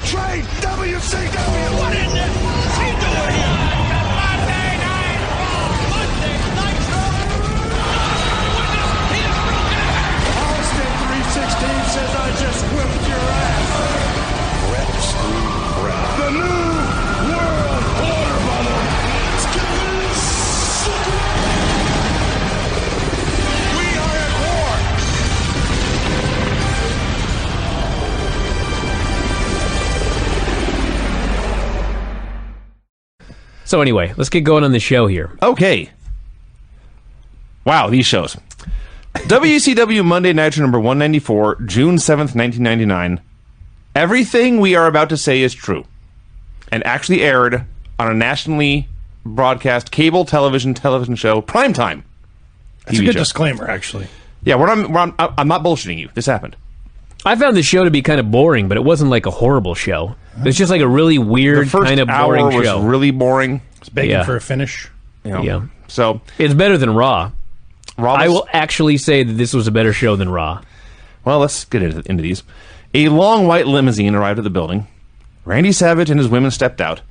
betrayed WCW. What in the is he doing here? Monday Night Raw, Monday Nitro. He is broken out. Austin 316 says I just whipped your ass. Brett Steve Brett. The new world order, brother. Let's get this. We are at war. So anyway, let's get going on the show here. Okay. Wow, these shows. WCW Monday Nitro number 194, June 7th, 1999. Everything we are about to say is true, and actually aired on a nationally broadcast cable television show, primetime. That's a good disclaimer, actually. Yeah, I'm not bullshitting you. This happened. I found the show to be kind of boring, but it wasn't like a horrible show. It's just like a really weird, kind of boring hour show. was really boring. It's begging for a finish. You know, Yeah. So It's better than Raw. Raw I was- will actually say that this was a better show than Raw. Well, let's get into these. A long white limousine arrived at the building. Randy Savage and his women stepped out,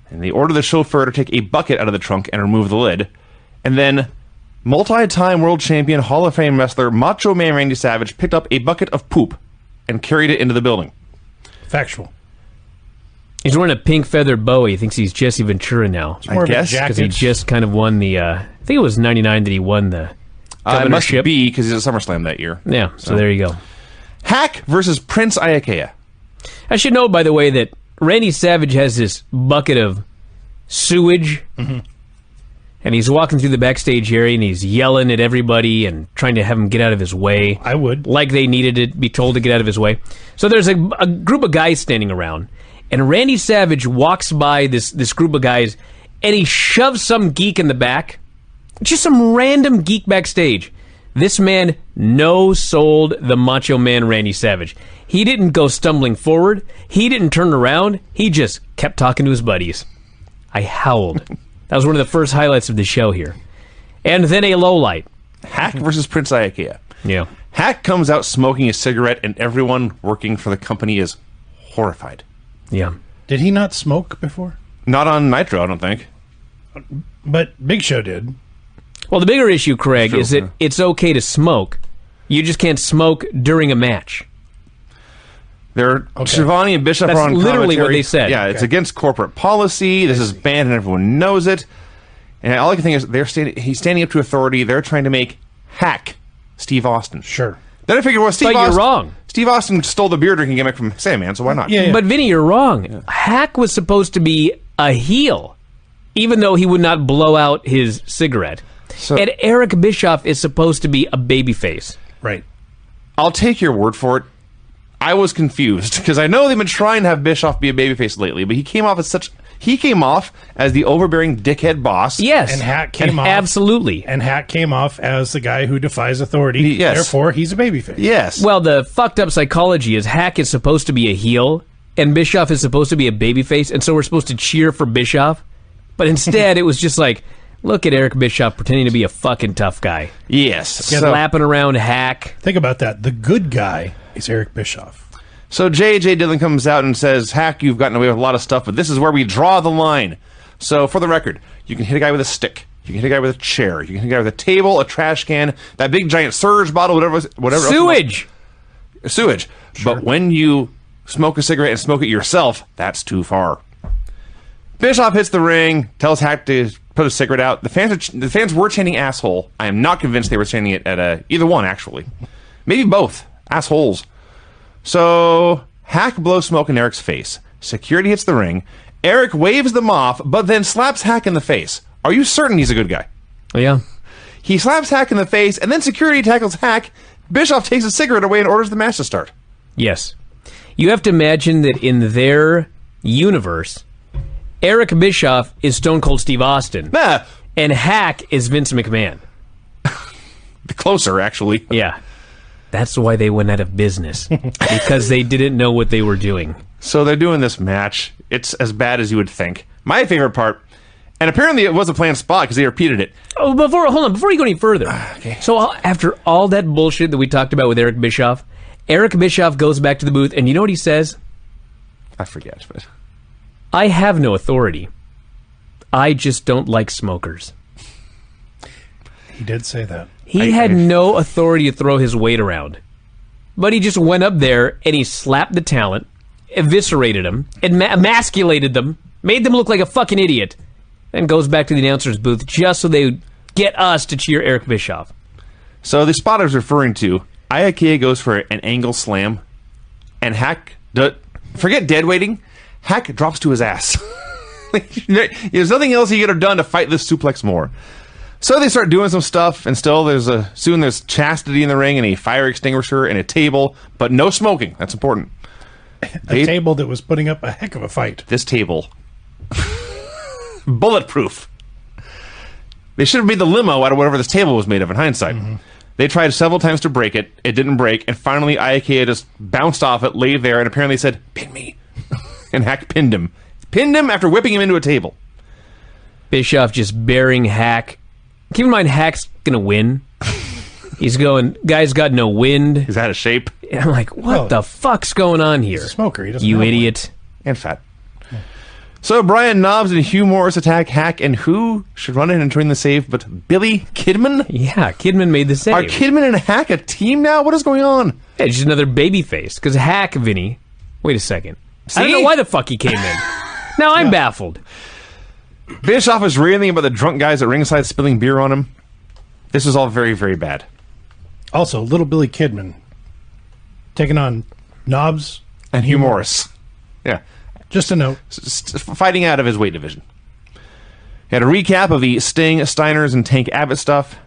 and they ordered the chauffeur to take a bucket out of the trunk and remove the lid. And then, multi-time world champion, Hall of Fame wrestler Macho Man Randy Savage picked up a bucket of poop and carried it into the building. Factual. He's wearing a pink feathered boa. He thinks he's Jesse Ventura now. It's more of a guess, Because he jacket. just kind of won the... I think it was 99 that he won the It must governorship. be because he's at SummerSlam that year. Yeah, so there you go. Hack versus Prince Iaukea. I should note, by the way, that Randy Savage has this bucket of sewage, and he's walking through the backstage area, and he's yelling at everybody and trying to have them get out of his way. I would. Like they needed to be told to get out of his way. So there's a group of guys standing around, and Randy Savage walks by this group of guys, and he shoves some geek in the back. Just some random geek backstage. This man no-sold the Macho Man Randy Savage. He didn't go stumbling forward. He didn't turn around. He just kept talking to his buddies. I howled. That was one of the first highlights of the show here. And then a lowlight. Hack versus Prince Iaukea. Yeah. Hack comes out smoking a cigarette, and everyone working for the company is horrified. Yeah. Did he not smoke before? Not on Nitro, I don't think. But Big Show did. Well, the bigger issue, Craig, True, is that yeah. it's okay to smoke. You just can't smoke during a match. Shivani and Bishop That's are on literally what commentary. they said. Yeah, it's against corporate policy. This is banned, and everyone knows it. And all I can think is he's standing up to authority. They're trying to make Hack Steve Austin. Sure. Then I figured, well, Steve But Austin, you're wrong. Steve Austin stole the beer drinking gimmick from Sandman, so why not? Yeah. But Vinny, you're wrong. Hack was supposed to be a heel, even though he would not blow out his cigarette. So- And Eric Bischoff is supposed to be a babyface. Right. I'll take your word for it. I was confused because I know they've been trying to have Bischoff be a babyface lately, but he came off as the overbearing dickhead boss. Yes. And Hack came off. Absolutely. And Hack came off as the guy who defies authority. Yes. Therefore, he's a babyface. Yes. Well, the fucked up psychology is Hack is supposed to be a heel, and Bischoff is supposed to be a babyface, and so we're supposed to cheer for Bischoff. But instead, it was just like, look at Eric Bischoff pretending to be a fucking tough guy. yes. Slapping around Hack. Think about that. The good guy is Eric Bischoff. So J.J. Dillon comes out and says, Hack, you've gotten away with a lot of stuff, but this is where we draw the line. So, for the record, you can hit a guy with a stick. You can hit a guy with a chair. You can hit a guy with a table, a trash can, that big giant surge bottle, whatever. Sewage! Sewage. Sure. But when you smoke a cigarette and smoke it yourself, that's too far. Bischoff hits the ring, tells Hack to put a cigarette out. The fans were chanting asshole. I am not convinced they were chanting it at either one, actually. Maybe both. Assholes. So, Hack blows smoke in Eric's face. Security hits the ring. Eric waves them off, but then slaps Hack in the face. Are you certain he's a good guy? Yeah. He slaps Hack in the face, and then security tackles Hack. Bischoff takes a cigarette away and orders the match to start. Yes. You have to imagine that in their universe, Eric Bischoff is Stone Cold Steve Austin, Nah, and Hack is Vince McMahon. closer, actually. Yeah. That's why they went out of business, because they didn't know what they were doing. So they're doing this match. It's as bad as you would think. My favorite part, and apparently it was a planned spot because they repeated it. Oh, hold on, before you go any further. Okay. So after all that bullshit that we talked about with Eric Bischoff goes back to the booth, and you know what he says? I forget, but I have no authority. I just don't like smokers. He did say that. He had no authority to throw his weight around. But he just went up there and he slapped the talent, eviscerated them, emasculated them, made them look like a fucking idiot, and goes back to the announcer's booth just so they would get us to cheer Eric Bischoff. so the spot I was referring to, Iakia goes for an angle slam, and Hack, forget dead weighting, Hack drops to his ass. There's nothing else he could have done to fight this suplex more. So they start doing some stuff, and still soon there's chastity in the ring and a fire extinguisher and a table, but no smoking. That's important. A table that was putting up a heck of a fight. This table, bulletproof. They should have made the limo out of whatever this table was made of in hindsight. Mm-hmm. They tried several times to break it. It didn't break, and finally Iakia just bounced off it, laid there, and apparently said, "Pin me." And Hack pinned him. Pinned him after whipping him into a table. Bischoff just burying Hack. Keep in mind, Hack's gonna win. He's going, guy's got no wind. He's out of shape. And I'm like, what the fuck's going on here? He's a smoker. He doesn't You have idiot. And fat. So Brian Knobbs and Hugh Morris attack Hack, and who should run in and join the save but Billy Kidman? Yeah, Kidman made the save. Are Kidman and Hack a team now? What is going on? Yeah, just another baby face. Because Hack, Vinny... Wait a second. I don't know why the fuck he came in. Now I'm baffled. Bischoff is railing about the drunk guys at ringside spilling beer on him. This is all very, very bad. Also, little Billy Kidman taking on Knobbs And Hugh Morris. Yeah. Just a note. Fighting out of his weight division. He had a recap of the Sting, Steiners, and Tank Abbott stuff.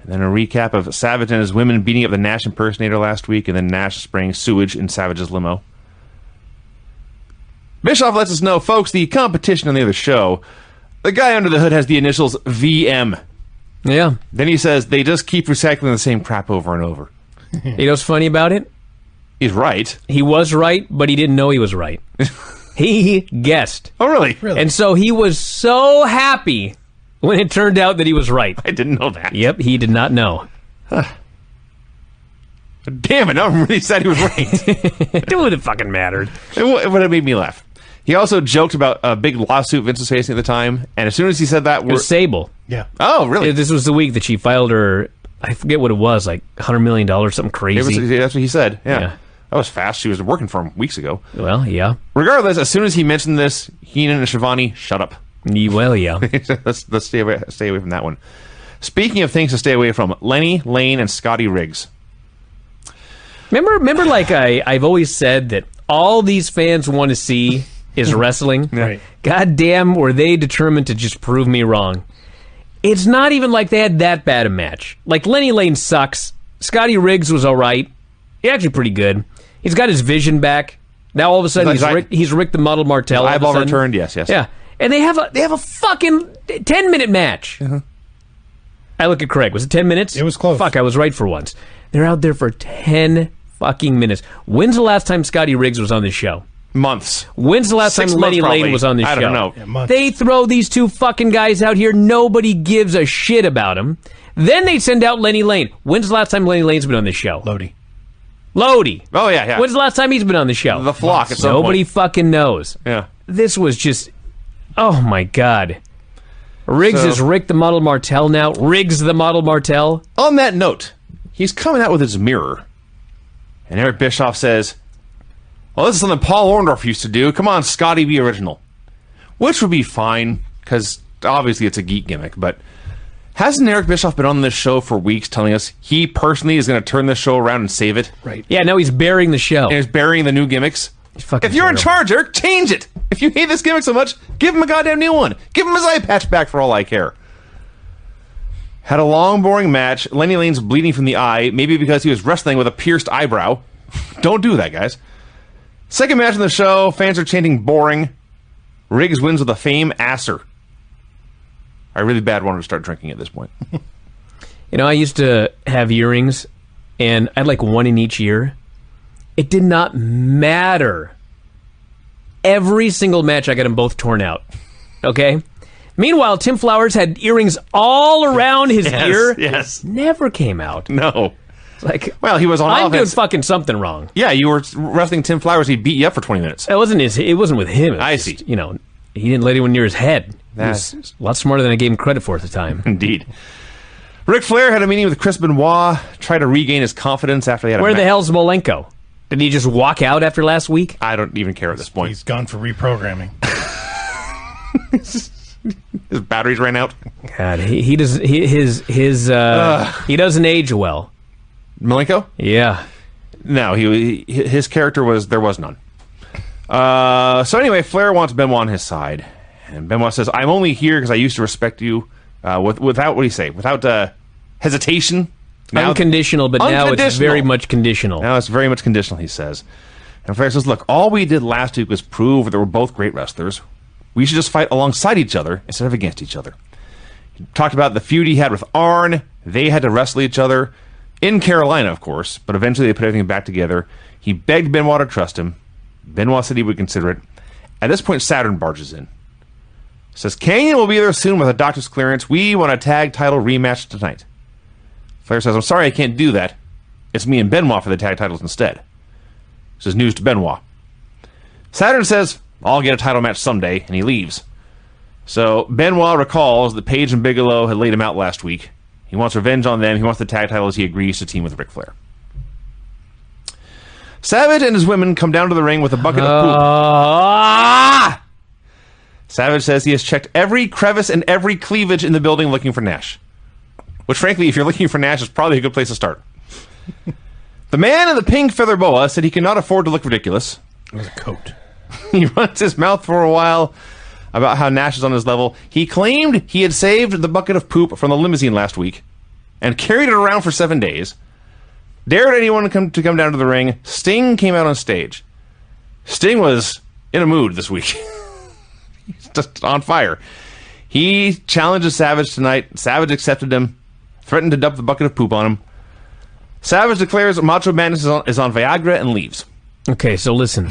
And then a recap of Savage and his women beating up the Nash impersonator last week, and then Nash spraying sewage in Savage's limo. Bischoff lets us know, folks, the competition on the other show, the guy under the hood has the initials VM. Yeah. Then he says they just keep recycling the same crap over and over. You know what's funny about it? He's right. He was right, but he didn't know he was right. He guessed. Oh, really? And so he was so happy when it turned out that he was right. I didn't know that. Yep, he did not know. Damn it, I'm really sad he was right. It wouldn't fucking mattered. It would have made me laugh. He also joked about a big lawsuit Vince was facing at the time, and as soon as he said that, It was Sable. Yeah. Oh, really? This was the week that she filed her, I forget what it was, like $100 million, something crazy. That's what he said. Yeah. Yeah. That was fast. She was working for him weeks ago. Well, yeah. Regardless, as soon as he mentioned this, Heenan and Shivani, shut up. Well, yeah. let's stay away from that one. Speaking of things to stay away from, Lenny, Lane, and Scotty Riggs. Remember, like I've always said that all these fans want to see is wrestling. Right. God damn, were they determined to just prove me wrong. It's not even like they had that bad a match. Like, Lenny Lane sucks. Scotty Riggs was all right. He's actually pretty good. He's got his vision back. Now all of a sudden he's Rick the Model Martel. Eyeball returned, yes. Yeah. And they have a fucking 10-minute match. Uh-huh. I look at Craig. Was it 10 minutes? It was close. Fuck, I was right for once. They're out there for 10 fucking minutes. When's the last time Scotty Riggs was on this show? Months. When's the last 6 time Lenny months, Lane probably. was on this show? I don't know. Yeah, months. They throw these two fucking guys out here. Nobody gives a shit about them. Then they send out Lenny Lane. When's the last time Lenny Lane's been on this show? Lodi. Oh, yeah. When's the last time he's been on the show? The Flock at some Nobody point. fucking knows. Yeah. This was just... Oh, my God. Riggs So- is Rick the Model Martel now. Riggs the Model Martel. On that note, he's coming out with his mirror. And Eric Bischoff says, well, this is something Paul Orndorff used to do. Come on, Scotty, be original. Which would be fine, because obviously it's a geek gimmick, but hasn't Eric Bischoff been on this show for weeks telling us he personally is going to turn this show around and save it? Right. Yeah, now he's burying the show. And he's burying the new gimmicks? Fucking If you're in terrible. charge, Eric, change it. If you hate this gimmick so much, give him a goddamn new one. Give him his eye patch back for all I care. Had a long, boring match. Lenny Lane's bleeding from the eye, maybe because he was wrestling with a pierced eyebrow. Don't do that, guys. Second match in the show, fans are chanting boring. Riggs wins with a fame asser. I really bad wanted to start drinking at this point. You know, I used to have earrings, and I had like one in each ear. It did not matter. Every single match, I got them both torn out. Okay? Meanwhile, Tim Flowers had earrings all around his ear. Yes. Never came out. No. Like, Well, he was on I'm doing offense. fucking something wrong. Yeah, you were wrestling Tim Flowers. He beat you up for 20 minutes. It wasn't with him. It was I just, see. You know, he didn't let anyone near his head. He was a lot smarter than I gave him credit for at the time. Indeed. Ric Flair had a meeting with Chris Benoit, tried to regain his confidence after they had Where a the hell's Malenko? Did he just walk out after last week? I don't even care at this point. He's gone for reprogramming. His batteries ran out. God, he doesn't age well. Malenko? Yeah. No, his character there was none. So anyway, Flair wants Benoit on his side, and Benoit says, "I'm only here because I used to respect you." Without what do you say? Without hesitation. Unconditional, but now it's Unconditional. very much conditional. Now it's very much conditional, he says. And Flair says, "Look, all we did last week was prove that we're both great wrestlers. We should just fight alongside each other instead of against each other." He talked about the feud he had with Arn. They had to wrestle each other in Carolina, of course, but eventually they put everything back together. He begged Benoit to trust him. Benoit said he would consider it. At this point, Saturn barges in. Says, "Kanyon will be there soon with a doctor's clearance. We want a tag title rematch tonight." Flair says, "I'm sorry I can't do that. It's me and Benoit for the tag titles instead." This is news to Benoit. Saturn says, "I'll get a title match someday," and he leaves. So Benoit recalls that Page and Bigelow had laid him out last week. He wants revenge on them. He wants the tag titles. He agrees to team with Ric Flair. Savage and his women come down to the ring with a bucket of poop. Savage says he has checked every crevice and every cleavage in the building looking for Nash. Which, frankly, if you're looking for Nash, is probably a good place to start. The man in the pink feather boa said he cannot afford to look ridiculous. It was a coat. He runs his mouth for a while about how Nash is on his level. He claimed he had saved the bucket of poop from the limousine last week and carried it around for 7 days. Dared anyone to come down to the ring. Sting came out on stage. Sting was in a mood this week. He's just on fire. He challenges Savage tonight. Savage accepted him, threatened to dump the bucket of poop on him. Savage declares Macho Madness is on Viagra and leaves. Okay, so listen.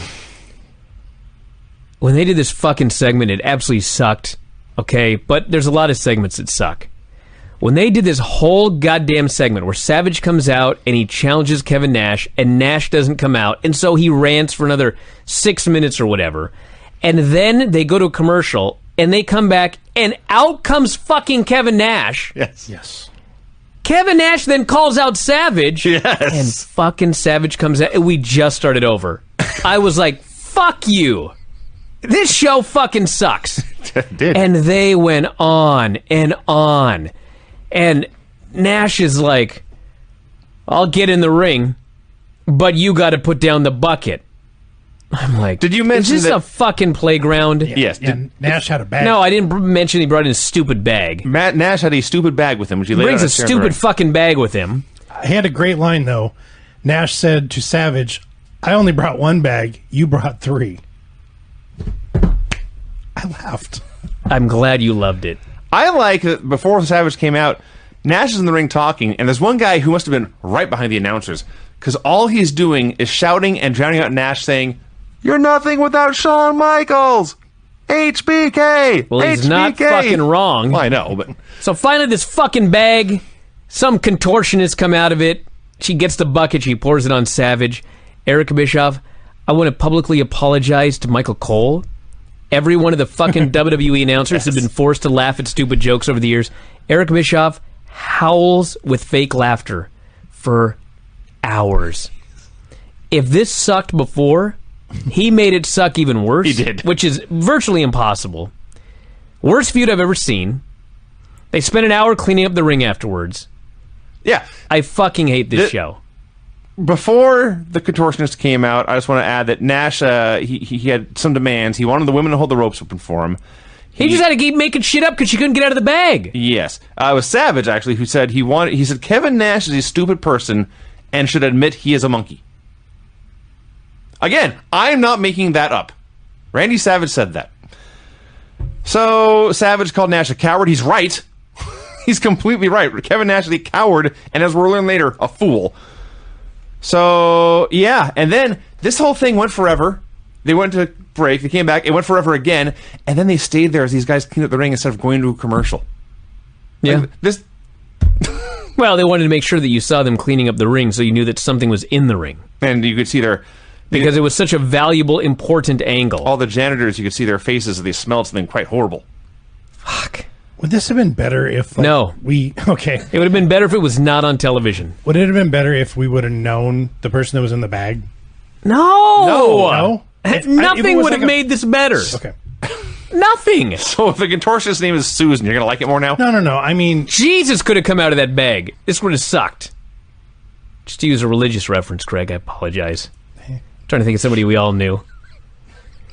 When they did this fucking segment, it absolutely sucked. Okay, but there's a lot of segments that suck. When they did this whole goddamn segment where Savage comes out and he challenges Kevin Nash and Nash doesn't come out, and so he rants for another 6 minutes or whatever, and then they go to a commercial and they come back and out comes fucking Kevin Nash. Yes. Kevin Nash then calls out Savage. Yes. And fucking Savage comes out and we just started over. I was like, fuck you. This show fucking sucks. It did. And they went on and on. And Nash is like, I'll get in the ring, but you got to put down the bucket. I'm like, Did you mention is this that- a fucking playground? Yes. And Nash had a bag. No, I didn't mention he brought in a stupid bag. Matt Nash had a stupid bag with him, which he He laid brings out a chair in the stupid ring. fucking bag with him. He had a great line, though. Nash said to Savage, "I only brought one bag. You brought 3." I laughed. I'm glad you loved it. I like that before Savage came out, Nash is in the ring talking, and there's one guy who must have been right behind the announcers, because all he's doing is shouting and drowning out Nash saying, "You're nothing without Shawn Michaels! HBK! Well, he's HBK!" not fucking wrong. Well, I know, but So finally, this fucking bag, some contortionist come out of it. She gets the bucket. She pours it on Savage. Eric Bischoff, I want to publicly apologize to Michael Cole. Every one of the fucking WWE announcers has been forced to laugh at stupid jokes over the years. Eric Bischoff howls with fake laughter for hours. If this sucked before, he made it suck even worse. He did. Which is virtually impossible. Worst feud I've ever seen. They spent an hour cleaning up the ring afterwards. yeah. I fucking hate this show. Before the contortionist came out, I just want to add that Nash, he had some demands. He wanted the women to hold the ropes open for him. He just had to keep making shit up because she couldn't get out of the bag. Yes. It was Savage, actually, who said he said Kevin Nash is a stupid person and should admit he is a monkey. Again, I'm not making that up. Randy Savage said that. So Savage called Nash a coward. He's right. He's completely right. Kevin Nash is a coward, and as we'll learn later, a fool. So, yeah. And then this whole thing went forever. They went to break. They came back. It went forever again. And then they stayed there as these guys cleaned up the ring instead of going to a commercial. Yeah. Like, this Well, they wanted to make sure that you saw them cleaning up the ring so you knew that something was in the ring. And you could see Because it was such a valuable, important angle. all the janitors, you could see their faces as they smelled something quite horrible. Fuck. Would this have been better if No. Okay. It would have been better if it was not on television. Would it have been better if we would have known the person that was in the bag? No! If it Nothing was would like have made this better. Okay. Nothing. So if the contortionist's name is Susan, you're going to like it more now? No. I mean, Jesus could have come out of that bag. This would have sucked. Just to use a religious reference, Craig, I apologize. I'm trying to think of somebody we all knew.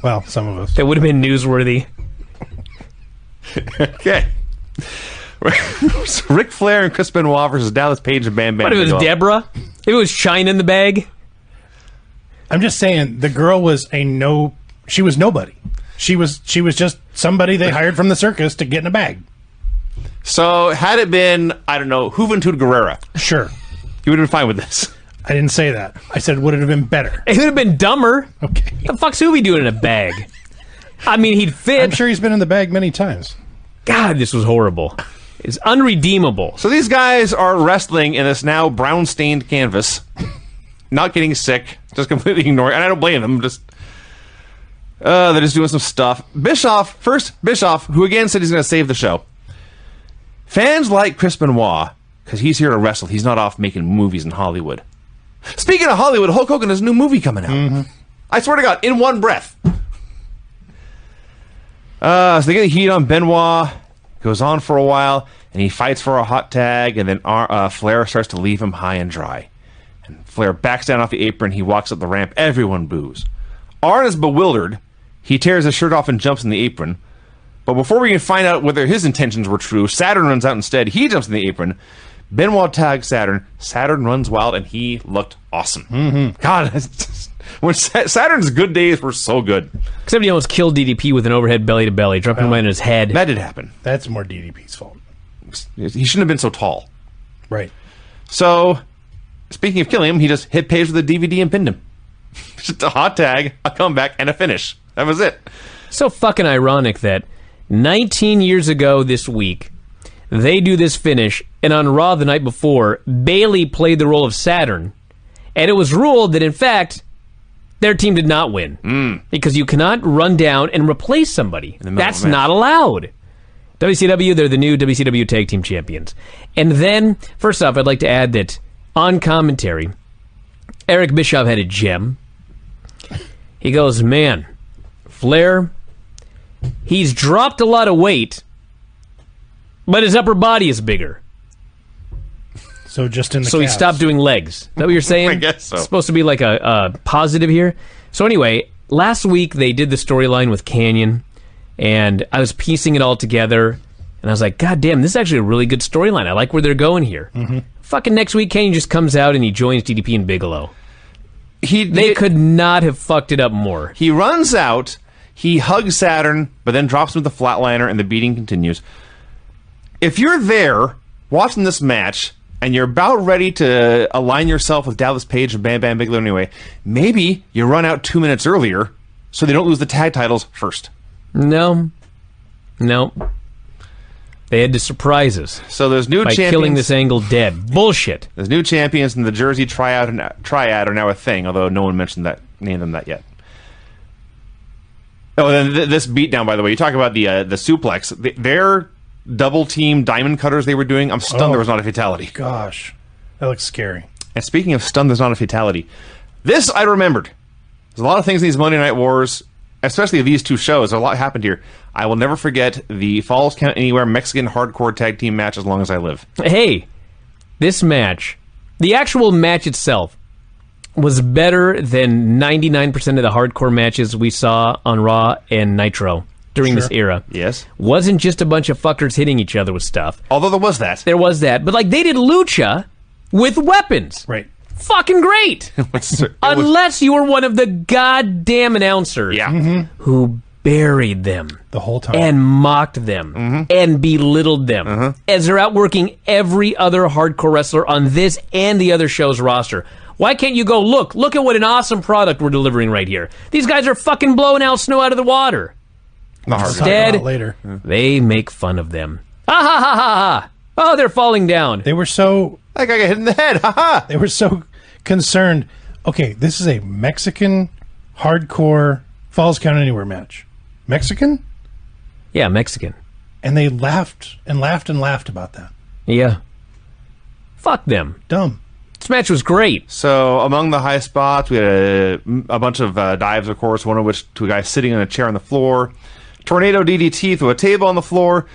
well, some of us. That would have been newsworthy. Okay. So Ric Flair and Chris Benoit versus Dallas Page and Bam Bam. But if it was Bigelow. Deborah? If it was China in the bag? I'm just saying the girl was she was nobody. She was just somebody they hired from the circus to get in a bag. So had it been, I don't know, Juventud Guerrera, Sure. you would have been fine with this. I didn't say that. I said would it have been better? It would have been dumber. Okay. The fuck's Hoovy doing in a bag? I mean, he'd fit. I'm sure he's been in the bag many times. God, this was horrible. It's unredeemable. So these guys are wrestling in this now brown-stained canvas, not getting sick, just completely ignoring. And I don't blame them. They're just doing some stuff. Bischoff, who again said he's going to save the show. Fans like Chris Benoit because he's here to wrestle. He's not off making movies in Hollywood. Speaking of Hollywood, Hulk Hogan has a new movie coming out. Mm-hmm. I swear to God, in one breath. So they get the heat on Benoit. Goes on for a while, and he fights for a hot tag, and then Flair starts to leave him high and dry. And Flair backs down off the apron. He walks up the ramp. Everyone boos. Arn is bewildered. He tears his shirt off and jumps in the apron. But before we can find out whether his intentions were true, Saturn runs out instead. He jumps in the apron. Benoit tags Saturn. Saturn runs wild, and he looked awesome. Mm-hmm. God, when Saturn's good days were so good. Except he almost killed DDP with an overhead belly-to-belly, dropping him on his head. That did happen. That's more DDP's fault. He shouldn't have been so tall. Right. So, speaking of killing him, he just hit Page with a DVD and pinned him. Just a hot tag, a comeback, and a finish. That was it. So fucking ironic that 19 years ago this week, they do this finish, and on Raw the night before, Bayley played the role of Saturn, and it was ruled that, in fact, their team did not win. Because you cannot run down and replace somebody. That's not allowed. WCW, they're the new WCW Tag Team Champions. And then, first off, I'd like to add that on commentary, Eric Bischoff had a gem. He goes, man, Flair, he's dropped a lot of weight, but his upper body is bigger. So just in the So he calves. stopped doing legs. Is that what you're saying? I guess so. It's supposed to be like a positive here. So anyway, last week they did the storyline with Canyon, and I was piecing it all together, and I was like, God damn, this is actually a really good storyline. I like where they're going here. Mm-hmm. Fucking next week, Canyon just comes out and he joins DDP and Bigelow. They could not have fucked it up more. He runs out, he hugs Saturn, but then drops him with the flatliner, and the beating continues. If you're there watching this match, and you're about ready to align yourself with Dallas Page and Bam Bam Bigelow anyway, maybe you run out 2 minutes earlier so they don't lose the tag titles first. No. They had to surprise us So there's new by champions. killing this angle dead. Bullshit. There's new champions, and the Jersey Triad are now a thing, although no one named them that yet. Oh, then this beatdown, by the way, you talk about the suplex. Their double team diamond cutters they were doing, I'm stunned there was not a fatality. Gosh, that looks scary. And speaking of stunned there's not a fatality, this I remembered. There's a lot of things in these Monday Night Wars, especially these two shows. A lot happened here. I will never forget the Falls Count Anywhere Mexican hardcore tag team match as long as I live. Hey, this match, the actual match itself, was better than 99% of the hardcore matches we saw on Raw and Nitro during this era. Yes. Wasn't just a bunch of fuckers hitting each other with stuff. Although there was that. There was that. But, like, they did lucha with weapons. Right. Fucking great. Unless you were one of the goddamn announcers who buried them The whole time. and mocked them and belittled them as they're outworking every other hardcore wrestler on this and the other show's roster. Why can't you go, look at what an awesome product we're delivering right here. These guys are fucking blowing out snow out of the water. Not hard. Talk about Instead, it later. they make fun of them. Ha ha ha ha ha. Oh, they're falling down. They were so That guy got hit in the head. Ha-ha. They were so concerned. Okay, this is a Mexican hardcore Falls Count Anywhere match. Mexican? Yeah, Mexican. And they laughed and laughed and laughed about that. Yeah. Fuck them. Dumb. This match was great. So among the high spots, we had a bunch of dives, of course, one of which to a guy sitting on a chair on the floor. Tornado DDT through a table on the floor.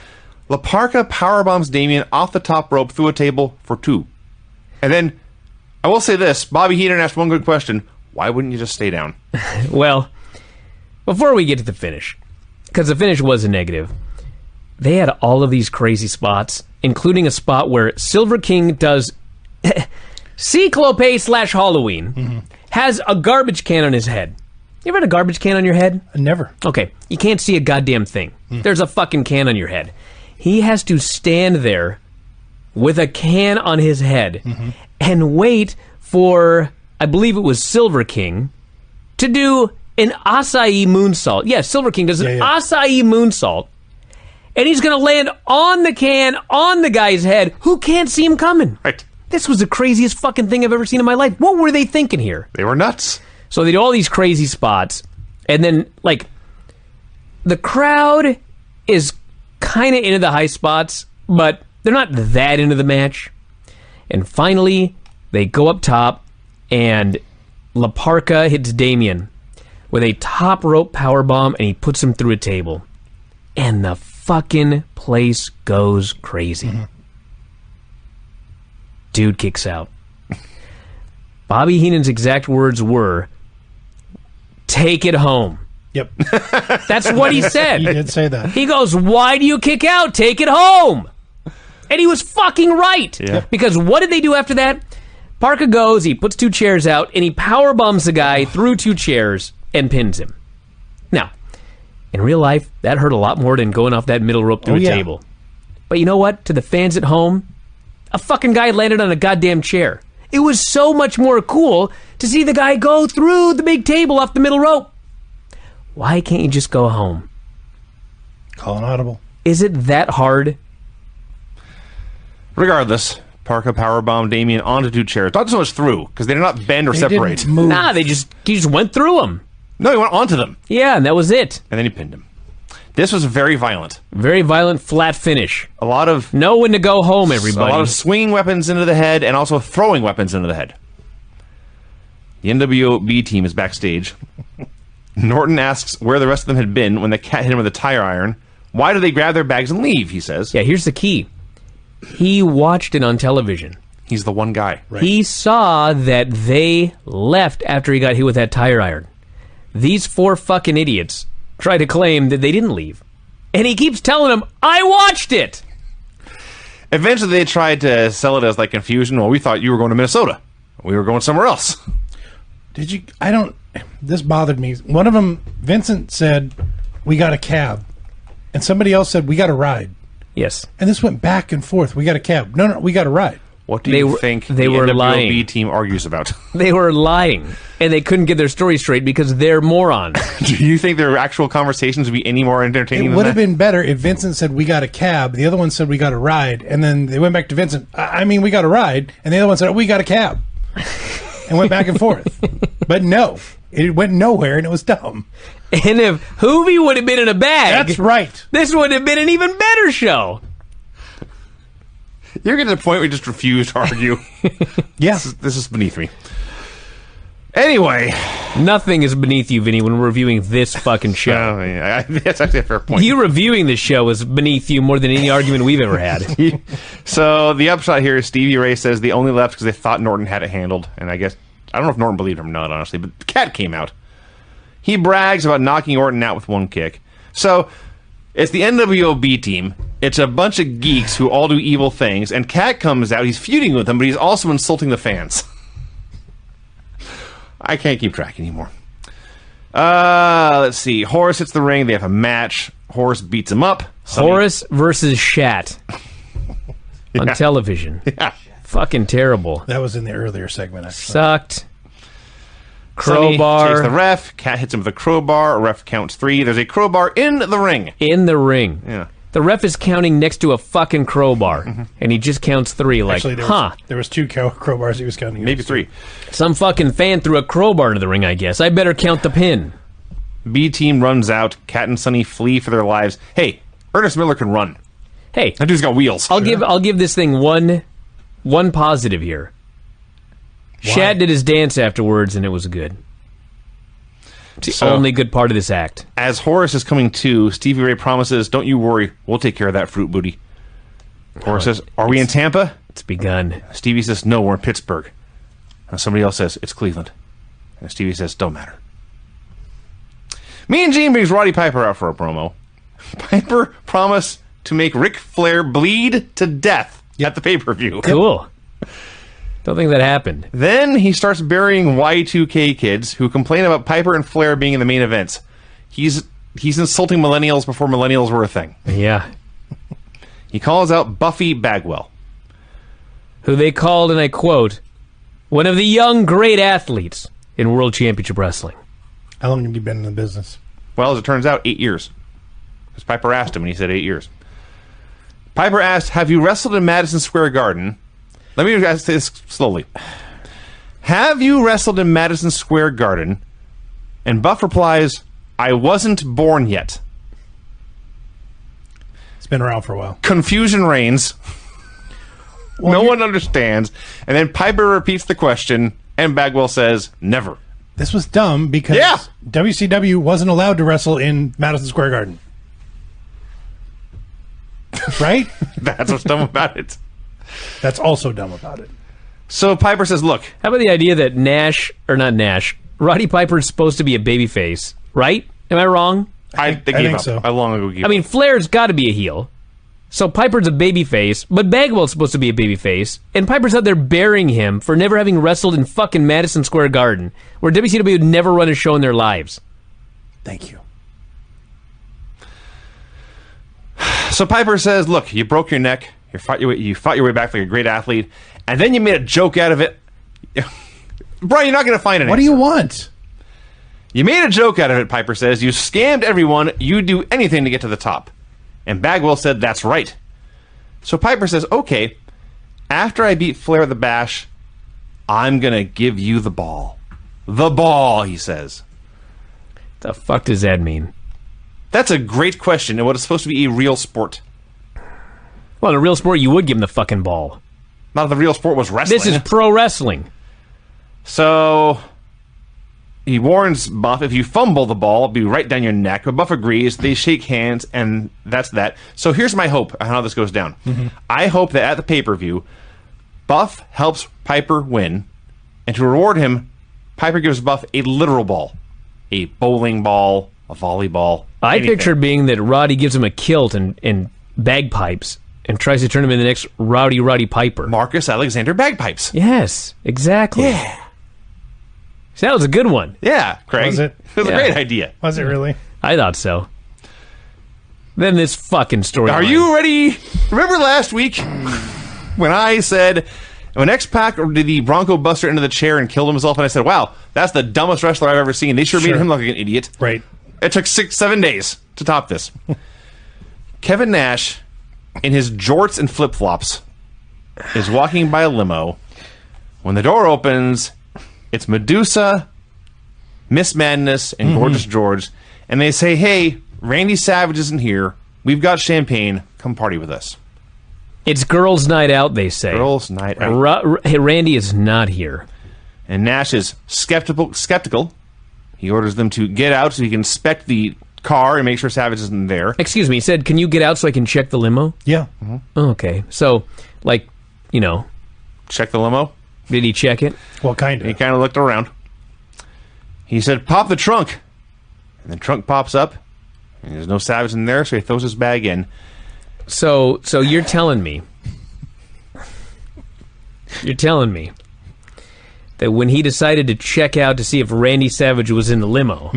La Parka powerbombs Damien off the top rope through a table for 2. And then, I will say this, Bobby Heenan asked one good question. Why wouldn't you just stay down? Well, before we get to the finish, because the finish was a negative, they had all of these crazy spots, including a spot where Silver King does Cyclope / Halloween, has a garbage can on his head. You ever had a garbage can on your head? Never. Okay, you can't see a goddamn thing. There's a fucking can on your head. He has to stand there with a can on his head and wait for, I believe it was Silver King, to do an acai moonsault. Yeah, Silver King does an acai moonsault, and he's going to land on the can, on the guy's head, who can't see him coming. Right. This was the craziest fucking thing I've ever seen in my life. What were they thinking here? They were nuts. So they do all these crazy spots, and then, like, the crowd is kind of into the high spots, but they're not that into the match. And finally, they go up top, and La Parka hits Damien with a top rope powerbomb, and he puts him through a table. And the fucking place goes crazy. Dude kicks out. Bobby Heenan's exact words were, "Take it home." Yep. That's what he said. He did say that. He goes, "Why do you kick out? Take it home." And he was fucking right. Yeah. Because what did they do after that? Parka goes, he puts 2 chairs out, and he power bombs the guy through 2 chairs and pins him. Now, in real life, that hurt a lot more than going off that middle rope through a table. But you know what? To the fans at home, a fucking guy landed on a goddamn chair. It was so much more cool to see the guy go through the big table off the middle rope. Why can't you just go home? Call an audible. Is it that hard? Regardless, Parka powerbombed Damien onto 2 chairs. Not so much through, because they did not bend or They separate. didn't move. Nah, he just went through them. No, he went onto them, Yeah, and that was it. and then he pinned him. This was very violent. Very violent, flat finish. A lot of Know when to go home, everybody. A lot of swinging weapons into the head and also throwing weapons into the head. The NWO team is backstage. Norton asks where the rest of them had been when the cat hit him with a tire iron. Why do they grab their bags and leave, he says. Yeah, here's the key. He watched it on television. He's the one guy. Right. He saw that they left after he got hit with that tire iron. These 4 fucking idiots try to claim that they didn't leave. And he keeps telling them, I watched it! Eventually they tried to sell it as like confusion. Well, we thought you were going to Minnesota. We were going somewhere else. Did you? I don't. This bothered me. One of them, Vincent, said, "We got a cab," and somebody else said, "We got a ride." Yes. And this went back and forth. We got a cab. No, we got a ride. What do you were- think they the were NWO lying. team argues about? They were lying. And they couldn't get their story straight because they're morons. Do you think their actual conversations would be any more entertaining It than would have that? been better if Vincent said, "We got a cab." The other one said, "We got a ride," and then they went back to Vincent. I mean, we got a ride, and the other one said, "We got a cab," and went back and forth. But no, it went nowhere, and it was dumb. And if Hoovy would have been in a bag, That's right. this would have been an even better show. You're getting to the point where you just refuse to argue. Yeah. This is beneath me. Anyway. Nothing is beneath you, Vinny, when we're reviewing this fucking show. That's actually a fair point. You reviewing this show is beneath you more than any argument we've ever had. So the upshot here is Stevie Ray says they only left because they thought Norton had it handled. And I guess, I don't know if Norton believed him or not, honestly, but the cat came out. He brags about knocking Orton out with 1 kick. So it's the NWO team. It's a bunch of geeks who all do evil things. And Cat comes out. He's feuding with them, but he's also insulting the fans. I can't keep track anymore. Let's see. Horace hits the ring. They have a match. Horace beats him up. Horace versus Shat on Yeah. television. Yeah. Fucking terrible. That was in the earlier segment, actually. Sucked. Sonny Crowbar chased the ref. Cat hits him with a crowbar. A ref counts 3. There's a crowbar in the ring. in the ring. Yeah. The ref is counting next to a fucking crowbar, and he just counts 3. Like, Actually, there was 2 crowbars he was counting. Maybe 3. Some fucking fan threw a crowbar into the ring, I guess. I better count the pin. B team runs out. Cat and Sonny flee for their lives. Hey, Ernest Miller can run. Hey, That dude's got wheels. I'll give this thing one positive here. Shad did his dance afterwards, and it was good. It's the only good part of this act. As Horace is coming to, Stevie Ray promises, "Don't you worry, we'll take care of that fruit booty." Horace says, "Are we in Tampa?" It's begun. Stevie says, "No, we're in Pittsburgh." And somebody else says, "It's Cleveland." And Stevie says, "Don't matter." Mean Gene brings Roddy Piper out for a promo. Piper promised to make Ric Flair bleed to death at the pay-per-view. Cool. Don't think that happened. Then he starts burying Y2K kids who complain about Piper and Flair being in the main events. He's insulting millennials before millennials were a thing. Yeah. He calls out Buffy Bagwell, Who they called, and I quote, one of the young great athletes in World Championship Wrestling. How long have you been in the business? Well, as it turns out, 8 years. Because Piper asked him, and he said 8 years. Piper asked, "Have you wrestled in Madison Square Garden?" Let me ask this slowly. "Have you wrestled in Madison Square Garden?" And Buff replies, "I wasn't born yet." It's been around for a while. Confusion reigns. No one understands. And then Piper repeats the question, and Bagwell says, "Never." This was dumb because WCW wasn't allowed to wrestle in Madison Square Garden. Right? That's what's dumb about it. That's also dumb about it. So Piper says, "Look, How about the idea that Roddy Piper is supposed to be a babyface, right? Am I wrong? I gave up. so. I long ago gave up. I mean, Flair's got to be a heel. So Piper's a babyface, but Bagwell's supposed to be a babyface, and Piper's out there burying him for never having wrestled in fucking Madison Square Garden, where WCW would never run a show in their lives. Thank you. So Piper says, "Look, you broke your neck. You fought your way back like a great athlete, and then you made a joke out of it." Brian, you're not going to find it. What do you want? You made a joke out of it, Piper says. "You scammed everyone. You'd do anything to get to the top." And Bagwell said, "That's right." So Piper says, "Okay, after I beat Flair at the Bash, I'm going to give you the ball." The ball, he says. The fuck does that mean? That's a great question in what is supposed to be a real sport. Well, in a real sport, you would give him the fucking ball. Not if the real sport was wrestling. This is pro wrestling. So he warns Buff, if you fumble the ball, it'll be right down your neck. But Buff agrees. They shake hands, and that's that. So here's my hope on how this goes down. I hope that at the pay-per-view, Buff helps Piper win, and to reward him, Piper gives Buff a literal ball. A bowling ball, a volleyball, I anything. pictured being that Roddy gives him a kilt and bagpipes and tries to turn him into the next Roddy Piper. Marcus Alexander Bagpipes. Yes, exactly. Yeah. So that was a good one. Yeah, Craig. Was it? It was Yeah. a great idea. Was it really? I thought so. Then this fucking story. Are you ready? Remember last week when I said, when X-Pac did the Bronco Buster into the chair and killed himself, and I said, "Wow, that's the dumbest wrestler I've ever seen. They sure made him look like an idiot." Right. It took 6-7 days to top this. Kevin Nash, in his jorts and flip-flops, is walking by a limo. When the door opens, it's Medusa, Miss Madness, and Gorgeous George. And they say, "Hey, Randy Savage isn't here. We've got champagne. Come party with us." It's girls' night out, they say. Girls' night out. Hey, Randy is not here. And Nash is skeptical. He orders them to get out so he can inspect the car and make sure Savage isn't there. Excuse me, he said, "Can you get out so I can check the limo?" Yeah. Oh, okay. So, like, you know, Check the limo. did he check it? Well, kind He of. kind of looked around. He said, "Pop the trunk." And the trunk pops up. And there's no Savage in there, so he throws his bag in. So you're telling me that when he decided to check out to see if Randy Savage was in the limo,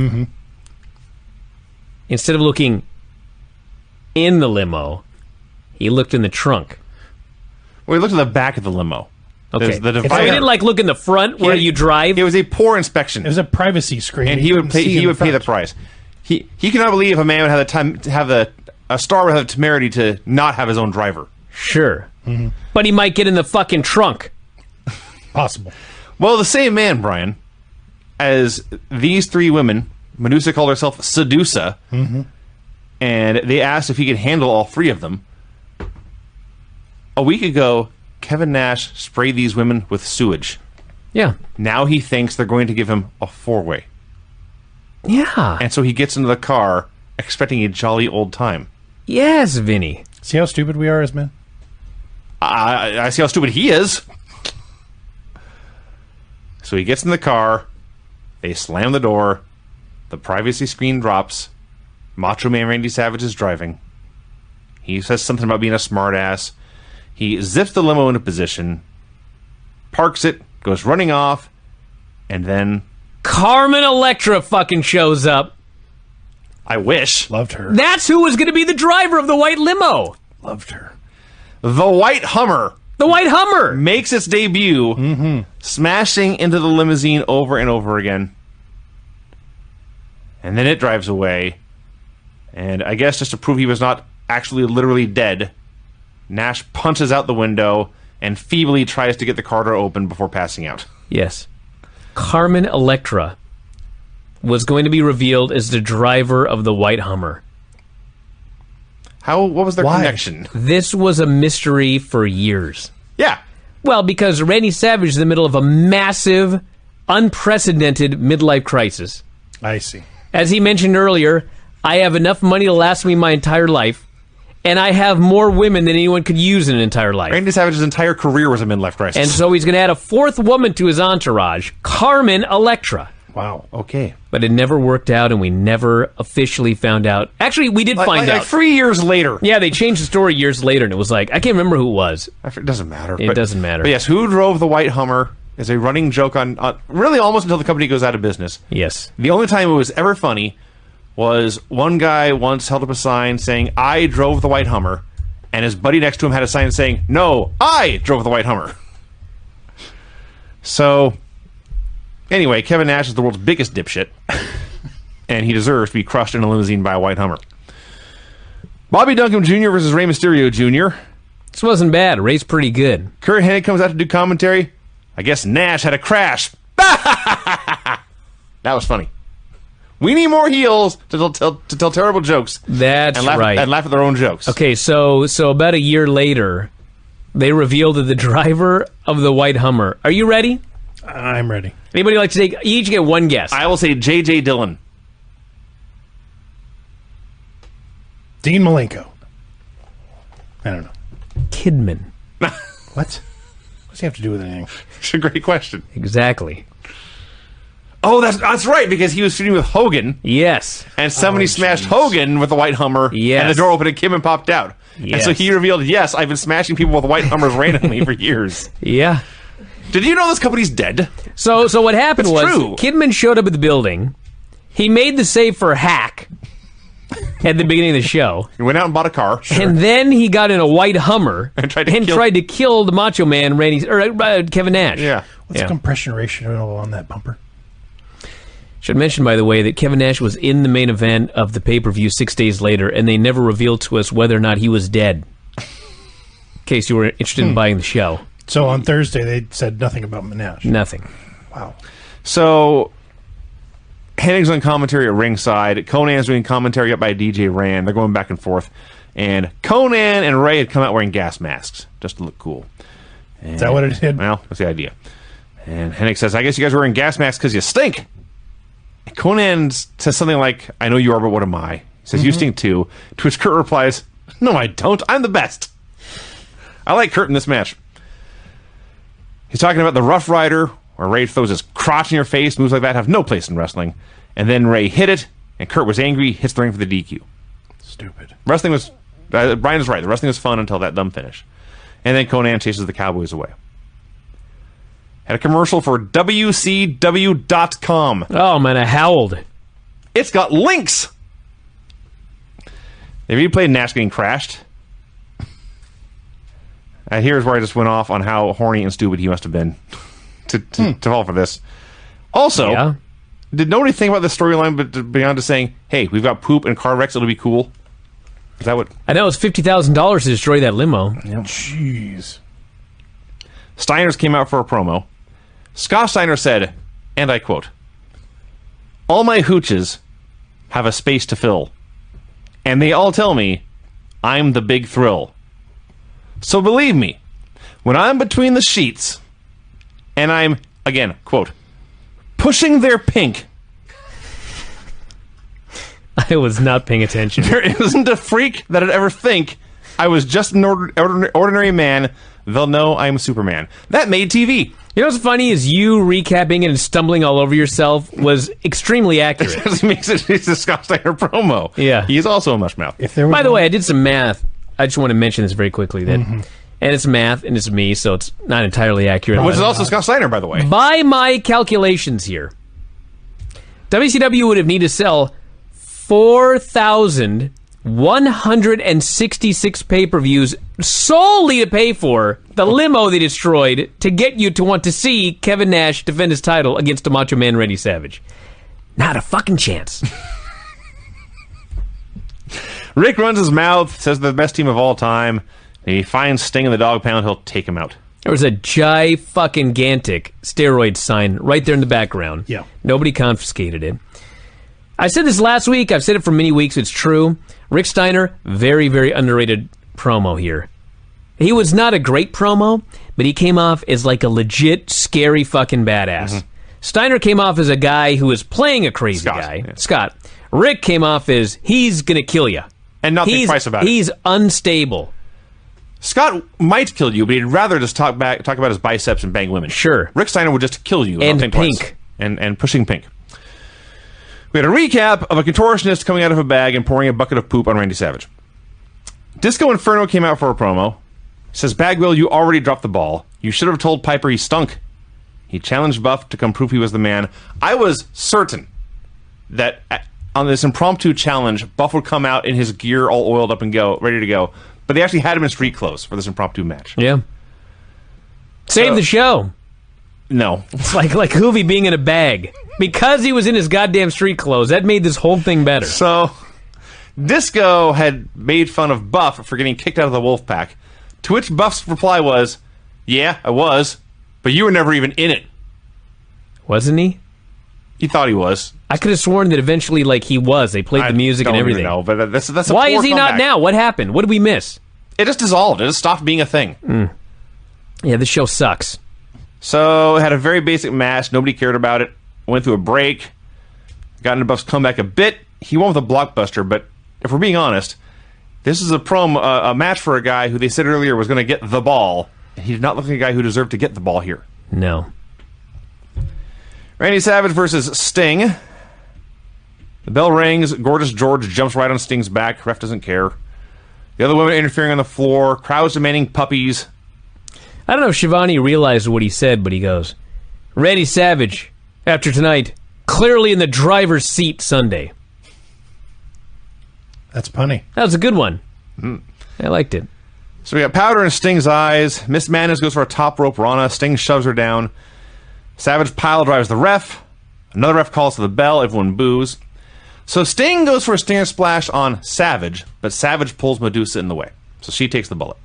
instead of looking in the limo, he looked in the trunk. Well, he looked at the back of the limo. Okay. There's the So he divider. didn't like look in the front where you drive. It was a poor inspection. It was a privacy screen. And You he would couldn't pay. see in He would pay the front. price. He cannot believe a man would have the time to have the a star would have the temerity to not have his own driver. Sure. But he might get in the fucking trunk. Possible. Well, the same man, Brian, as these three women, Medusa called herself Sedusa, and they asked if he could handle all three of them. A week ago, Kevin Nash sprayed these women with sewage. Yeah. Now he thinks they're going to give him a four-way. Yeah. And so he gets into the car expecting a jolly old time. Yes, Vinny. See how stupid we are as men? I see how stupid he is. So he gets in the car. They slam the door. The privacy screen drops. Macho Man Randy Savage is driving. He says something about being a smartass. He zips the limo into position, parks it, goes running off, and then Carmen Electra fucking shows up. I wish. Loved her. That's who was going to be the driver of the white limo. Loved her. The White Hummer The white Hummer. makes its debut, smashing into the limousine over and over again. And then it drives away. And I guess just to prove he was not actually literally dead, Nash punches out the window and feebly tries to get the car door open before passing out. Yes. Carmen Electra was going to be revealed as the driver of the white Hummer. What was their Why? connection? This was a mystery for years. Yeah. Well, because Randy Savage is in the middle of a massive, unprecedented midlife crisis. I see. As he mentioned earlier, I have enough money to last me my entire life, and I have more women than anyone could use in an entire life. Randy Savage's entire career was a midlife crisis. And so he's going to add a fourth woman to his entourage, Carmen Electra. Wow. okay. But it never worked out, and we never officially found out. Actually, we did find out. Like 3 years later. Yeah, they changed the story years later, and it was like, I can't remember who it was. It doesn't matter. It doesn't matter. But yes, who drove the White Hummer is a running joke on really almost until the company goes out of business. Yes. The only time it was ever funny was one guy once held up a sign saying, I drove the White Hummer, and his buddy next to him had a sign saying, no, I drove the White Hummer. So, anyway, Kevin Nash is the world's biggest dipshit, and he deserves to be crushed in a limousine by a White Hummer. Bobby Duncombe Jr. versus Rey Mysterio Jr. This wasn't bad. Ray's pretty good. Kurt Hennig comes out to do commentary. I guess Nash had a crash. That was funny. We need more heels to tell terrible jokes. That's and laugh, right. And laugh at their own jokes. Okay, so about a year later, they revealed that the driver of the white Hummer. Are you ready? I'm ready. Anybody like to take? You each get one guess. I will say J.J. Dillon. Dean Malenko. I don't know. Kidman. What? What's he have to do with anything? It's a great question. Exactly. Oh, that's right, because he was shooting with Hogan, Yes. and somebody smashed jeez. Hogan with the White Hummer, Yes. and the door opened and Kidman popped out. Yes. And so he revealed, yes, I've been smashing people with White Hummers randomly for years. Yeah. Did you know this company's dead? So what happened It's was true. Kidman showed up at the building. He made the save for Hack at the beginning of the show. He went out and bought a car. And then he got in a white Hummer And tried to kill the Macho Man, Kevin Nash. Yeah. What's the compression ratio on that bumper? Should mention, by the way, that Kevin Nash was in the main event of the pay-per-view 6 days later, and they never revealed to us whether or not he was dead. In case you were interested in buying the show. So on Thursday, they said nothing about Nash. Nothing. Wow. So Hennig's on commentary at ringside. Conan's doing commentary up by DJ Rand. They're going back and forth. And Conan and Ray had come out wearing gas masks just to look cool. And, Is that what it did? Well, that's the idea. And Hennig says, I guess you guys are wearing gas masks because you stink. And Conan says something like, I know you are, but what am I? He says, you stink too. To which Kurt replies, no, I don't. I'm the best. I like Kurt in this match. He's talking about the Rough Rider, where Ray throws his crotch in your face. Moves like that have no place in wrestling. And then Ray hit it, and Kurt was angry, hits the ring for the DQ. Stupid. Wrestling was... Brian is right. The wrestling was fun until that dumb finish. And then Conan chases the Cowboys away. Had a commercial for WCW.com. Oh, man, I howled. It's got links! Have you played Nash getting crashed? Here's where I just went off on how horny and stupid he must have been to fall for this. Also, Yeah. did nobody think about the storyline but beyond just saying, hey, we've got poop and car wrecks, it'll be cool? Is that what? I know it's $50,000 to destroy that limo. Jeez. Steiner's came out for a promo. Scott Steiner said, and I quote, "All my hooches have a space to fill, and they all tell me I'm the big thrill. So believe me, when I'm between the sheets, and I'm, again, quote, pushing their pink, I was not paying attention. there isn't a freak that'd ever think I was just an ordinary man. They'll know I'm Superman." That made TV. You know what's funny is you recapping it and stumbling all over yourself was extremely accurate. He makes it. It's a Scott Steiner promo. Yeah. He's also a mushmouth. If there was By the way, I did some math. I just want to mention this very quickly. That, and it's math, and it's me, so it's not entirely accurate. Which is also Scott Steiner, by the way. By my calculations here, WCW would have needed to sell 4,166 pay-per-views solely to pay for the limo they destroyed to get you to want to see Kevin Nash defend his title against the Macho Man Randy Savage. Not a fucking chance. Rick runs his mouth, says they're the best team of all time. He finds Sting in the dog pound, he'll take him out. There was a fucking-gantic steroid sign right there in the background. Yeah. Nobody confiscated it. I said this last week. I've said it for many weeks. It's true. Rick Steiner, very, very underrated promo here. He was not a great promo, but he came off as like a legit, scary fucking badass. Steiner came off as a guy who was playing a crazy guy. Yeah. Scott. Rick came off as, he's going to kill you. And not think twice about it. He's unstable. Scott might kill you, but he'd rather just talk about his biceps and bang women. Sure. Rick Steiner would just kill you. And not think twice. pink. And pushing pink. We had a recap of a contortionist coming out of a bag and pouring a bucket of poop on Randy Savage. Disco Inferno came out for a promo. Says, Bagwell, you already dropped the ball. You should have told Piper he stunk. He challenged Buff to come prove he was the man. I was certain that on this impromptu challenge, Buff would come out in his gear all oiled up and go, ready to go. But they actually had him in street clothes for this impromptu match. Yeah. Save the show. No. It's like Hoovy being in a bag. Because he was in his goddamn street clothes, that made this whole thing better. So, Disco had made fun of Buff for getting kicked out of the Wolfpack, to which Buff's reply was, "Yeah, I was, but you were never even in it." Wasn't he? He thought he was. I could have sworn that eventually, he was. They played the music and everything. No, but that's a Why poor is he comeback. not now? What happened? What did we miss? It just dissolved. It just stopped being a thing. Yeah, this show sucks. So, it had a very basic match. Nobody cared about it. Went through a break. Got into Buff's comeback a bit. He won with a blockbuster, but if we're being honest, this is a match for a guy who they said earlier was going to get the ball. He did not look like a guy who deserved to get the ball here. No. Randy Savage versus Sting. The bell rings. Gorgeous George jumps right on Sting's back. Ref doesn't care. The other women interfering on the floor. Crowds demanding puppies. I don't know if Shivani realized what he said, but he goes, Randy Savage, after tonight, clearly in the driver's seat Sunday. That's punny. That was a good one. I liked it. So we got powder in Sting's eyes. Miss Madness goes for a top rope Rana. Sting shoves her down. Savage pile drives the ref. Another ref calls for the bell. Everyone boos. So Sting goes for a Stinger Splash on Savage, but Savage pulls Medusa in the way. So she takes the bullet.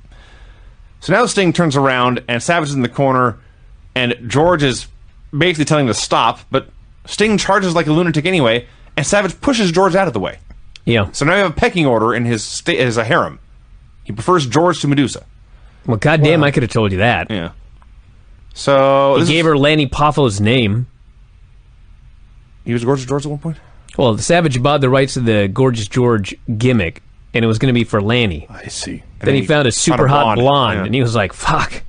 So now Sting turns around, and Savage is in the corner, and George is basically telling him to stop, but Sting charges like a lunatic anyway, and Savage pushes George out of the way. Yeah. So now you have a pecking order in his a harem. He prefers George to Medusa. Well, goddamn, I could have told you that. Yeah. So He gave her Lanny Poffo's name. He was Gorgeous George at one point? Well, the Savage bought the rights to the Gorgeous George gimmick, and it was going to be for Lanny. I see. Then he found a super hot blonde, yeah. and he was like, fuck.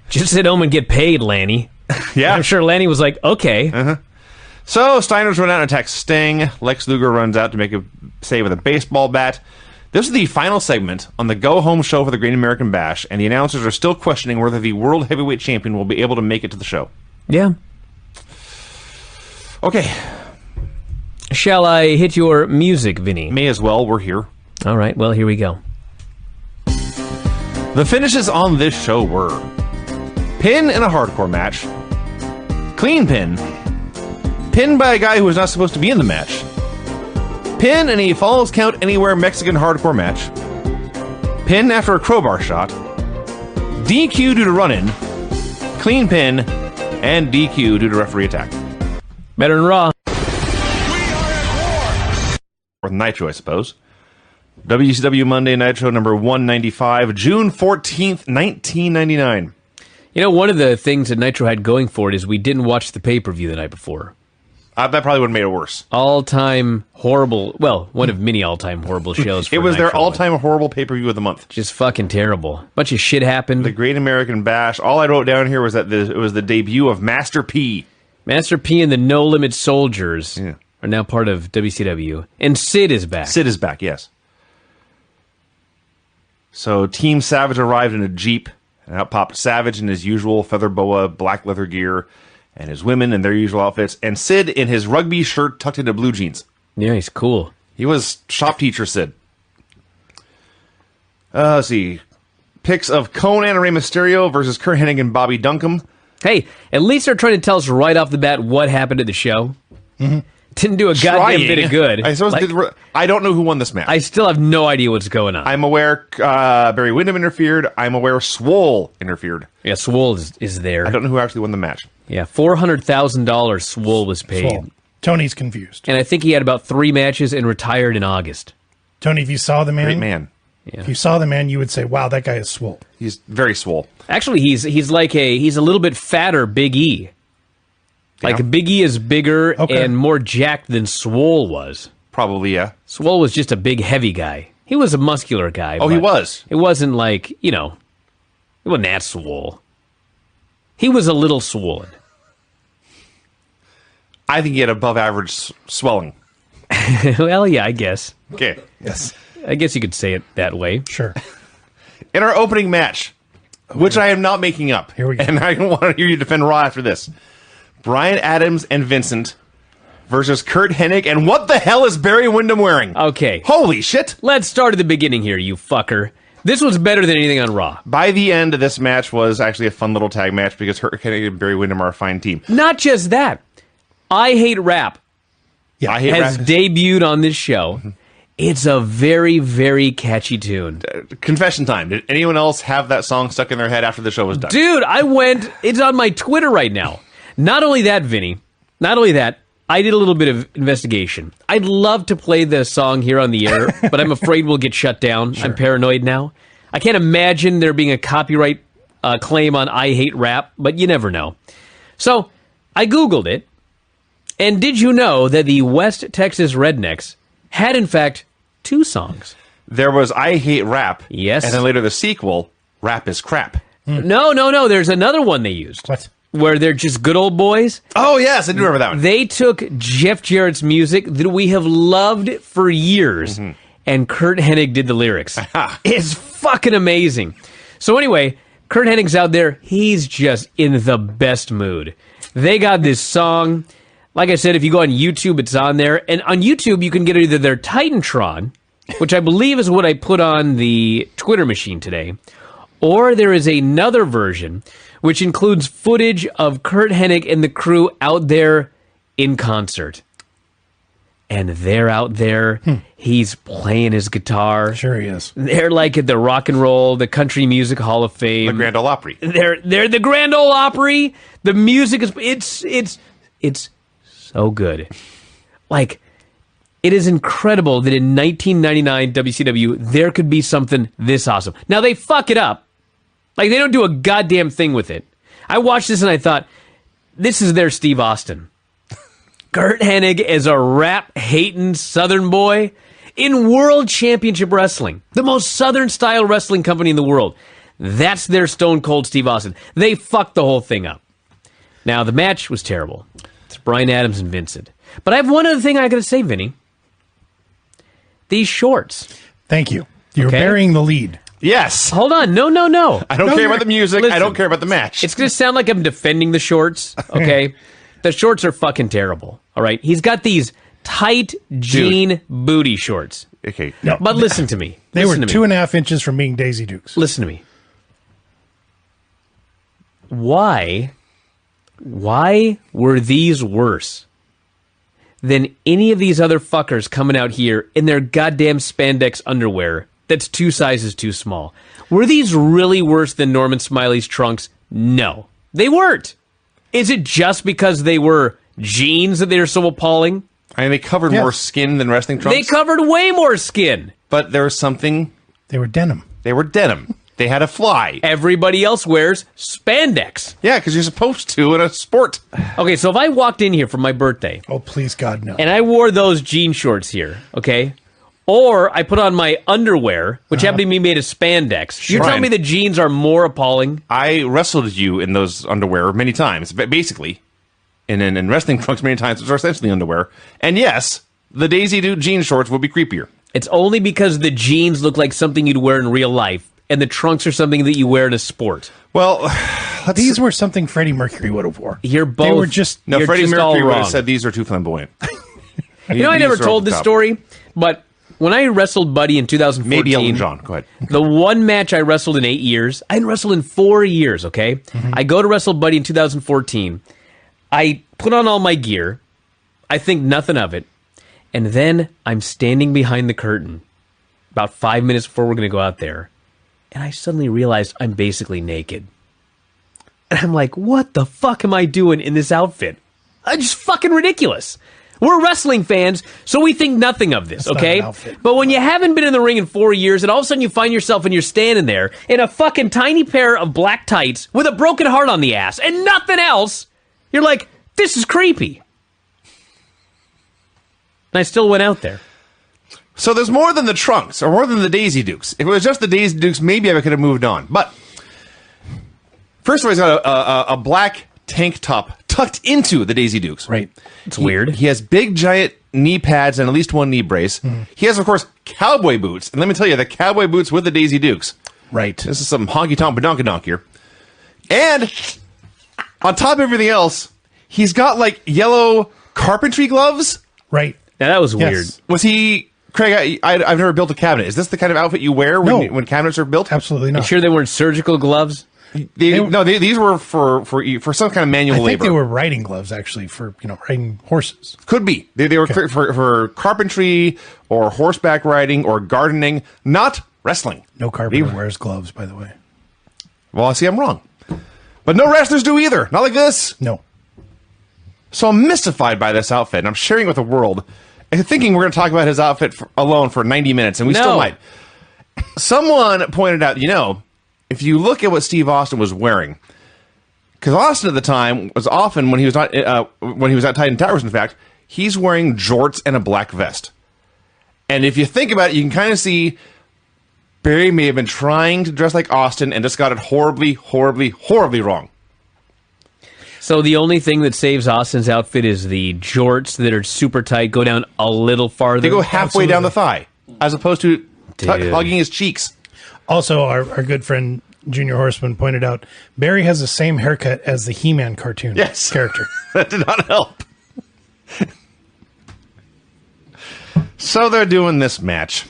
Just sit home and get paid, Lanny. Yeah. I'm sure Lanny was like, okay. So Steiner's run out and attacks Sting. Lex Luger runs out to make a save with a baseball bat. This is the final segment on the go-home show for the Great American Bash, and the announcers are still questioning whether the World Heavyweight Champion will be able to make it to the show. Yeah. Okay. Shall I hit your music, Vinny? May as well. We're here. All right, well, here we go. The finishes on this show were pin in a hardcore match, clean pin, pin by a guy who was not supposed to be in the match, Pin in a Falls Count Anywhere Mexican hardcore match. Pin after a crowbar shot. DQ due to run-in. Clean pin. And DQ due to referee attack. Better than Raw. Or Nitro, I suppose. WCW Monday Nitro number 195, June 14th, 1999. You know, one of the things that Nitro had going for it is we didn't watch the pay-per-view the night before. That probably would have made it worse. All-time horrible, well, one of many all-time horrible shows for It was their Nitro. all-time horrible pay-per-view of the month. Just fucking terrible. Bunch of shit happened. The Great American Bash. All I wrote down here was that it was the debut of Master P. Master P and the No Limit Soldiers Yeah. are now part of WCW. And Sid is back. Sid is back, yes. So Team Savage arrived in a Jeep, and out popped Savage in his usual feather boa, black leather gear, and his women in their usual outfits, and Sid in his rugby shirt tucked into blue jeans. Yeah, he's cool. He was shop teacher Sid. Let's see. Pics of Conan and Rey Mysterio versus Kurt Hennig and Bobby Duncombe. Hey, at least they're trying to tell us right off the bat what happened at the show. Mm-hmm. Didn't do a goddamn bit of good. I suppose I don't know who won this match. I still have no idea what's going on. I'm aware Barry Windham interfered. I'm aware Swole interfered. Yeah, Swole is there. I don't know who actually won the match. Yeah, $400,000 Swole was paid. Swole. Tony's confused. And I think he had about 3 matches and retired in August. Tony, if you saw the man, Great man. Yeah. if you saw the man, you would say, "Wow, that guy is swole." He's very swole. Actually, he's a little bit fatter Big E. Like Yeah. Big E is bigger Okay. and more jacked than Swole was. Probably, yeah. Swole was just a big heavy guy. He was a muscular guy. Oh, he but was. It wasn't like, it wasn't that swole. He was a little swollen. I think he had above average swelling. Well, yeah, I guess. Okay. Yes, I guess you could say it that way. sure. In our opening match, which I am not making up. Here we go. And I want to hear you defend Raw after this. Brian Adams and Vincent versus Kurt Hennig. And what the hell is Barry Windham wearing? Okay. Holy shit. Let's start at the beginning here, you fucker. This was better than anything on Raw. By the end of this match was actually a fun little tag match because Kurt Hennig and Barry Windham are a fine team. Not just that. I Hate Rap Yeah, I hate has rap. debuted on this show. It's a very, very catchy tune. Confession time. Did anyone else have that song stuck in their head after the show was done? Dude, it's on my Twitter right now. Not only that, Vinny, I did a little bit of investigation. I'd love to play the song here on the air, but I'm afraid we'll get shut down. Sure. I'm paranoid now. I can't imagine there being a copyright claim on I Hate Rap, but you never know. So I Googled it, and did you know that the West Texas Rednecks had, in fact, 2 songs? There was I Hate Rap. Yes. And then later the sequel, Rap is Crap. No. There's another one they used. What? Where they're just good old boys. Oh, yes. I do remember that one. They took Jeff Jarrett's music that we have loved for years, and Kurt Hennig did the lyrics. It's fucking amazing. So anyway, Kurt Hennig's out there. He's just in the best mood. They got this song. Like I said, if you go on YouTube, it's on there. And on YouTube, you can get either their Titantron, which I believe is what I put on the Twitter machine today, or there is another version which includes footage of Kurt Hennig and the crew out there in concert. And they're out there. He's playing his guitar. Sure he is. They're like at the Rock and Roll, the Country Music Hall of Fame. The Grand Ole Opry. They're the Grand Ole Opry. The music is it's so good. Like, it is incredible that in 1999 WCW there could be something this awesome. Now they fuck it up. Like, they don't do a goddamn thing with it. I watched this and I thought, this is their Steve Austin. Kurt Hennig is a rap-hating Southern boy in World Championship Wrestling, the most Southern-style wrestling company in the world. That's their Stone Cold Steve Austin. They fucked the whole thing up. Now, the match was terrible. It's Bryan Adams and Vincent. But I have one other thing I got to say, Vinny. These shorts. Thank you. You're Okay. burying the lead. Yes. Hold on. No. I don't care about the music. Listen, I don't care about the match. It's going to sound like I'm defending the shorts, okay? The shorts are fucking terrible, all right? He's got these tight jean booty shorts. Okay. No, But listen to me. they were Listen to 2.5 inches from being Daisy Dukes. Listen to me. Why were these worse than any of these other fuckers coming out here in their goddamn spandex underwear that's 2 sizes too small. Were these really worse than Norman Smiley's trunks? No, they weren't. Is it just because they were jeans that they're so appalling? I mean, they covered more skin than wrestling trunks. They covered way more skin. But there was something... They were denim. They were denim. They had a fly. Everybody else wears spandex. Yeah, because you're supposed to in a sport. Okay, so if I walked in here for my birthday... Oh, please, God, no. And I wore those jean shorts here, okay? Or I put on my underwear, which happened to be made of spandex. You're telling me the jeans are more appalling? I wrestled you in those underwear many times, basically. And in wrestling trunks many times, which are essentially underwear. And yes, the Daisy Duke jean shorts will be creepier. It's only because the jeans look like something you'd wear in real life, and the trunks are something that you wear in a sport. Well, these were something Freddie Mercury would have worn. You're both... They were just... No, you're Freddie just Mercury all would have wrong. said these are too flamboyant. You know, I never told this story, but when I wrestled Buddy in 2014... Maybe Elton John. Go ahead. The one match I wrestled in 8 years, I hadn't wrestled in 4 years, okay? I go to wrestle Buddy in 2014. I put on all my gear. I think nothing of it. And then I'm standing behind the curtain about 5 minutes before we're going to go out there. And I suddenly realized I'm basically naked. And I'm like, what the fuck am I doing in this outfit? It's just fucking ridiculous. We're wrestling fans, so we think nothing of this, That's okay? not an outfit. But when you haven't been in the ring in 4 years, and all of a sudden you find yourself and you're standing there in a fucking tiny pair of black tights with a broken heart on the ass and nothing else, you're like, this is creepy. And I still went out there. So there's more than the trunks, or more than the Daisy Dukes. If it was just the Daisy Dukes, maybe I could have moved on. But first of all, he's got a black tank top tucked into the Daisy Dukes. Right. It's weird. He has big, giant knee pads and at least one knee brace. He has, of course, cowboy boots. And let me tell you, the cowboy boots with the Daisy Dukes. Right. This is some honky-tonk badonka-donk here. And on top of everything else, he's got, like, yellow carpentry gloves. Right. Now, that was Yes. weird. Was he... Craig, I've never built a cabinet. Is this the kind of outfit you wear when, No. when cabinets are built? Absolutely You not. sure they weren't surgical gloves? These were for some kind of manual I think labor. they were riding gloves, actually, for, riding horses. Could be. They were for carpentry or horseback riding or gardening, not wrestling. No carpenter wears gloves, by the way. Well, I see I'm wrong. But no wrestlers do either. Not like this. No. So I'm mystified by this outfit, and I'm sharing it with the world, and thinking we're going to talk about his outfit alone for 90 minutes, and we still might. Someone pointed out, if you look at what Steve Austin was wearing, because Austin at the time was often, when he was not when he was at Titan Towers, in fact, he's wearing jorts and a black vest. And if you think about it, you can kind of see Barry may have been trying to dress like Austin and just got it horribly, horribly, horribly wrong. So the only thing that saves Austin's outfit is the jorts that are super tight, go down a little farther. They go halfway down the thigh, as opposed to Dude. hugging his cheeks. Also, our good friend Junior Horseman pointed out, Barry has the same haircut as the He-Man cartoon character. That did not help. So they're doing this match.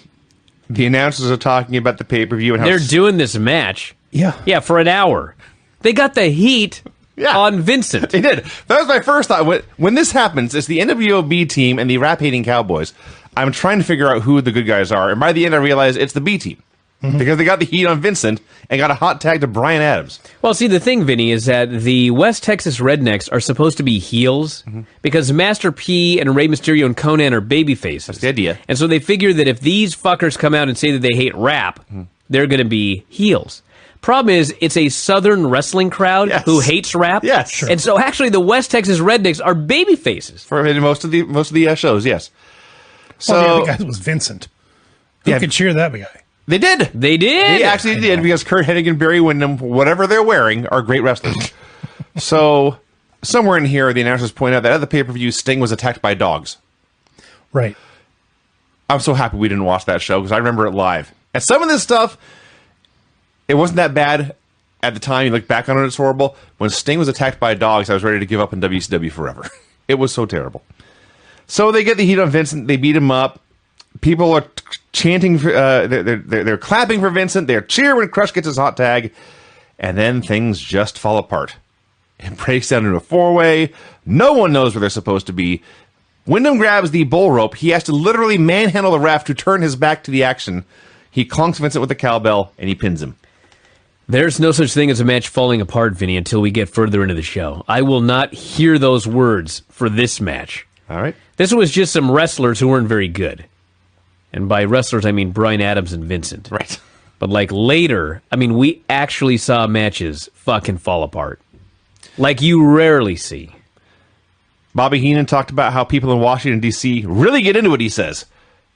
The announcers are talking about the pay-per-view and how They're doing this match. Yeah. Yeah, for an hour. They got the heat Yeah. on Vincent. They did. That was my first thought. When this happens, it's the NWO B team and the rap-hating Cowboys. I'm trying to figure out who the good guys are, and by the end I realized it's the B team. Because they got the heat on Vincent and got a hot tag to Bryan Adams. Well, see, the thing, Vinny, is that the West Texas Rednecks are supposed to be heels because Master P and Rey Mysterio and Conan are babyfaces. That's the idea. And so they figure that if these fuckers come out and say that they hate rap, they're going to be heels. Problem is, it's a Southern wrestling crowd who hates rap. Yes. Sure. And so actually the West Texas Rednecks are babyfaces. For most of the shows, yes. So Well, the other guy was Vincent. Who could cheer that guy? They did. They did. They actually did, because Kurt Hennig and Barry Windham, whatever they're wearing, are great wrestlers. So, somewhere in here, the announcers point out that at the pay-per-view, Sting was attacked by dogs. Right. I'm so happy we didn't watch that show, because I remember it live. And some of this stuff, it wasn't that bad at the time. You look back on it, it's horrible. When Sting was attacked by dogs, I was ready to give up in WCW forever. It was so terrible. So they get the heat on Vincent. They beat him up. People are chanting. They're clapping for Vincent. They're cheering when Crush gets his hot tag, and then things just fall apart. It breaks down into a four-way. No one knows where they're supposed to be. Wyndham grabs the bull rope. He has to literally manhandle the ref to turn his back to the action. He clunks Vincent with the cowbell, and he pins him. There's no such thing as a match falling apart, Vinny, until we get further into the show. I will not hear those words for this match. All right. This was just some wrestlers who weren't very good. And by wrestlers, I mean Bryan Adams and Vincent. Right. But like later, I mean, we actually saw matches fucking fall apart. Like you rarely see. Bobby Heenan talked about how people in Washington, D.C. really get into it, he says.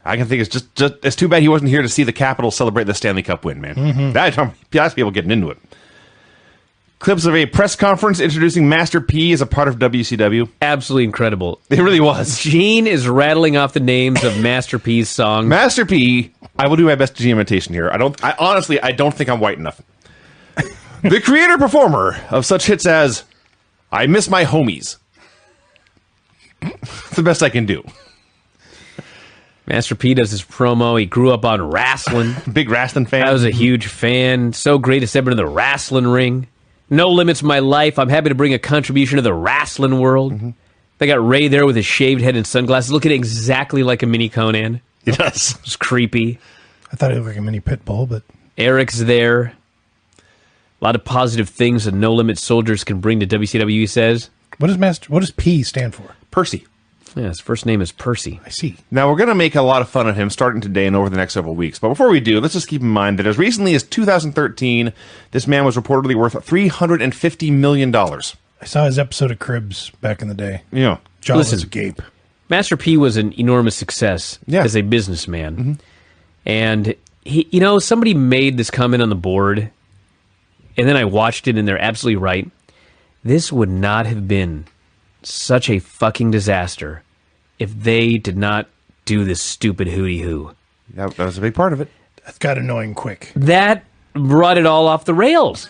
I can think it's just it's too bad he wasn't here to see the Capitals celebrate the Stanley Cup win, man. Mm-hmm. That's people getting into it. Clips of a press conference introducing Master P as a part of WCW. Absolutely incredible. It really was. Gene is rattling off the names of Master P's songs. Master P, I will do my best Gene imitation here. Honestly, I don't think I'm white enough. The creator-performer of such hits as I Miss My Homies. It's the best I can do. Master P does his promo. He grew up on wrestling. Big wrestling fan. I was a huge fan. So great to step into the wrestling ring. No limits in my life. I'm happy to bring a contribution to the wrestling world. Mm-hmm. They got Ray there with his shaved head and sunglasses, looking exactly like a mini Conan. He does. It's creepy. I thought he looked like a mini pit bull, but... Eric's there. A lot of positive things that No Limit Soldiers can bring to WCW, he says. What does P stand for? Percy. Yeah, his first name is Percy. I see. Now, we're going to make a lot of fun of him starting today and over the next several weeks. But before we do, let's just keep in mind that as recently as 2013, this man was reportedly worth $350 million. I saw his episode of Cribs back in the day. Yeah. Jaw was Listen, agape. Master P was an enormous success as a businessman. Mm-hmm. And, he, somebody made this comment on the board, and then I watched it, and they're absolutely right. This would not have been such a fucking disaster if they did not do this stupid hootie-hoo. That was a big part of it. That got annoying quick. That brought it all off the rails.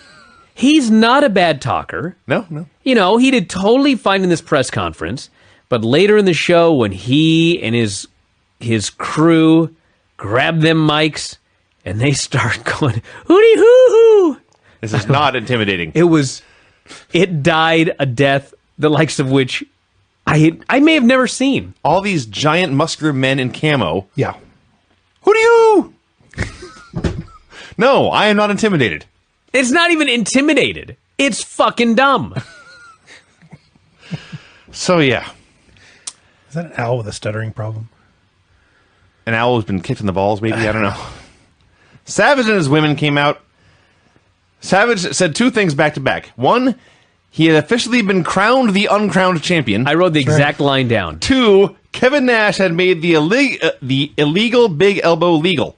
He's not a bad talker. No. He did totally fine in this press conference, but later in the show when he and his crew grab them mics and they start going, hootie-hoo-hoo. This is not intimidating. It died a death the likes of which I may have never seen. All these giant muscular men in camo. Yeah. Who do you? No, I am not intimidated. It's not even intimidated. It's fucking dumb. So, yeah. Is that an owl with a stuttering problem? An owl who's been kicked in the balls, maybe? I don't know. Savage and his women came out. Savage said two things back to back. One, he had officially been crowned the uncrowned champion. I wrote the exact line down. Two, Kevin Nash had made the illegal big elbow legal.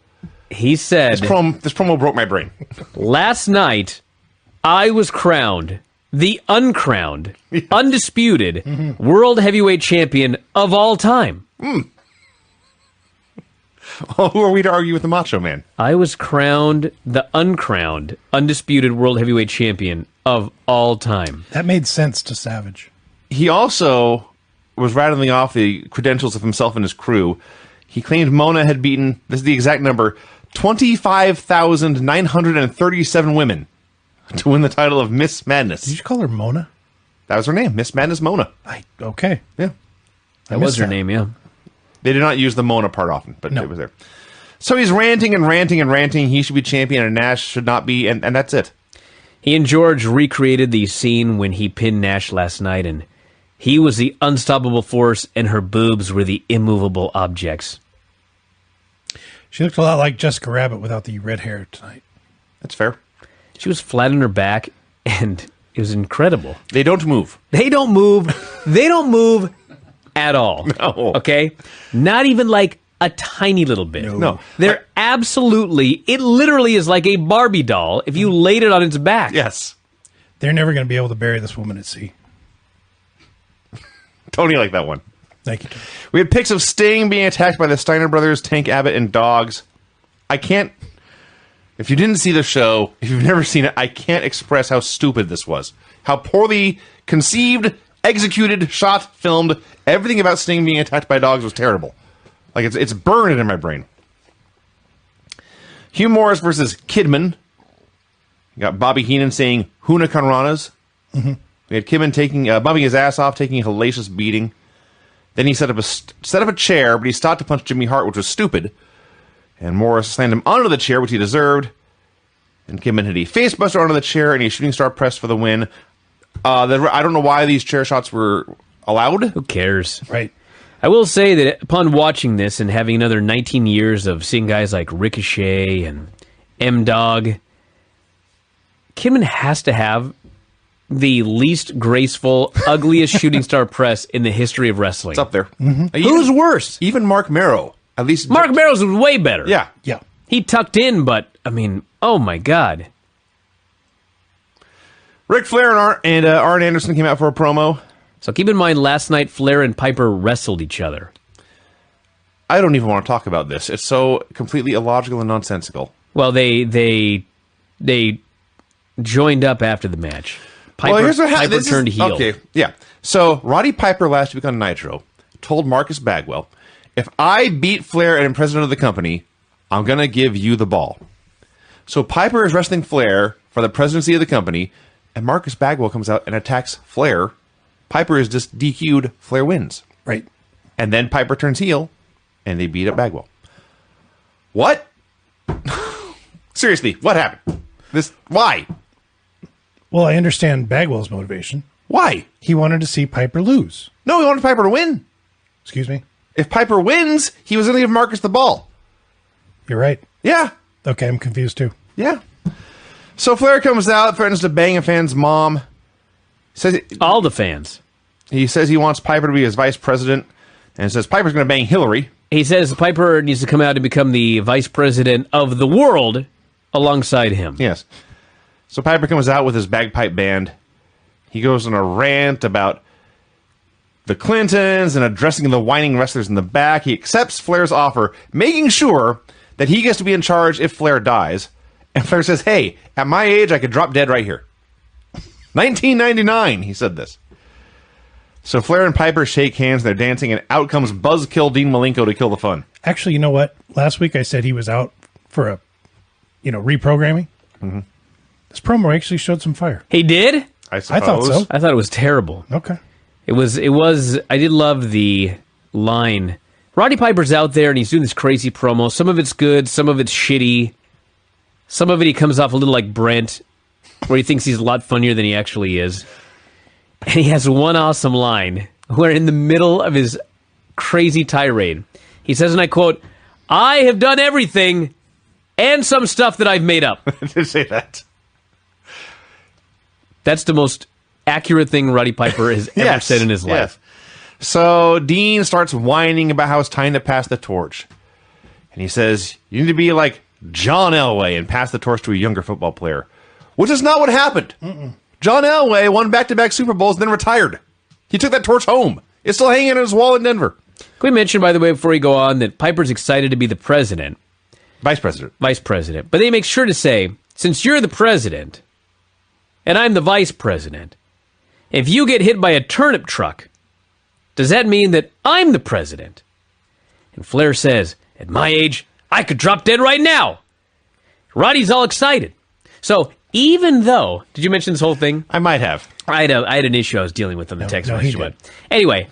He said... This promo broke my brain. Last night, I was crowned the uncrowned, undisputed World Heavyweight Champion of all time. Oh, who are we to argue with the Macho Man? I was crowned the uncrowned, undisputed World Heavyweight Champion of all time. That made sense to Savage. He also was rattling off the credentials of himself and his crew. He claimed Mona had beaten, this is the exact number, 25,937 women to win the title of Miss Madness. Did you call her Mona? That was her name, Miss Madness Mona. Okay. Yeah. That was her name, yeah. They did not use the Mona part often, but No. it was there. So he's ranting and ranting and ranting. He should be champion and Nash should not be, and that's it. He and George recreated the scene when he pinned Nash last night, and he was the unstoppable force, and her boobs were the immovable objects. She looked a lot like Jessica Rabbit without the red hair tonight. That's fair. She was flat on her back, and it was incredible. They don't move. They don't move. They don't move at all. No. Okay? Not even like a tiny little bit. No. They're absolutely, it literally is like a Barbie doll if you laid it on its back. Yes. They're never going to be able to bury this woman at sea. Tony liked that one. Thank you, Tony. We had pics of Sting being attacked by the Steiner brothers, Tank Abbott, and dogs. I can't... If you didn't see the show, if you've never seen it, I can't express how stupid this was. How poorly conceived, executed, shot, filmed. Everything about Sting being attacked by dogs was terrible. Like, it's burned in my brain. Hugh Morris versus Kidman. You got Bobby Heenan saying Huna Kanranas. Mm-hmm. We had Kidman bumping his ass off, taking a hellacious beating. Then he set up a chair, but he stopped to punch Jimmy Hart, which was stupid. And Morris slammed him onto the chair, which he deserved. And Kidman hit a facebuster onto the chair and a shooting star press for the win. I don't know why these chair shots were allowed. Who cares? Right. I will say that upon watching this and having another 19 years of seeing guys like Ricochet and M-Dog, Kidman has to have the least graceful, ugliest shooting star press in the history of wrestling. It's up there. Who's worse? Even Mark Merrow. At least Mark Merrow's was way better. Yeah. Yeah. He tucked in, but, I mean, oh my God. Ric Flair and Arn Anderson came out for a promo. So keep in mind, last night, Flair and Piper wrestled each other. I don't even want to talk about this. It's so completely illogical and nonsensical. Well, they joined up after the match. Piper turned heel. Okay, yeah. So Roddy Piper last week on Nitro told Marcus Bagwell, if I beat Flair and am president of the company, I'm going to give you the ball. So Piper is wrestling Flair for the presidency of the company, and Marcus Bagwell comes out and attacks Flair. Piper is just DQ'd. Flair wins. Right. And then Piper turns heel, and they beat up Bagwell. What? Seriously, what happened? Why? Well, I understand Bagwell's motivation. Why? He wanted to see Piper lose. No, he wanted Piper to win. Excuse me? If Piper wins, he was going to give Marcus the ball. You're right. Yeah. Okay, I'm confused too. Yeah. So Flair comes out, threatens to bang a fan's mom. All the fans. He says he wants Piper to be his vice president, and says Piper's going to bang Hillary. He says Piper needs to come out and become the vice president of the world alongside him. Yes. So Piper comes out with his bagpipe band. He goes on a rant about the Clintons and addressing the whining wrestlers in the back. He accepts Flair's offer, making sure that he gets to be in charge if Flair dies. And Flair says, hey, at my age, I could drop dead right here. 1999, he said this. So Flair and Piper shake hands, they're dancing, and out comes Buzzkill Dean Malenko to kill the fun. Actually, you know what? Last week I said he was out for a, reprogramming. Mm-hmm. This promo actually showed some fire. He did? I suppose. I thought so. I thought it was terrible. Okay. It was, I did love the line. Roddy Piper's out there and he's doing this crazy promo. Some of it's good, some of it's shitty. Some of it he comes off a little like Brent, where he thinks he's a lot funnier than he actually is. And he has one awesome line where in the middle of his crazy tirade, he says, and I quote, I have done everything and some stuff that I've made up. I did say that. That's the most accurate thing Roddy Piper has ever said in his life. Yes. So Dean starts whining about how it's time to pass the torch. And he says, you need to be like John Elway and pass the torch to a younger football player. Which is not what happened. John Elway won back-to-back Super Bowls and then retired. He took that torch home. It's still hanging on his wall in Denver. Can we mention, by the way, before we go on, that Piper's excited to be the president. Vice president. Vice president. But they make sure to say, since you're the president and I'm the vice president, if you get hit by a turnip truck, does that mean that I'm the president? And Flair says, at my age, I could drop dead right now. Roddy's all excited. So even though, did you mention this whole thing? I might have. I had an issue I was dealing with on the text no, message. he did. Anyway,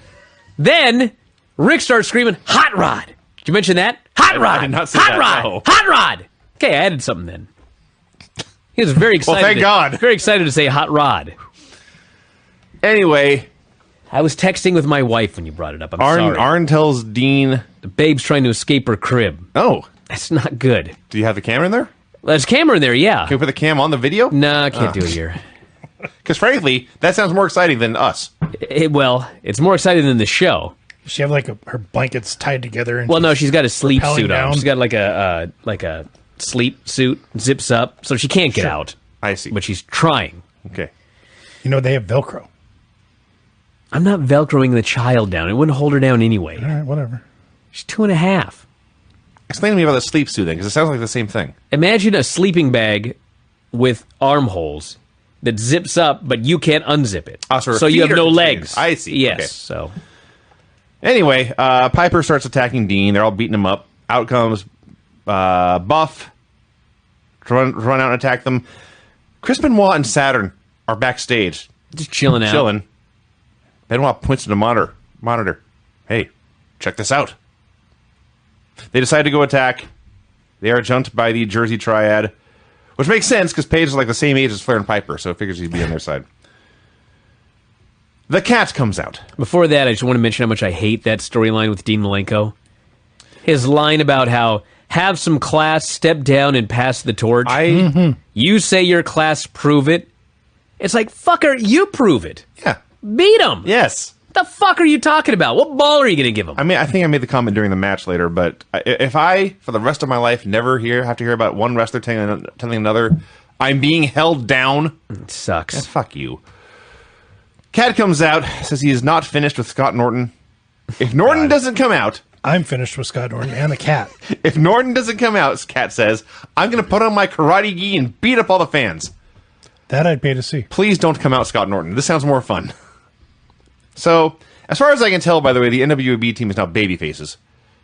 then Rick starts screaming, Hot Rod. Did you mention that? Hot Rod. I did not say Hot that, Rod. no. Hot Rod. Okay, I added something then. He was very excited. Well, thank God. Very excited to say Hot Rod. Anyway, I was texting with my wife when you brought it up. I'm sorry. Arn tells Dean, The babe's trying to escape her crib. oh, That's not good. do you have the camera in there? There's a camera in there, yeah. Can we put the cam on the video? No, I can't do it here. Because frankly, that sounds more exciting than us. Well, it's more exciting than the show. Does she have like her blankets tied together? And Well, no, she's got a sleep rappelling suit on. down? She's got like a sleep suit, zips up, so she can't get Sure. out. I see. But she's trying. Okay. They have Velcro. I'm not Velcroing the child down. It wouldn't hold her down anyway. All right, whatever. She's 2.5. Explain to me about the sleep suit then, because it sounds like the same thing. Imagine a sleeping bag with armholes that zips up, but you can't unzip it. Ah, so her so you feet have are no contained. legs. I see. Yes. Okay. So Anyway, Piper starts attacking Dean. They're all beating him up. Out comes Buff to run out and attack them. Chris Benoit and Saturn are backstage. just chilling out. Chilling. Benoit points to the monitor. hey, check this out. They decide to go attack. They are jumped by the Jersey Triad, which makes sense because Page is like the same age as Flair and Piper, so it figures he'd be on their side. The Cat comes out. Before that, I just want to mention how much I hate that storyline with Dean Malenko. His line about how, have some class, step down, and pass the torch. You say your class, prove it. It's like, fucker, you prove it. Yeah. Beat him. Yes. The fuck are you talking about? What ball are you going to give him? I mean, I think I made the comment during the match later, but if I, for the rest of my life, never have to hear about one wrestler telling another, I'm being held down. It sucks. Yeah, fuck you. Cat comes out, says he is not finished with Scott Norton. If Norton doesn't come out... I'm finished with Scott Norton and the Cat. If Norton doesn't come out, Cat says, I'm going to put on my karate gi and beat up all the fans. That I'd pay to see. Please don't come out, Scott Norton. This sounds more fun. So, as far as I can tell, by the way, the NWB team is now baby faces.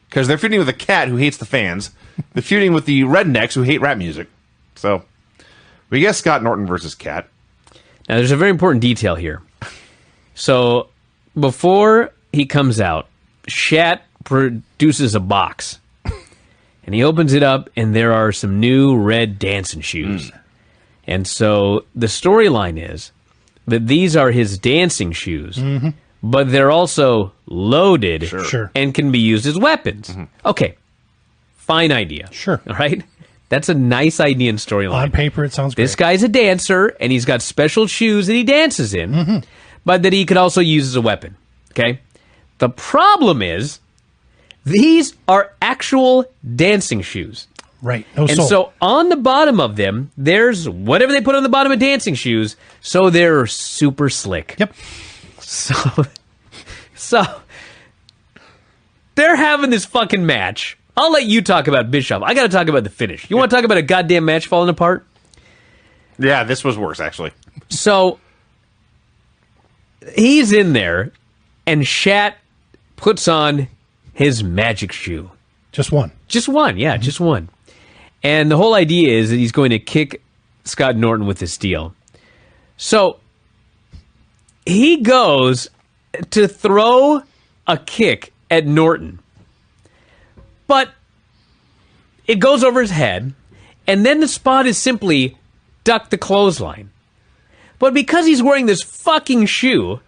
Because they're feuding with the Cat, who hates the fans. They're feuding with the Rednecks, who hate rap music. So, we guess Scott Norton versus Cat. Now, there's a very important detail here. So, before he comes out, Shat produces a box. And he opens it up, and there are some new red dancing shoes. And so, the storyline is that these are his dancing shoes, but they're also loaded Sure. and can be used as weapons. Okay, fine idea. Sure. All right? That's a nice idea in storyline. On paper, it sounds great. This guy's a dancer, and he's got special shoes that he dances in, but that he could also use as a weapon. Okay? The problem is, these are actual dancing shoes. Right. No And soul. so on the bottom of them, there's whatever they put on the bottom of dancing shoes, so they're super slick. Yep. So they're having this fucking match. I'll let you talk about Bischoff. I got to talk about the finish. You want to talk about a goddamn match falling apart? Yeah, this was worse, actually. So he's in there, and Shat puts on his magic shoe. Just one. Just one, yeah, just one. And the whole idea is that he's going to kick Scott Norton with this deal. So he goes to throw a kick at Norton, but it goes over his head, and then the spot is simply duck the clothesline. But because he's wearing this fucking shoe,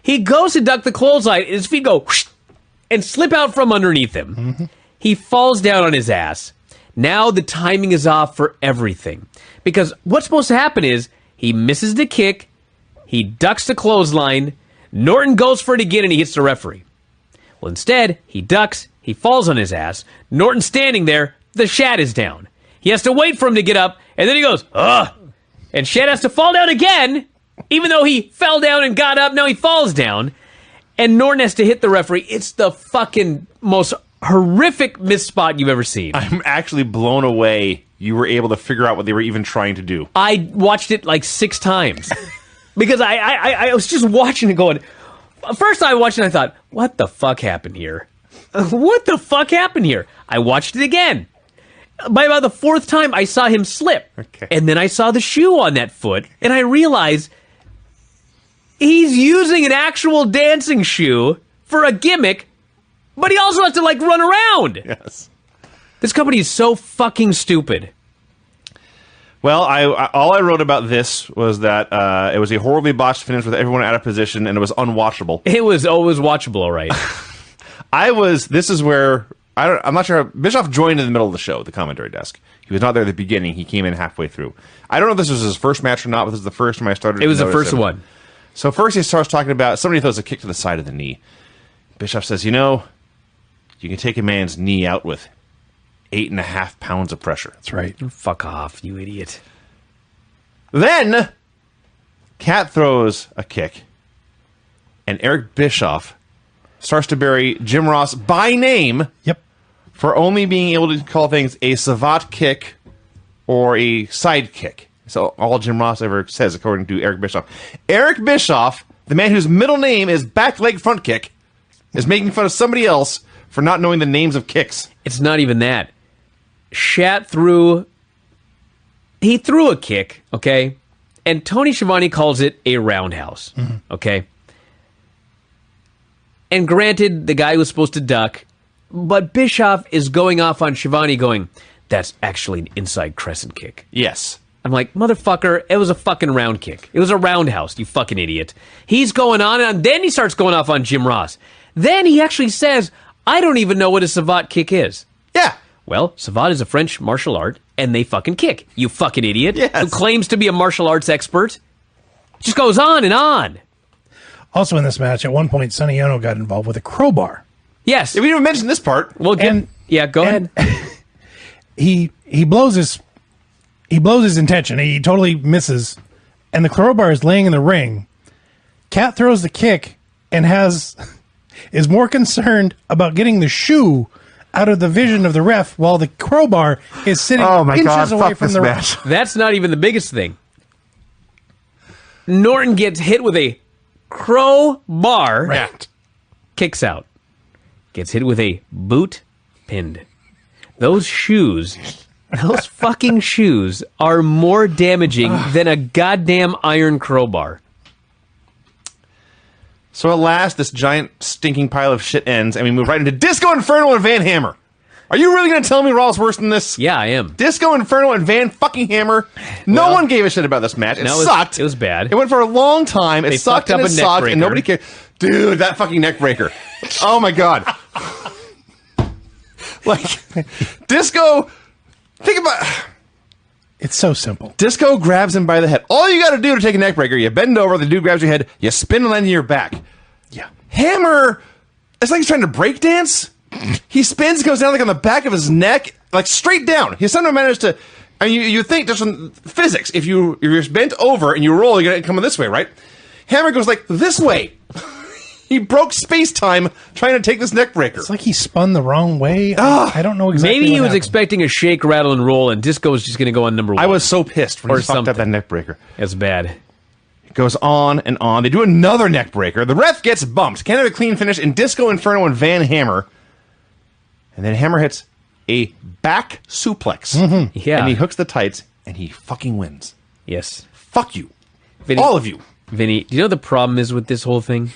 he goes to duck the clothesline, and his feet go whoosh, and slip out from underneath him. He falls down on his ass. Now the timing is off for everything. Because what's supposed to happen is he misses the kick, he ducks the clothesline, Norton goes for it again, and he hits the referee. Well, instead, he ducks, he falls on his ass, Norton's standing there, the Shat is down. He has to wait for him to get up, and then he goes, ugh! And Shat has to fall down again, even though he fell down and got up, now he falls down, and Norton has to hit the referee. It's the fucking most horrific missed spot you've ever seen. I'm actually blown away you were able to figure out what they were even trying to do. I watched it like 6 times. Because I was just watching it going... First I watched it and I thought, what the fuck happened here? What the fuck happened here? I watched it again. By about the 4th time, I saw him slip. Okay. And then I saw the shoe on that foot, and I realized he's using an actual dancing shoe for a gimmick, but he also has to, like, run around. Yes. This company is so fucking stupid. Well, all I wrote about this was that it was a horribly botched finish with everyone out of position, and it was unwatchable. It was always watchable, all right. This is where, I'm not sure, Bischoff joined in the middle of the show at the commentary desk. He was not there at the beginning. He came in halfway through. I don't know if this was his first match or not, but this is the first time I started to It was the notice first him. one. So first he starts talking about, somebody throws a kick to the side of the knee. Bischoff says, you can take a man's knee out with 8.5 pounds of pressure. That's right. Fuck off, you idiot. Then, Cat throws a kick, and Eric Bischoff starts to bury Jim Ross by name Yep. for only being able to call things a savate kick or a side kick. So all Jim Ross ever says, according to Eric Bischoff. Eric Bischoff, the man whose middle name is back leg front kick, is making fun of somebody else for not knowing the names of kicks. It's not even that. Shat threw a kick, okay? And Tony Schiavone calls it a roundhouse, okay? And granted, the guy was supposed to duck, but Bischoff is going off on Schiavone going, that's actually an inside crescent kick. Yes. I'm like, motherfucker, it was a fucking round kick. It was a roundhouse, you fucking idiot. He's going on, and then he starts going off on Jim Ross. Then he actually says, I don't even know what a savate kick is. Yeah. Well, savate is a French martial art, and they fucking kick. You fucking idiot. Yes. Who claims to be a martial arts expert. Just goes on and on. Also in this match, at one point, Sonny Ono got involved with a crowbar. Yes. We didn't even mention this part. Well, go ahead. He blows his intention. He totally misses, and the crowbar is laying in the ring. Cat throws the kick and is more concerned about getting the shoe out of the vision of the ref while the crowbar is sitting inches away from the ref. That's not even the biggest thing. Norton gets hit with a crowbar, Right. kicks out. Gets hit with a boot, pinned. Those fucking shoes are more damaging than a goddamn iron crowbar. So at last, this giant stinking pile of shit ends, and we move right into Disco Inferno and Van Hammer. Are you really going to tell me Raw's worse than this? Yeah, I am. Disco Inferno and Van fucking Hammer. No one gave a shit about this match. It sucked. It was bad. It went for a long time. It sucked fucked and up it a neck sucked, breaker. and nobody cared. Dude, that fucking neck breaker. Oh my god. Like, Disco, think about... It's so simple. Disco grabs him by the head. All you got to do to take a neck breaker, you bend over, the dude grabs your head, you spin and land on your back. Yeah. Hammer, it's like he's trying to break dance. He spins, goes down like on the back of his neck, like straight down. He somehow managed to. I mean, you think just from physics, if you're bent over and you roll, you're gonna come this way, right? Hammer goes like this way. He broke space time trying to take this neck breaker. It's like he spun the wrong way. I don't know exactly. Maybe he what was happened. expecting a shake, rattle, and roll, and Disco was just going to go on number one. I was so pissed when Or he fucked up something. that neck breaker. That's bad. It goes on and on. They do another neck breaker. The ref gets bumped. Can't have a clean finish in Disco Inferno and Van Hammer. And then Hammer hits a back suplex. Yeah. And he hooks the tights, and he fucking wins. Yes. Fuck you. Vinny, All of you. Vinny, do you know the problem is with this whole thing?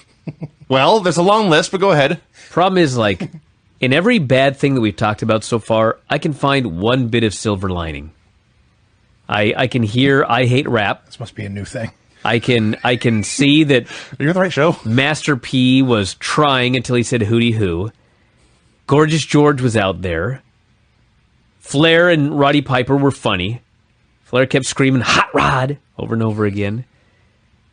Well, there's a long list, but go ahead. Problem is, like, in every bad thing that we've talked about so far, I can find one bit of silver lining. I can hear I hate rap. This must be a new thing. I can see that You're on the right show. Master P was trying until he said hootie hoo. Gorgeous George was out there. Flair and Roddy Piper were funny. Flair kept screaming "Hot Rod" over and over again.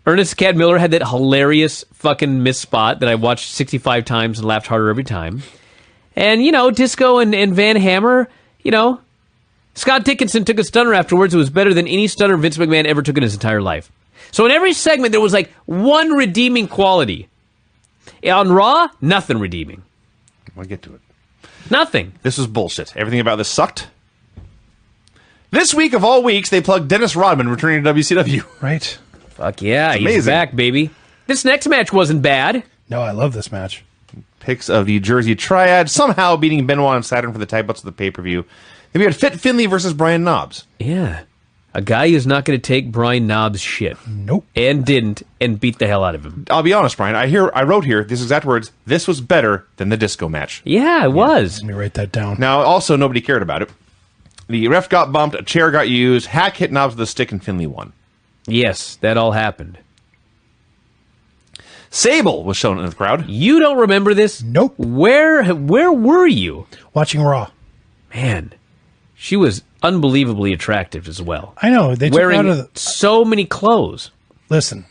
Ernest Cad Miller had that hilarious fucking miss spot that I watched 65 times and laughed harder every time. And, you know, Disco and Van Hammer, you know, Scott Dickinson took a stunner afterwards. It was better than any stunner Vince McMahon ever took in his entire life. So in every segment, there was like one redeeming quality. On Raw, nothing redeeming. We'll get to it. Nothing. This was bullshit. Everything about this sucked. This week of all weeks, they plugged Dennis Rodman returning to WCW. Right? Fuck yeah, he's amazing. back, baby. This next match wasn't bad. No, I love this match. Pics of the Jersey Triad somehow beating Benoit and Saturn for the title belts of the pay-per-view. Then we had Fit Finley versus Brian Knobbs. Yeah. A guy who's not going to take Brian Knobbs' shit. Nope. And didn't, and beat the hell out of him. I'll be honest, Brian. I wrote here these exact words. This was better than the disco match. Yeah, it was. Let me write that down. Now, also, nobody cared about it. The ref got bumped, a chair got used, Hack hit Knobbs with a stick, and Finley won. Yes, that all happened. Sable was shown in the crowd. You don't remember this? Nope. Where were you? Watching Raw. Man, she was unbelievably attractive as well. I know. They took her out Wearing of the... so many clothes. Listen.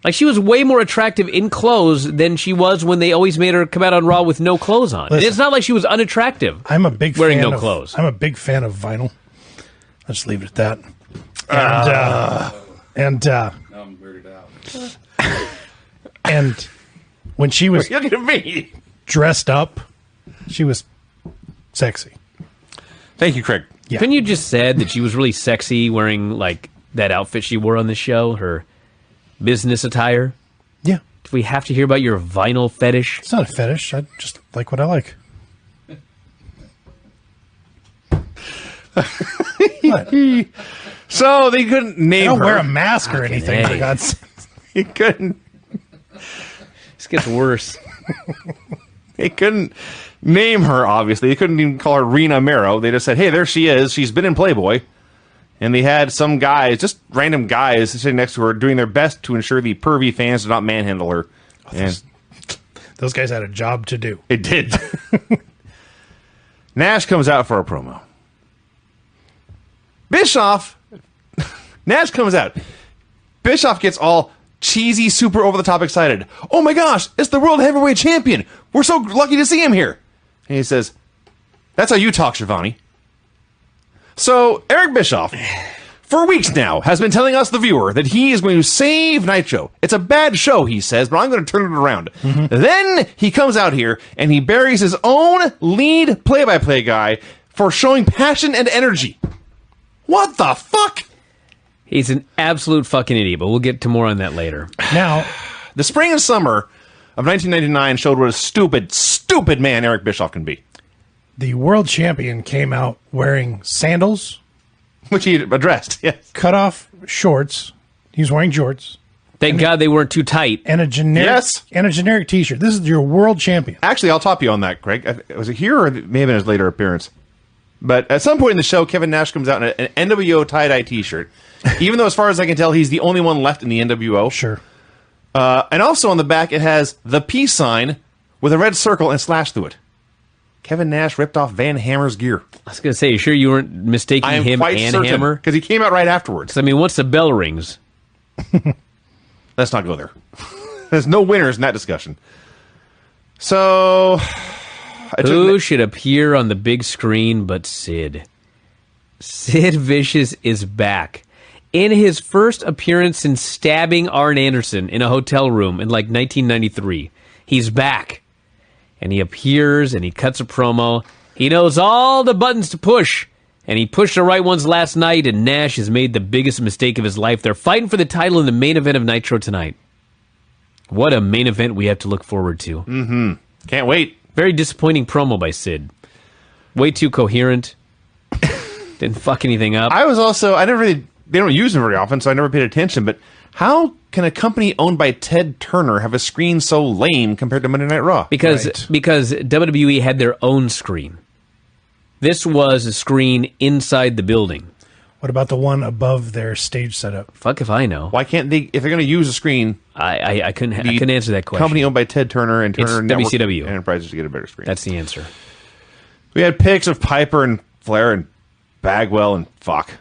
Like, she was way more attractive in clothes than she was when they always made her come out on Raw with no clothes on. Listen. It's not like she was unattractive. I'm a big Wearing fan no of, clothes. I'm a big fan of vinyl. Let's leave it at that. And Now I'm weirded out. and when she was Look at me. dressed up, she was sexy. Thank you, Craig. Yeah. Couldn't you just said that she was really sexy wearing, like, that outfit she wore on the show? Her business attire? Yeah. Do we have to hear about your vinyl fetish? It's not a fetish. I just like what I like. What? So they couldn't I name don't her. wear a mask or anything. A. For God's sake. He couldn't. This gets worse. They couldn't name her, obviously. They couldn't even call her Rena Mero. They just said, hey, there she is. She's been in Playboy. And they had some guys, just random guys, sitting next to her, doing their best to ensure the pervy fans did not manhandle her. And Those guys had a job to do. it did. Nash comes out for a promo. Nash comes out. Bischoff gets all cheesy, super over-the-top excited. Oh my gosh, it's the World Heavyweight Champion. We're so lucky to see him here. And he says, that's how you talk, Shivani. So, Eric Bischoff, for weeks now, has been telling us, the viewer, that he is going to save Nitro. It's a bad show, he says, but I'm going to turn it around. Then he comes out here and he buries his own lead play-by-play guy for showing passion and energy. What the fuck? He's an absolute fucking idiot, but we'll get to more on that later. Now, The spring and summer of 1999 showed what a stupid, stupid man Eric Bischoff can be. the world champion came out wearing sandals, Which he addressed, yes. cut off shorts. He was wearing jorts Thank God they weren't too tight. and a generic T-shirt. This is your world champion. Actually, I'll top you on that, Greg. Was it here or it may have been his later appearance? But at some point in the show, Kevin Nash comes out in an NWO tie-dye T-shirt. Even though, as far as I can tell, he's the only one left in the NWO. Sure. And also on the back, it has the peace sign with a red circle and slash through it. Kevin Nash ripped off Van Hammer's gear. I was going to say, you sure you weren't mistaking I am him quite and certain, Hammer? because he came out right afterwards. I mean, once the bell rings, Let's not go there. There's no winners in that discussion. So, who should appear on the big screen but Sid? Sid Vicious is back. In his first appearance since stabbing Arn Anderson in a hotel room in like 1993, he's back. And he appears and he cuts a promo. He knows all the buttons to push. And he pushed the right ones last night, and Nash has made the biggest mistake of his life. They're fighting for the title in the main event of Nitro tonight. What a main event we have to look forward to. can't wait. Very disappointing promo by Sid. Way too coherent. Didn't fuck anything up. They don't use them very often, so I never paid attention, but how can a company owned by Ted Turner have a screen so lame compared to Monday Night Raw? Because Right. WWE had their own screen. This was a screen inside the building. What about the one above their stage setup? Fuck if I know. Why can't they, if they're going to use a screen, I couldn't answer that question. company owned by Ted Turner and Turner It's Network WCW. Enterprises to get a better screen? That's the answer. We had pics of Piper and Flair and Bagwell and fuck.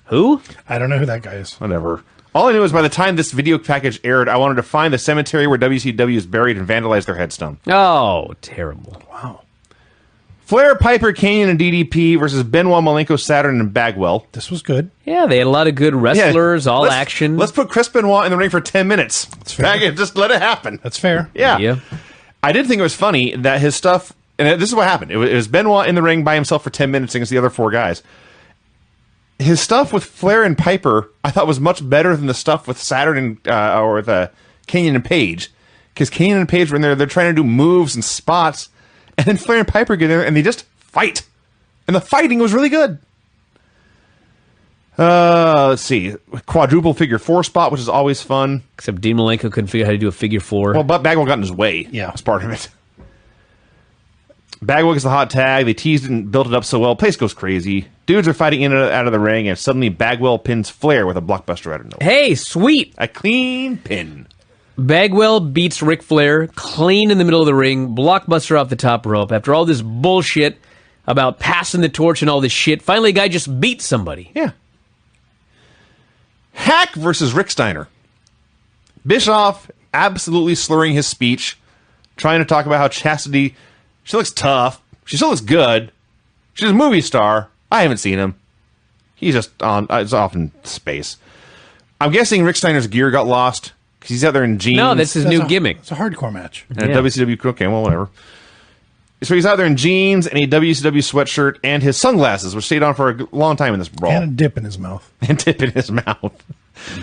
Who? I don't know who that guy is. Whatever. All I knew is by the time this video package aired, I wanted to find the cemetery where WCW is buried and vandalize their headstone. Oh, terrible. Wow. Flair, Piper, Kanyon, and DDP versus Benoit, Malenko, Saturn, and Bagwell. This was good. Yeah, they had a lot of good wrestlers, all let's- action. Let's put Chris Benoit in the ring for 10 minutes. fair. Just let it happen. That's fair. Yeah. I did think it was funny that his stuff, and this is what happened. It was Benoit in the ring by himself for 10 minutes against the other four guys. His stuff with Flair and Piper, I thought was much better than the stuff with Saturn and, or the Kanyon and Page. Because Kanyon and Page were in there, they're trying to do moves and spots, and then Flair and Piper get in there and they just fight. And the fighting was really good. Let's see. Quadruple figure four spot, which is always fun. Except Dean Malenko couldn't figure out how to do a figure four. Well, but Bagwell got in his way. Yeah. That's part of it. Bagwell gets the hot tag. They teased it and built it up so well. Place goes crazy. Dudes are fighting in and out of the ring, and suddenly Bagwell pins Flair with a blockbuster out of nowhere. Hey, sweet! A clean pin. Bagwell beats Ric Flair clean in the middle of the ring, blockbuster off the top rope. After all this bullshit about passing the torch and all this shit, finally a guy just beats somebody. Yeah. Hack versus Rick Steiner. Bischoff absolutely slurring his speech, trying to talk about how Chastity, she looks tough. She still looks good. She's a movie star. I haven't seen him. He's just it's off in space. I'm guessing Rick Steiner's gear got lost because he's out there in jeans. No, that's his new gimmick. It's a hardcore match. And Yeah. a WCW, okay, well, whatever. So he's out there in jeans and a WCW sweatshirt and his sunglasses, which stayed on for a long time in this brawl. And a dip in his mouth. And tip in his mouth.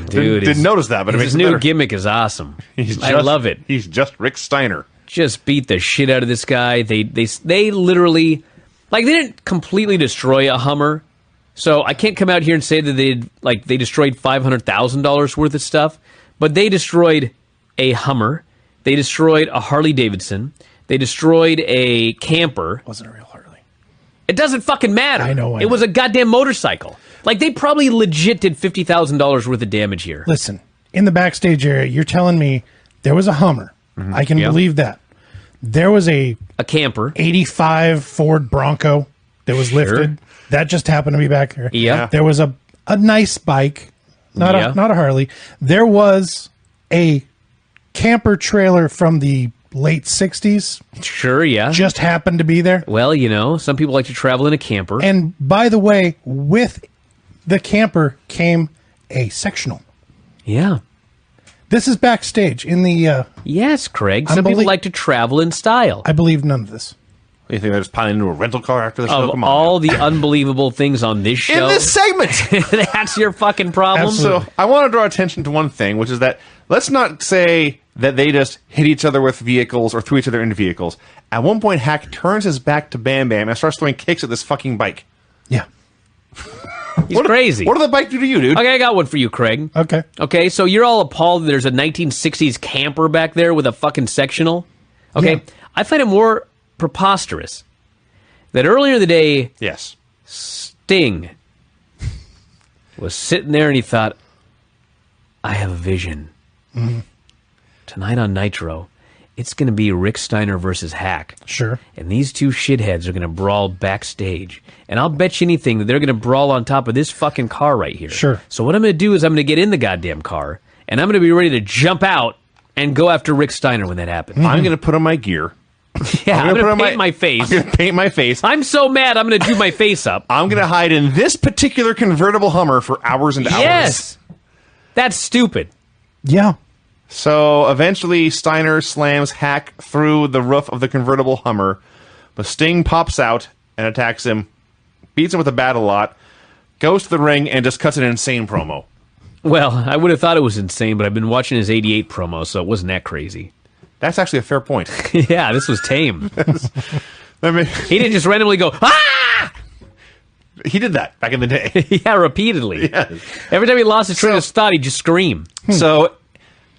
Dude, didn't notice that, but it makes his it new better. gimmick is awesome. I love it. He's just Rick Steiner. Just beat the shit out of this guy. They literally, like, they didn't completely destroy a Hummer. So I can't come out here and say that they destroyed $500,000 worth of stuff, but they destroyed a Hummer. They destroyed a Harley Davidson. They destroyed a camper. Wasn't a real Harley. It doesn't fucking matter. I know. It was a goddamn motorcycle. Like, they probably legit did $50,000 worth of damage here. Listen, in the backstage area, you're telling me there was a Hummer. I can believe that. There was a camper. 85 Ford Bronco that was lifted. That just happened to be back there. Yeah. There was a nice bike, not a Harley. There was a camper trailer from the late 60s. Sure, yeah. Just happened to be there. Well, you know, some people like to travel in a camper. And by the way, with the camper came a sectional. Yeah. This is backstage in the... Yes, Craig. Some people like to travel in style. I believe none of this. You think they're just piling into a rental car after the show? Of Come on, all now. the unbelievable things on this show. In this segment! That's your fucking problem? Absolutely. So I want to draw attention to one thing, which is that let's not say that they just hit each other with vehicles or threw each other into vehicles. At one point, Hack turns his back to Bam Bam and starts throwing kicks at this fucking bike. Yeah. He's crazy. What did the bike do to you, dude? Okay, I got one for you, Craig. Okay. Okay, so you're all appalled that there's a 1960s camper back there with a fucking sectional? Okay, Yeah. I find it more preposterous that earlier in the day, Yes. Sting was sitting there and he thought, I have a vision. Tonight on Nitro, it's going to be Rick Steiner versus Hack. Sure. And these two shitheads are going to brawl backstage. And I'll bet you anything that they're going to brawl on top of this fucking car right here. Sure. So what I'm going to do is I'm going to get in the goddamn car, and I'm going to be ready to jump out and go after Rick Steiner when that happens. I'm going to put on my gear. Yeah, I'm put going on to paint my face. I'm going to paint my face. I'm so mad I'm going to do my face up. I'm going to hide in this particular convertible Hummer for hours and hours. Yes. That's stupid. Yeah. So eventually Steiner slams Hack through the roof of the convertible Hummer, but Sting pops out and attacks him, beats him with a bat a lot, goes to the ring, and just cuts an insane promo. Well, I would have thought it was insane, but I've been watching his 88 promo, so it wasn't that crazy. That's actually a fair point. Yeah, this was tame. I mean, He didn't just randomly go, ah! he did that back in the day. Yeah, repeatedly. Yes. Every time he lost his train of thought, he'd just scream. So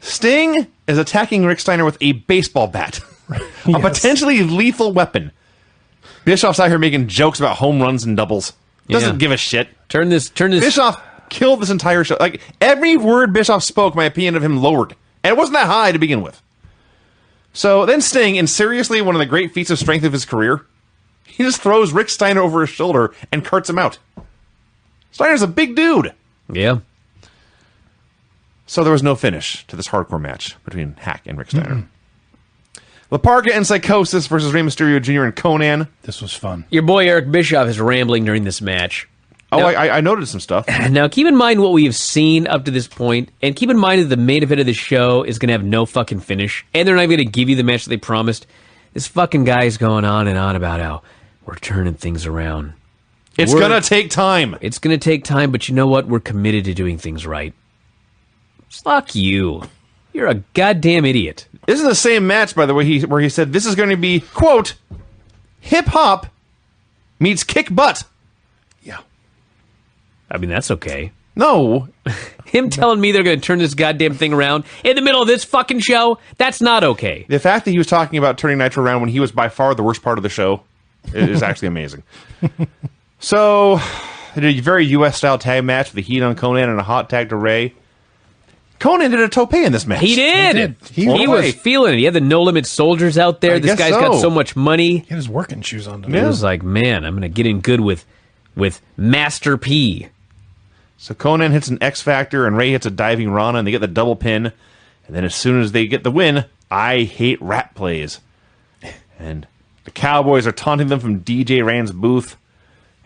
Sting is attacking Rick Steiner with a baseball bat, a Yes. potentially lethal weapon. Bischoff's out here making jokes about home runs and doubles. Doesn't Yeah. give a shit. Turn this. Bischoff killed this entire show. Like, every word Bischoff spoke, my opinion of him lowered. And it wasn't that high to begin with. So then Sting, in seriously one of the great feats of strength of his career, he just throws Rick Steiner over his shoulder and carts him out. Steiner's a big dude. Yeah. So there was no finish to this hardcore match between Hack and Rick Steiner. La Parka and Psychosis versus Rey Mysterio Jr. and Conan. This was fun. Your boy Eric Bischoff is rambling during this match. Oh, Now- I noted some stuff. Now, keep in mind what we have seen up to this point, and keep in mind that the main event of the show is going to have no fucking finish, and they're not going to give you the match that they promised. This fucking guy's going on and on about how we're turning things around. It's We're- gonna take time. It's going to take time, but you know what? We're committed to doing things right. Fuck you. You're a goddamn idiot. This is the same match, by the way, where he said this is going to be, quote, hip-hop meets kick butt. Yeah. I mean, that's okay. No. Him telling me they're going to turn this goddamn thing around in the middle of this fucking show, that's not okay. The fact that he was talking about turning Nitro around when he was by far the worst part of the show is actually amazing. So, they did a very U.S.-style tag match with the heat on Conan and a hot tag to Ray. Conan did a tope in this match. He did. He He did. was feeling it. He had the No Limit Soldiers out there. I This guess guy's got so. so much money. He had his working shoes on. It was like, man, I'm going to get in good with Master P. So Conan hits an X Factor and Ray hits a diving Rana and they get the double pin. And then as soon as they get the win, I hate rap plays. And the Cowboys are taunting them from DJ Rand's booth.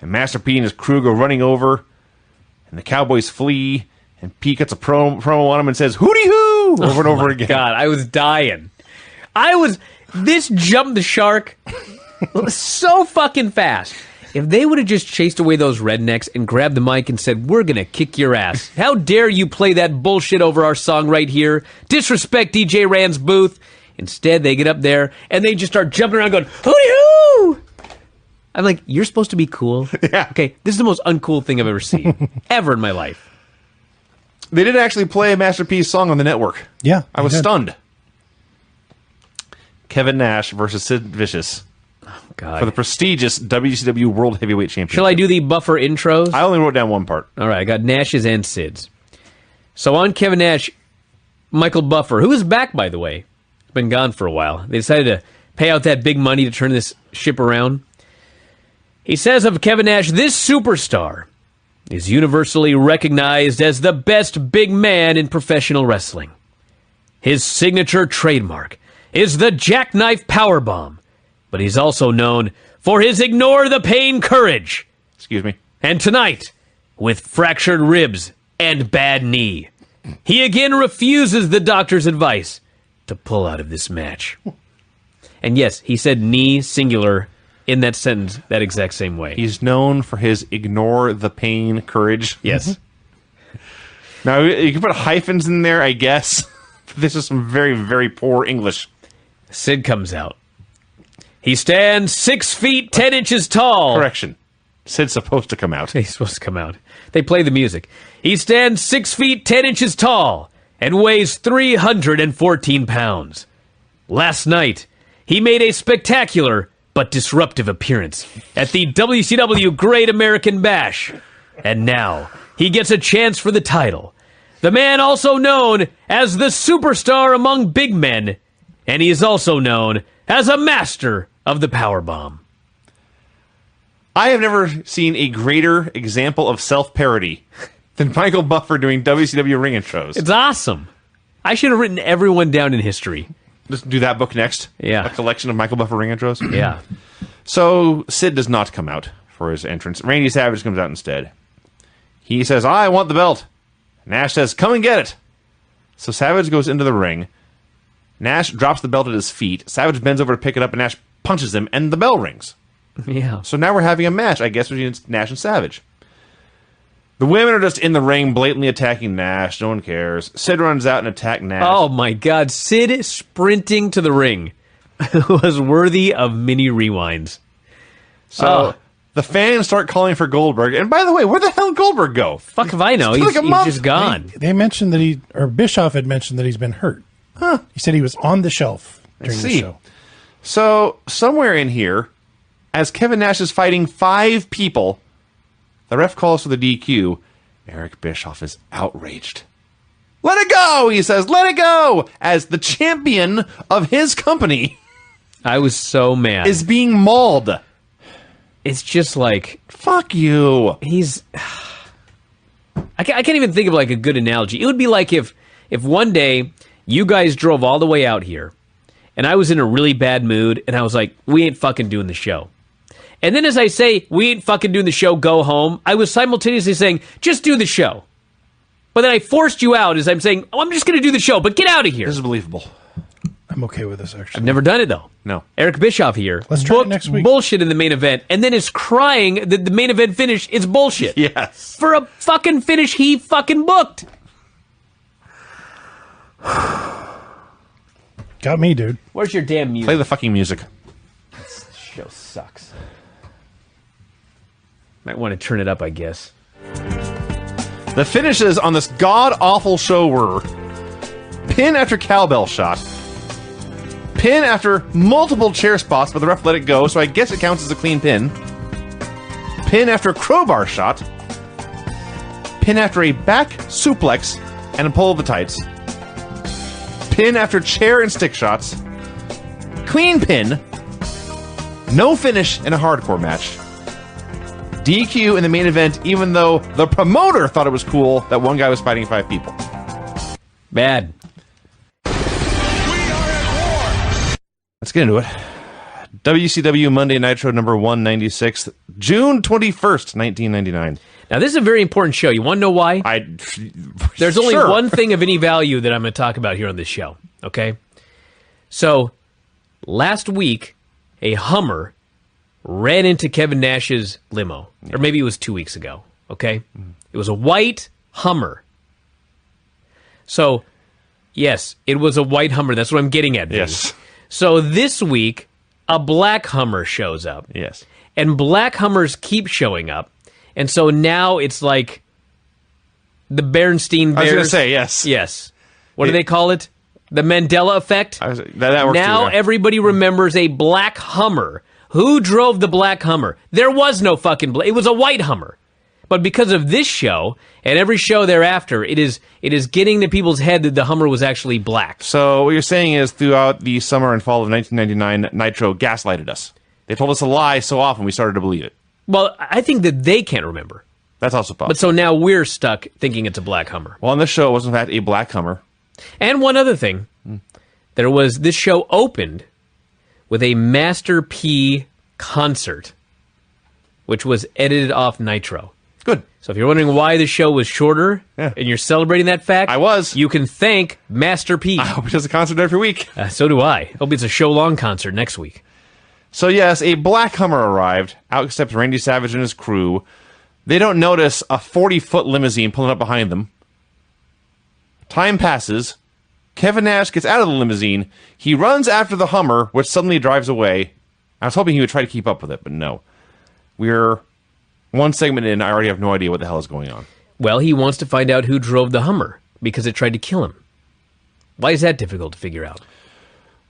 And Master P and his crew go running over. And the Cowboys flee. And P cuts a promo on him and says, "Hootie hoo!" over and over again. God, I was dying. This jumped the shark so fucking fast. If they would have just chased away those rednecks and grabbed the mic and said, we're going to kick your ass. How dare you play that bullshit over our song right here? Disrespect DJ Rand's booth. Instead, they get up there and they just start jumping around going, hootie-hoo! I'm like, you're supposed to be cool? Yeah. Okay, this is the most uncool thing I've ever seen. Ever in my life. They did actually play a Master P's song on the network. Yeah. I was he did. stunned. Kevin Nash versus Sid Vicious God. for the prestigious WCW World Heavyweight Championship. Shall I do the buffer intros? I only wrote down one part. All right, I got Nash's and Sid's. So on Kevin Nash, Michael Buffer, who is back, by the way, been gone for a while. They decided to pay out that big money to turn this ship around. He says of Kevin Nash, this superstar is universally recognized as the best big man in professional wrestling. His signature trademark is the jackknife powerbomb, but he's also known for his ignore the pain courage. Excuse me. And tonight, with fractured ribs and bad knee, he again refuses the doctor's advice to pull out of this match. And yes, he said knee singular in that sentence that exact same way. He's known for his ignore the pain courage. Yes. Now, you can put hyphens in there, I guess. This is some very, very poor English. Sid comes out. He stands 6 feet 10 inches tall. Correction. Sid's supposed to come out. He's supposed to come out. They play the music. He stands 6 feet 10 inches tall and weighs 314 pounds. Last night, he made a spectacular but disruptive appearance at the WCW Great American Bash. And now, he gets a chance for the title. The man also known as the superstar among big men, and he is also known as a master of the powerbomb. I have never seen a greater example of self-parody than Michael Buffer doing WCW ring intros. It's awesome. I should have written everyone down in history. Just do that book next. Yeah. A collection of Michael Buffer ring intros. Yeah. So Sid does not come out for his entrance. Randy Savage comes out instead. He says, I want the belt. Nash says, come and get it. So Savage goes into the ring. Nash drops the belt at his feet. Savage bends over to pick it up, and Nash punches him, and the bell rings. Yeah. So now we're having a match, I guess, between Nash and Savage. The women are just in the ring, blatantly attacking Nash. No one cares. Sid runs out and attacks Nash. Oh my God. Sid sprinting to the ring was worthy of mini rewinds. So the fans start calling for Goldberg. And by the way, where the hell did Goldberg go? Fuck if I know. It's He's, like a he's month. just gone. They mentioned that Bischoff had mentioned that he's been hurt. Huh. He said he was on the shelf during the show. So somewhere in here, as Kevin Nash is fighting 5 people, the ref calls for the DQ. Eric Bischoff is outraged. Let it go, he says. Let it go. As the champion of his company I was so mad. is being mauled. It's just like, Fuck you. he's... I can't even think of like a good analogy. It would be like if one day you guys drove all the way out here and I was in a really bad mood and I was like, we ain't fucking doing the show. And then as I say, we ain't fucking doing the show, go home, I was simultaneously saying, just do the show. But then I forced you out as I'm saying, oh, I'm just going to do the show, but get out of here. This is believable. I'm okay with this, actually. I've never done it, though. No. Eric Bischoff here. Let's try it booked next week. bullshit in the main event, and then is crying that the main event finish is bullshit. Yes. For a fucking finish he fucking booked. Got me, dude. Where's your damn music? Play the fucking music. This show sucks. Might want to turn it up, I guess. The finishes on this god-awful show were pin after cowbell shot, pin after multiple chair spots, but the ref let it go, so I guess it counts as a clean pin, pin after crowbar shot, pin after a back suplex and a pull of the tights, pin after chair and stick shots, clean pin, no finish in a hardcore match, DQ in the main event, even though the promoter thought it was cool that one guy was fighting 5 people. Bad. Let's get into it. WCW Monday Nitro number 196, June 21st, 1999. Now, this is a very important show. You want to know why? There's only Sure. one thing of any value that I'm going to talk about here on this show, okay? So, last week, a Hummer ran into Kevin Nash's limo. Or maybe it was 2 weeks ago, okay? It was a white Hummer. So, yes, it was a white Hummer. That's what I'm getting at, Vinny. Yes. So, this week, a black Hummer shows up. Yes. And black Hummers keep showing up. And so now it's like the Bernstein Bears. I was going to say, yes. Yes. What do they call it? The Mandela effect. That works Now too, yeah. everybody remembers a black Hummer. Who drove the black Hummer? There was no fucking black. It was a white Hummer. But because of this show and every show thereafter, it is getting to people's head that the Hummer was actually black. So what you're saying is throughout the summer and fall of 1999, Nitro gaslighted us. They told us a lie so often we started to believe it. Well, I think that they can't remember. That's also possible. But so now we're stuck thinking it's a black Hummer. Well, on this show, it was in fact a black Hummer. And one other thing. This show opened with a Master P concert, which was edited off Nitro. Good. So if you're wondering why the show was shorter, Yeah. and you're celebrating that fact, I was. You can thank Master P. I hope he does a concert every week. So do I. Hope it's a show-long concert next week. So yes, a black Hummer arrived. Out steps Randy Savage and his crew. They don't notice a 40-foot limousine pulling up behind them. Time passes. Kevin Nash gets out of the limousine. He runs after the Hummer, which suddenly drives away. I was hoping he would try to keep up with it, but no. We're one segment in. I already have no idea what the hell is going on. Well, he wants to find out who drove the Hummer, because it tried to kill him. Why is that difficult to figure out?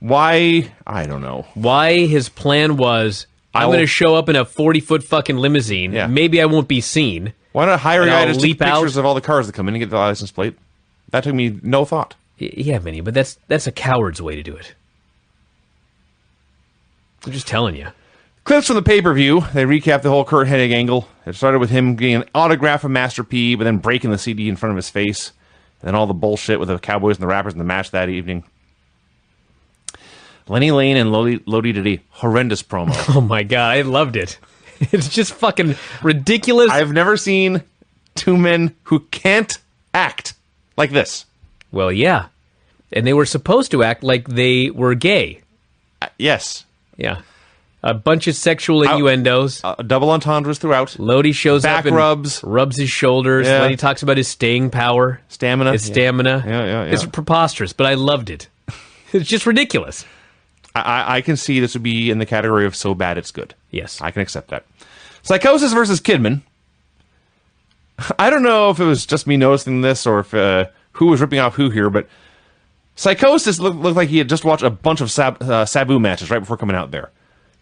Why? I don't know. Why his plan was, I'm going to show up in a 40-foot fucking limousine. Yeah. Maybe I won't be seen. Why not hire a And guy I'll to take leap pictures out? of all the cars that come in and get the license plate? That took me no thought. Yeah, Vinny, but that's a coward's way to do it. I'm just telling you. Clips from the pay-per-view. They recap the whole Kurt Hennig angle. It started with him getting an autograph from Master P, but then breaking the CD in front of his face. And then all the bullshit with the Cowboys and the Rappers in the match that evening. Lenny Lane and Lodi did a horrendous promo. Oh my god, I loved it. It's just fucking ridiculous. I've never seen two men who can't act like this. Well, yeah. And they were supposed to act like they were gay. Yes. Yeah. A bunch of sexual innuendos. Double entendres throughout. Lodi shows Back up and rubs. rubs his shoulders. Yeah. Lenny talks about his staying power. Stamina. His stamina. Yeah. It's preposterous, but I loved it. It's just ridiculous. I can see this would be in the category of so bad it's good. Yes. I can accept that. Psychosis versus Kidman. I don't know if it was just me noticing this or if who was ripping off who here, but Psychosis looked like he had just watched a bunch of Sabu matches right before coming out there.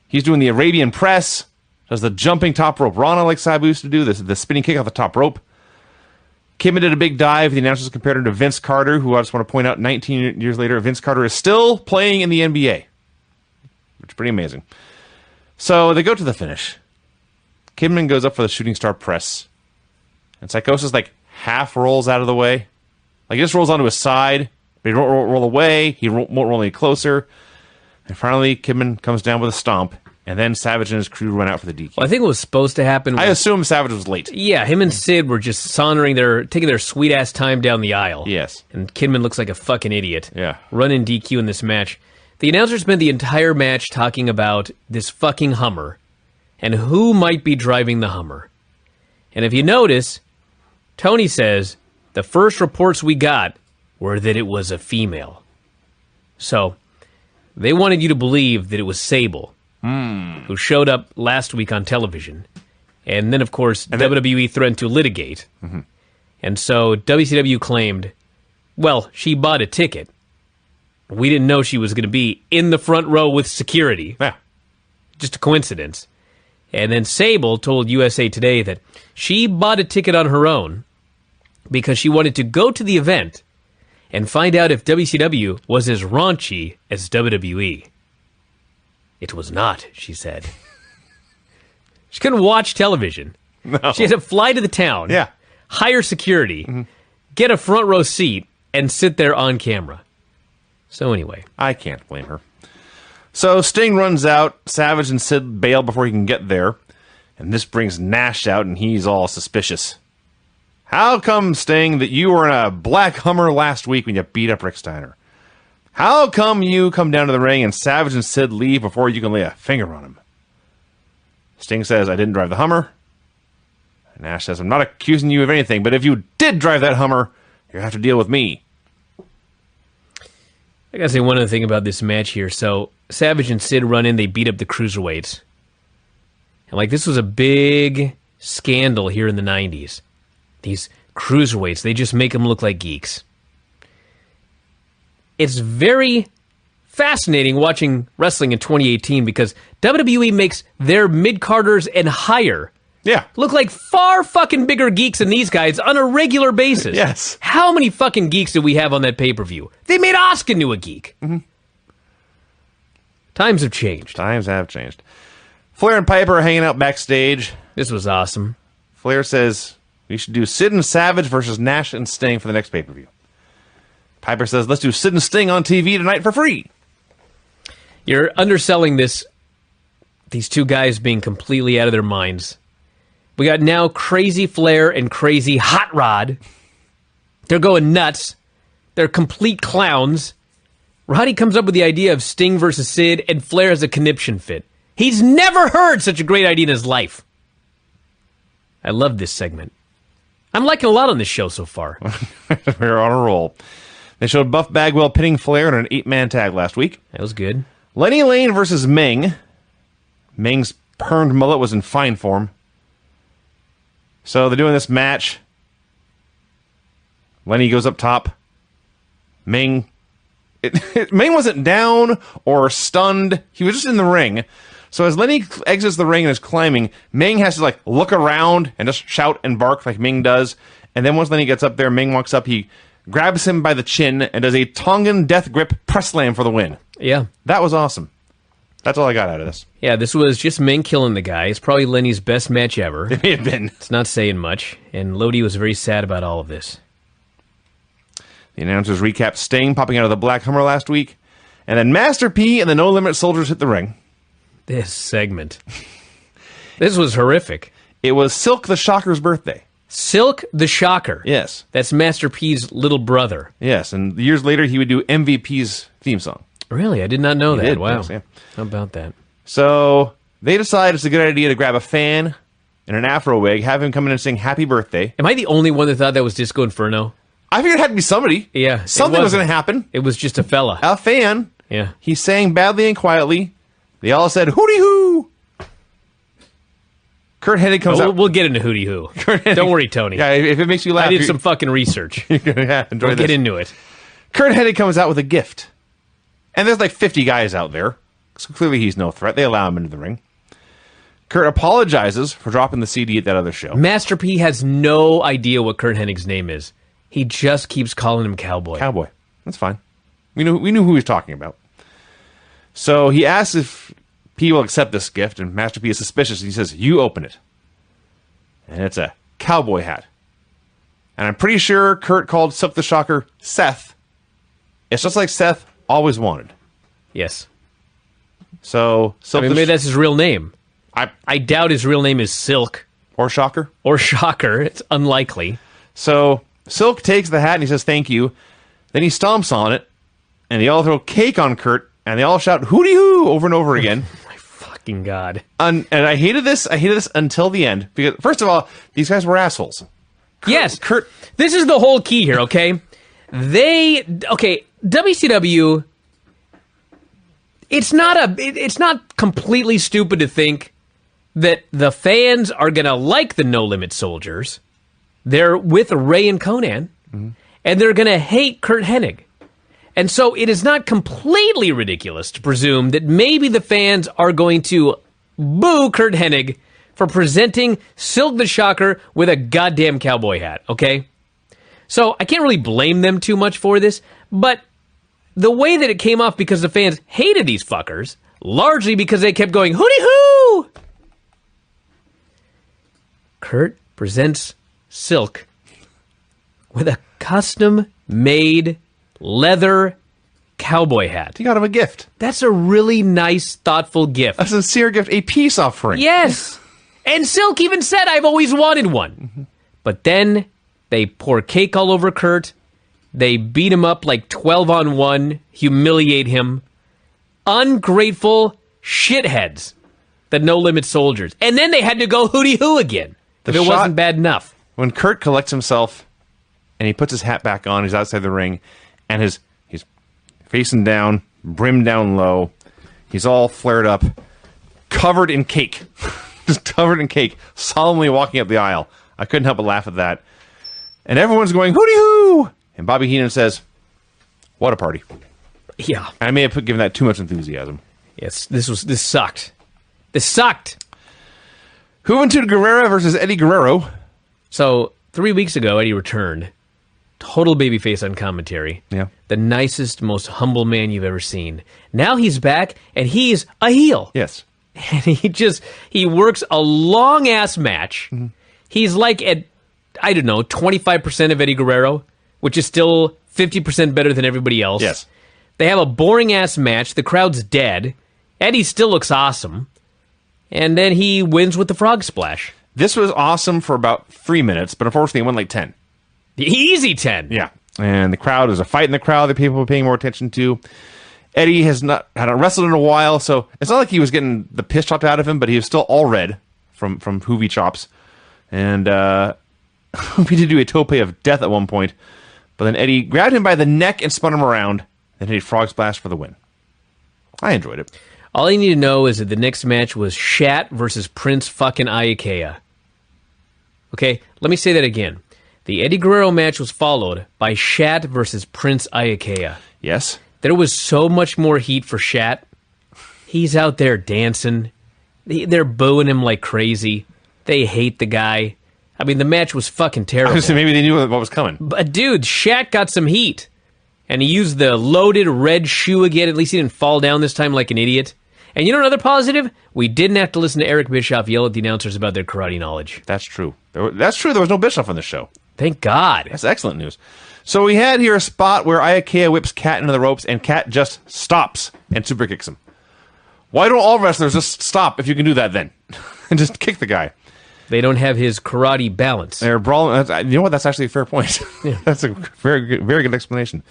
He's doing the Arabian press, does the jumping top rope Rana like Sabu used to do, the spinning kick off the top rope. Kidman did a big dive. The announcers compared him to Vince Carter, who I just want to point out 19 years later, Vince Carter is still playing in the NBA. Which is pretty amazing. So they go to the finish. Kidman goes up for the shooting star press. And Psychosis, half rolls out of the way. He just rolls onto his side. But he won't roll away. He won't roll any closer. And finally, Kidman comes down with a stomp. And then Savage and his crew run out for the DQ. Well, I think what was supposed to happen was... I assume Savage was late. Yeah, him and Sid were just taking their sweet-ass time down the aisle. Yes. And Kidman looks like a fucking idiot. Yeah. Running DQ in this match. The announcer spent the entire match talking about this fucking Hummer and who might be driving the Hummer. And if you notice, Tony says the first reports we got were that it was a female. So, they wanted you to believe that it was Sable, who showed up last week on television. And then, of course, WWE threatened to litigate. Mm-hmm. And so WCW claimed, well, she bought a ticket. We didn't know she was going to be in the front row with security. Yeah. Just a coincidence. And then Sable told USA Today that she bought a ticket on her own because she wanted to go to the event and find out if WCW was as raunchy as WWE. It was not, she said. She couldn't watch television. No. She had to fly to the town, Yeah. hire security, get a front row seat, and sit there on camera. So anyway. I can't blame her. So Sting runs out. Savage and Sid bail before he can get there. And this brings Nash out, and he's all suspicious. How come, Sting, that you were in a black Hummer last week when you beat up Rick Steiner? How come you come down to the ring and Savage and Sid leave before you can lay a finger on him? Sting says, I didn't drive the Hummer. And Nash says, I'm not accusing you of anything, but if you did drive that Hummer, you have to deal with me. I gotta say one other thing about this match here. So, Savage and Sid run in, they beat up the Cruiserweights. And, this was a big scandal here in the 90s. These Cruiserweights, they just make them look like geeks. it's very fascinating watching wrestling in 2018 because WWE makes their mid-carders and higher Yeah. look like far fucking bigger geeks than these guys on a regular basis. Yes. How many fucking geeks did we have on that pay-per-view? They made Asuka into a geek. Mm-hmm. Times have changed. Times have changed. Flair and Piper are hanging out backstage. This was awesome. Flair says we should do Sid and Savage versus Nash and Sting for the next pay-per-view. Piper says, let's do Sid and Sting on TV tonight for free. You're underselling these two guys being completely out of their minds. We got now Crazy Flair and Crazy Hot Rod. They're going nuts. They're complete clowns. Roddy comes up with the idea of Sting versus Sid, and Flair has a conniption fit. He's never heard such a great idea in his life. I love this segment. I'm liking a lot on this show so far. We're on a roll. They showed Buff Bagwell pinning Flair in an 8-man tag last week. That was good. Lenny Lane versus Meng. Meng's permed mullet was in fine form. So they're doing this match. Lenny goes up top. Meng wasn't down or stunned. He was just in the ring. So as Lenny exits the ring and is climbing, Meng has to look around and just shout and bark like Meng does. And then once Lenny gets up there, Meng walks up. He grabs him by the chin and does a Tongan death grip press slam for the win. Yeah. That was awesome. That's all I got out of this. Yeah, this was just Meng killing the guy. It's probably Lenny's best match ever. It may have been. It's not saying much. And Lodi was very sad about all of this. The announcers recap Sting popping out of the Black Hummer last week. And then Master P and the No Limit Soldiers hit the ring. This segment. This was horrific. It was Silk the Shocker's birthday. Silk the Shocker. Yes. That's Master P's little brother. Yes, and years later he would do MVP's theme song. Really? I did not know that. did, Wow. yes, yeah. How about that? So they decide it's a good idea to grab a fan in an afro wig, have him come in and sing Happy Birthday. Am I the only one that thought that was Disco Inferno? I figured it had to be somebody. Yeah. Something was going to happen. It was just a fella. A fan. Yeah. He sang badly and quietly. They all said, hooty hoo. Kurt Hennig comes out. We'll get into Hootie Hoo. Don't worry, Tony. Yeah, if it makes you laugh. I did some fucking research. You're going to enjoy We'll this. get into it. Kurt Hennig comes out with a gift. And there's 50 guys out there. So clearly he's no threat. They allow him into the ring. Kurt apologizes for dropping the CD at that other show. Master P has no idea what Kurt Hennig's name is. He just keeps calling him Cowboy. Cowboy. That's fine. We knew who he was talking about. So he asks if P will accept this gift, and Master P is suspicious. He says, you open it. And it's a cowboy hat. And I'm pretty sure Kurt called Silk the Shocker Seth. It's just like Seth always wanted. Yes. So Silk maybe that's his real name. I doubt his real name is Silk. Or Shocker. Or Shocker. It's unlikely. So Silk takes the hat and he says thank you. Then he stomps on it. And they all throw cake on Kurt. And they all shout hooty hoo over and over again. My fucking God. And I hated this. I hated this until the end. Because, first of all, these guys were assholes. Kurt. This is the whole key here, okay? WCW, it's not completely stupid to think that the fans are going to like the No Limit Soldiers. They're with Ray and Conan, and they're going to hate Kurt Hennig. And so it is not completely ridiculous to presume that maybe the fans are going to boo Kurt Hennig for presenting Silk the Shocker with a goddamn cowboy hat, okay? So I can't really blame them too much for this, but the way that it came off because the fans hated these fuckers, largely because they kept going, hooty hoo! Kurt presents Silk with a custom-made leather cowboy hat. He got him a gift. That's a really nice, thoughtful gift. A sincere gift, a peace offering. Yes. And Silk even said, I've always wanted one. Mm-hmm. But then they pour cake all over Kurt. They beat him up 12-on-1, humiliate him. Ungrateful shitheads. The No Limit Soldiers. And then they had to go hooty hoo again. If it wasn't bad enough. When Kurt collects himself and he puts his hat back on, he's outside the ring, and he's facing down, brim down low. He's all flared up, covered in cake. Just covered in cake, solemnly walking up the aisle. I couldn't help but laugh at that. And everyone's going, hooty hoo! And Bobby Heenan says, what a party. Yeah. I may have given that too much enthusiasm. Yes, this sucked. This sucked. Juventud Guerrera versus Eddie Guerrero. So 3 weeks ago, Eddie returned. Total babyface on commentary. Yeah. The nicest, most humble man you've ever seen. Now he's back, and he's a heel. Yes. And he works a long-ass match. Mm-hmm. He's like at, I don't know, 25% of Eddie Guerrero, which is still 50% better than everybody else. Yes. They have a boring-ass match. The crowd's dead. Eddie still looks awesome. And then he wins with the frog splash. This was awesome for about 3 minutes, but unfortunately it went like 10. Easy 10. Yeah. And the crowd, there's a fight in the crowd that people are paying more attention to. Eddie hadn't wrestled in a while, so it's not like he was getting the piss chopped out of him, but he was still all red from Hoovy chops. And Hoovy did do a tope of death at one point, but then Eddie grabbed him by the neck and spun him around, and hit a frog splash for the win. I enjoyed it. All you need to know is that the next match was Shat versus Prince fucking Iaukea. Okay, let me say that again. The Eddie Guerrero match was followed by Shat versus Prince Iaukea. Yes. There was so much more heat for Shat. He's out there dancing. They're booing him like crazy. They hate the guy. I mean, the match was fucking terrible. Honestly, maybe they knew what was coming. But dude, Shat got some heat. And he used the loaded red shoe again. At least he didn't fall down this time like an idiot. And you know another positive? We didn't have to listen to Eric Bischoff yell at the announcers about their karate knowledge. That's true. That's true. There was no Bischoff on the show. Thank God. That's excellent news. So we had here a spot where Iaukea whips Cat into the ropes, and Cat just stops and super kicks him. Why don't all wrestlers just stop if you can do that then? And just kick the guy. They don't have his karate balance. They're brawling. You know what? That's actually a fair point. Yeah. That's a very good explanation.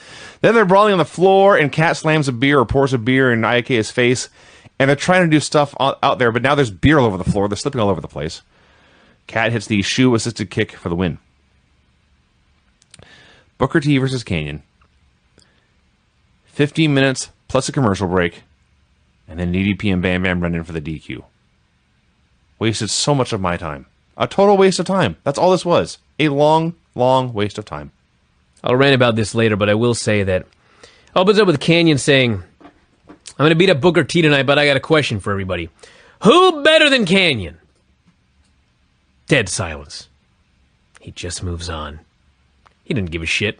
Then they're brawling on the floor, and Cat slams a beer or pours a beer in Iakea's face, and they're trying to do stuff out there, but now there's beer all over the floor. They're slipping all over the place. Cat hits the shoe-assisted kick for the win. Booker T versus Kanyon. 15 minutes plus a commercial break, and then DDP and Bam Bam run in for the DQ. Wasted so much of my time. A total waste of time. That's all this was. A long, long waste of time. I'll rant about this later, but I will say that opens up with Kanyon saying, I'm going to beat up Booker T tonight, but I got a question for everybody. Who better than Kanyon? Dead silence. He just moves on. He didn't give a shit.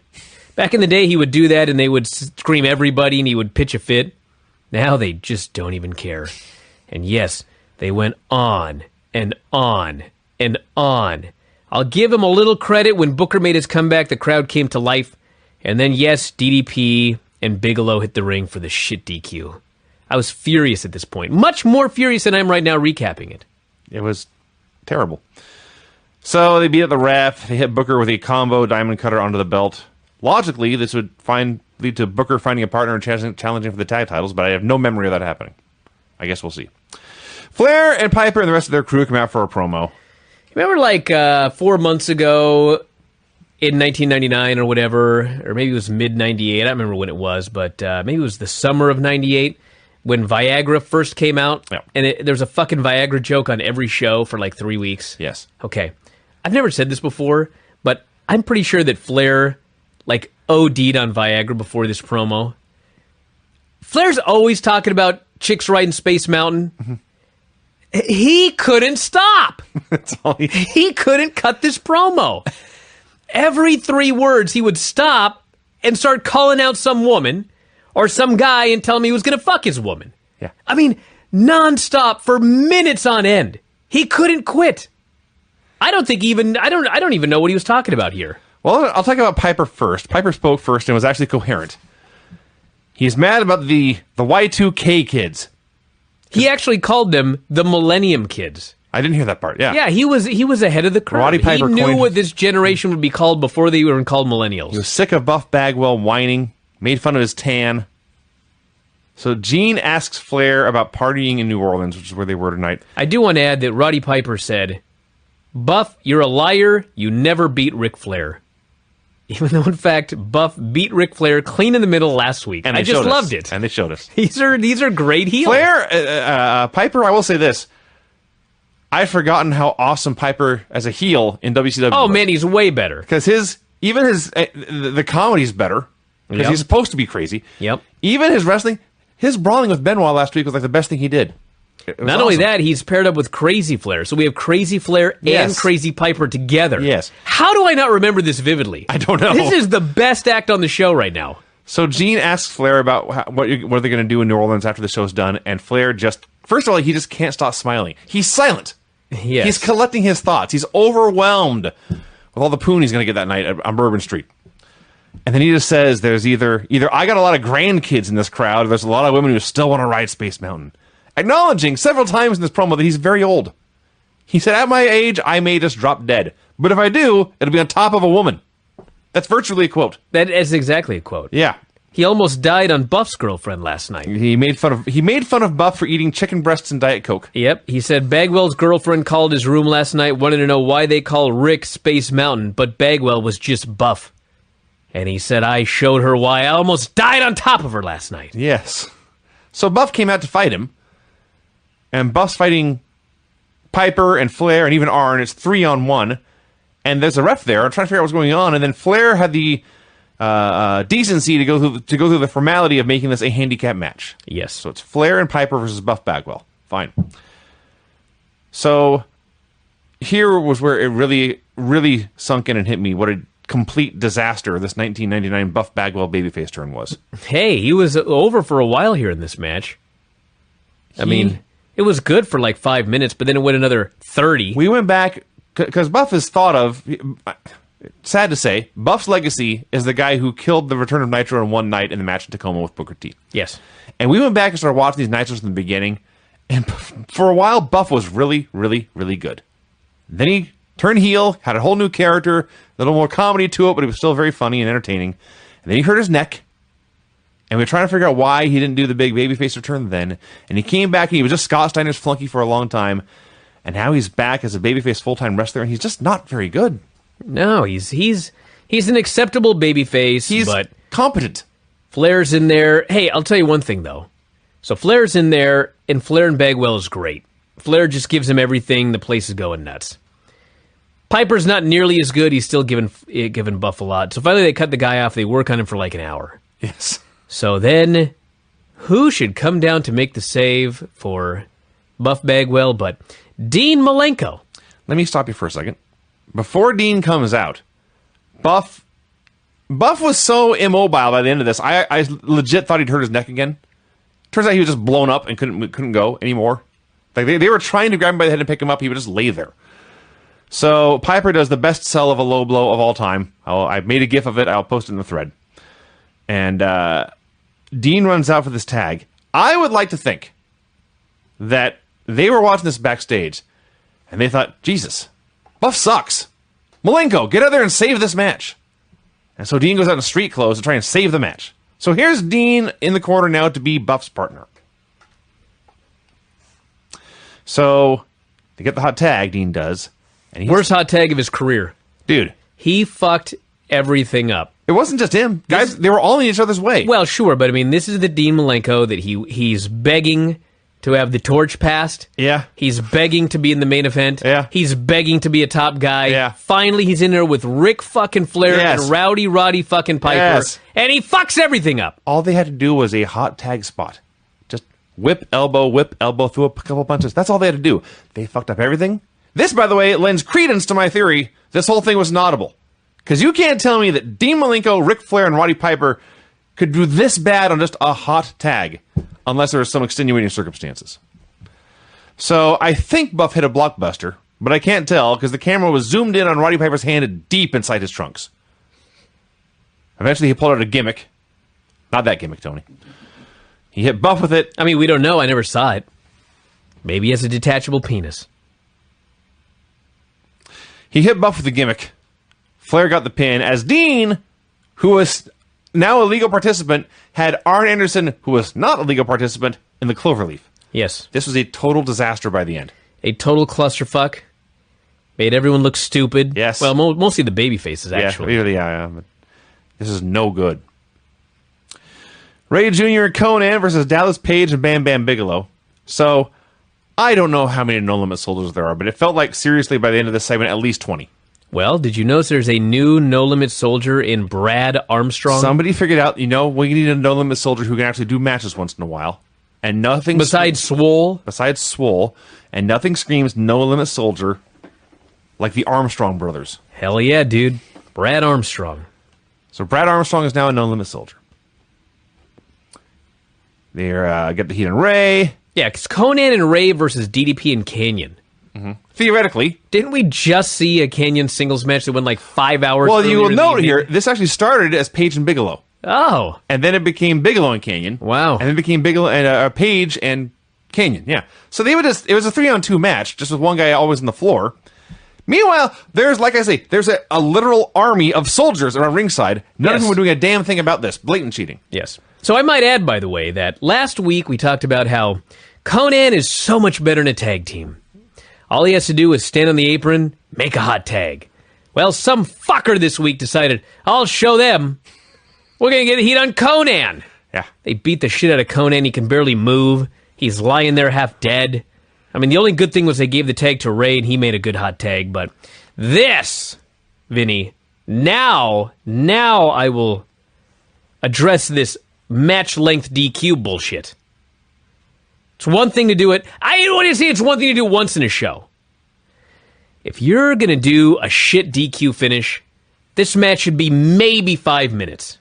Back in the day, he would do that, and they would scream everybody, and he would pitch a fit. Now they just don't even care. And yes, they went on and on and on. I'll give him a little credit. When Booker made his comeback, the crowd came to life. And then, yes, DDP and Bigelow hit the ring for the shit DQ. I was furious at this point. Much more furious than I am right now recapping it. It was terrible. So they beat up the ref. They hit Booker with a combo diamond cutter onto the belt. Logically, this would lead to Booker finding a partner and challenging for the tag titles, but I have no memory of that happening. I guess we'll see. Flair and Piper and the rest of their crew come out for a promo. Remember like 4 months ago in 1999 or whatever, or maybe it was mid-98, I don't remember when it was, but maybe it was the summer of 98 when Viagra first came out, yeah. And there was a fucking Viagra joke on every show for like 3 weeks. Yes. Okay. I've never said this before, but I'm pretty sure that Flair like OD'd on Viagra before this promo. Flair's always talking about chicks riding Space Mountain. Mm-hmm. He couldn't stop. That's all he couldn't cut this promo. Every 3 words, he would stop and start calling out some woman or some guy and tell me he was going to fuck his woman. Yeah. I mean, nonstop for minutes on end. He couldn't quit. I don't even know what he was talking about here. Well, I'll talk about Piper first. Piper spoke first and was actually coherent. He's mad about the Y2K kids. He actually called them the Millennium Kids. I didn't hear that part. Yeah. Yeah, he was ahead of the curve. Roddy Piper he knew coined what this generation would be called before they were called millennials. He was sick of Buff Bagwell whining, made fun of his tan. So Gene asks Flair about partying in New Orleans, which is where they were tonight. I do want to add that Roddy Piper said, Buff, you're a liar. You never beat Ric Flair. Even though, in fact, Buff beat Ric Flair clean in the middle last week. And I just loved it. And they showed us. These are great heels. Flair, Piper, I will say this. I've forgotten how awesome Piper as a heel in WCW Oh, was. man, he's way better. Because the comedy's better. because Yep. he's supposed to be crazy. Yep. Even his wrestling, his brawling with Benoit last week was like the best thing he did. It was Not only awesome. that, he's paired up with Crazy Flair. So we have Crazy Flair and Yes. Crazy Piper together. Yes. How do I not remember this vividly? I don't know. This is the best act on the show right now. So Gene asks Flair about what are they going to do in New Orleans after the show's done, and Flair just, first of all, he just can't stop smiling. He's silent. Yes. He's collecting his thoughts. He's overwhelmed with all the poon he's going to get that night on Bourbon Street. And then he just says, there's either I got a lot of grandkids in this crowd, or there's a lot of women who still want to ride Space Mountain. Acknowledging several times in this promo that he's very old. He said, at my age, I may just drop dead. But if I do, it'll be on top of a woman. That's virtually a quote. That is exactly a quote. Yeah. He almost died on Buff's girlfriend last night. He made fun of Buff for eating chicken breasts and Diet Coke. Yep, he said Bagwell's girlfriend called his room last night, wanted to know why they call Rick Space Mountain, but Bagwell was just Buff. And he said, I showed her why I almost died on top of her last night. Yes. So Buff came out to fight him. And Buff's fighting Piper and Flair and even Arn. It's 3-on-1. And there's a ref there. I'm trying to figure out what's going on. And then Flair had the decency to go through the formality of making this a handicap match. Yes. So it's Flair and Piper versus Buff Bagwell. Fine. So here was where it really, really sunk in and hit me what a complete disaster this 1999 Buff Bagwell babyface turn was. Hey, he was over for a while here in this match. I mean, it was good for like 5 minutes, but then it went another 30. We went back because Buff is thought of. Sad to say, Buff's legacy is the guy who killed the return of Nitro in one night in the match in Tacoma with Booker T. Yes. And we went back and started watching these Nitros in the beginning, and for a while, Buff was really, really, really good. Then he turned heel, had a whole new character, a little more comedy to it, but it was still very funny and entertaining. And then he hurt his neck, and we were trying to figure out why he didn't do the big babyface return then. And he came back, and he was just Scott Steiner's flunky for a long time, and now he's back as a babyface full-time wrestler, and he's just not very good. No, he's an acceptable babyface, He's but competent. Flair's in there. Hey, I'll tell you one thing, though. So Flair's in there, and Flair and Bagwell is great. Flair just gives him everything. The place is going nuts. Piper's not nearly as good. He's still giving Buff a lot. So finally they cut the guy off. They work on him for like an hour. Yes. So then, who should come down to make the save for Buff Bagwell but Dean Malenko? Let me stop you for a second. Before Dean comes out, Buff was so immobile by the end of this. I legit thought he'd hurt his neck again. Turns out he was just blown up and couldn't go anymore. Like they were trying to grab him by the head and pick him up. He would just lay there. So Piper does the best sell of a low blow of all time. I made a gif of it. I'll post it in the thread. And Dean runs out for this tag. I would like to think that they were watching this backstage and they thought, Jesus, Buff sucks. Malenko, get out there and save this match. And so Dean goes out in street clothes to try and save the match. So here's Dean in the corner now to be Buff's partner. So they get the hot tag, Dean does. And Worst hot tag of his career. Dude, He fucked everything up. it wasn't just him. Guys, they were all in each other's way. Well, sure, but I mean, this is the Dean Malenko that he's begging to have the torch passed. Yeah. He's begging to be in the main event. Yeah. He's begging to be a top guy. Yeah. Finally, he's in there with Rick fucking Flair Yes. and Rowdy Roddy fucking Piper. Yes. And he fucks everything up. All they had to do was a hot tag spot. Just whip, elbow, through a couple punches. That's all they had to do. They fucked up everything. This, by the way, lends credence to my theory this whole thing was inaudible. Because you can't tell me that Dean Malenko, Ric Flair, and Roddy Piper could do this bad on just a hot tag unless there was some extenuating circumstances. So I think Buff hit a blockbuster, but I can't tell because the camera was zoomed in on Roddy Piper's hand deep inside his trunks. Eventually he pulled out a gimmick. Not that gimmick, Tony. He hit Buff with it. I mean, we don't know. I never saw it. Maybe he has a detachable penis. He hit Buff with the gimmick. Flair got the pin as Dean, who was now a legal participant, had Arn Anderson, who was not a legal participant, in the cloverleaf. Yes. This was a total disaster by the end. A total clusterfuck. Made everyone look stupid. Yes. Well, mostly the baby faces, actually. Yeah, but this is no good. Ray Jr. and Conan versus Dallas Page and Bam Bam Bigelow. So, I don't know how many No Limit soldiers there are, but it felt like, seriously, by the end of this segment, at least 20. Well, did you notice there's a new No Limit soldier in Brad Armstrong? Somebody figured out, we need a No Limit soldier who can actually do matches once in a while. And nothing... Besides Swole? Besides Swole. And nothing screams No Limit soldier like the Armstrong brothers. Hell yeah, dude. Brad Armstrong. So Brad Armstrong is now a No Limit soldier. They're get the Heat and Ray. Yeah, because Conan and Ray versus DDP and Canyon. Mm-hmm. Theoretically. Didn't we just see a Canyon singles match that went like 5 hours? Well, you will earlier note here, this actually started as Page and Bigelow. Oh. And then it became Bigelow and Canyon. Wow. And then it became Bigelow and Page and Canyon. Yeah. So it was a 3-on-2 match, just with one guy always on the floor. Meanwhile, there's a literal army of soldiers around ringside. None of them were doing a damn thing about this. Blatant cheating. Yes. So I might add, by the way, that last week we talked about how Conan is so much better in a tag team. All he has to do is stand on the apron, make a hot tag. Well, some fucker this week decided, I'll show them. We're going to get the heat on Conan. Yeah. They beat the shit out of Conan. He can barely move. He's lying there half dead. I mean, the only good thing was they gave the tag to Ray, and he made a good hot tag. But this, Vinny, now I will address this match-length DQ bullshit. It's one thing to do it. I want to say it's one thing to do once in a show. If you're going to do a shit DQ finish, this match should be maybe 5 minutes.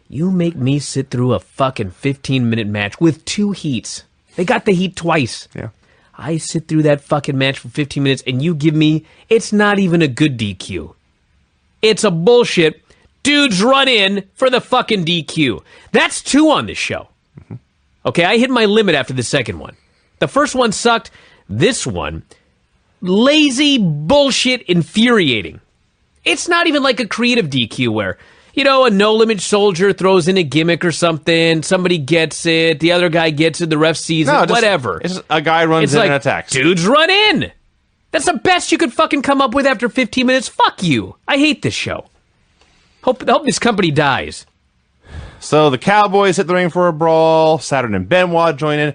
You make me sit through a fucking 15-minute match with 2 heats. They got the heat twice. Yeah. I sit through that fucking match for 15 minutes and you give me, it's not even a good DQ. It's a bullshit. Dudes run in for the fucking DQ. That's 2 on this show. Mm-hmm. Okay, I hit my limit after the second one. The first one sucked. This one, lazy, bullshit, infuriating. It's not even like a creative DQ where, a no-limit soldier throws in a gimmick or something, somebody gets it, the other guy gets it, the ref sees it, whatever. It's a guy runs in and attacks. Dudes run in. That's the best you could fucking come up with after 15 minutes. Fuck you. I hate this show. Hope this company dies. So the Cowboys hit the ring for a brawl. Saturn and Benoit join in.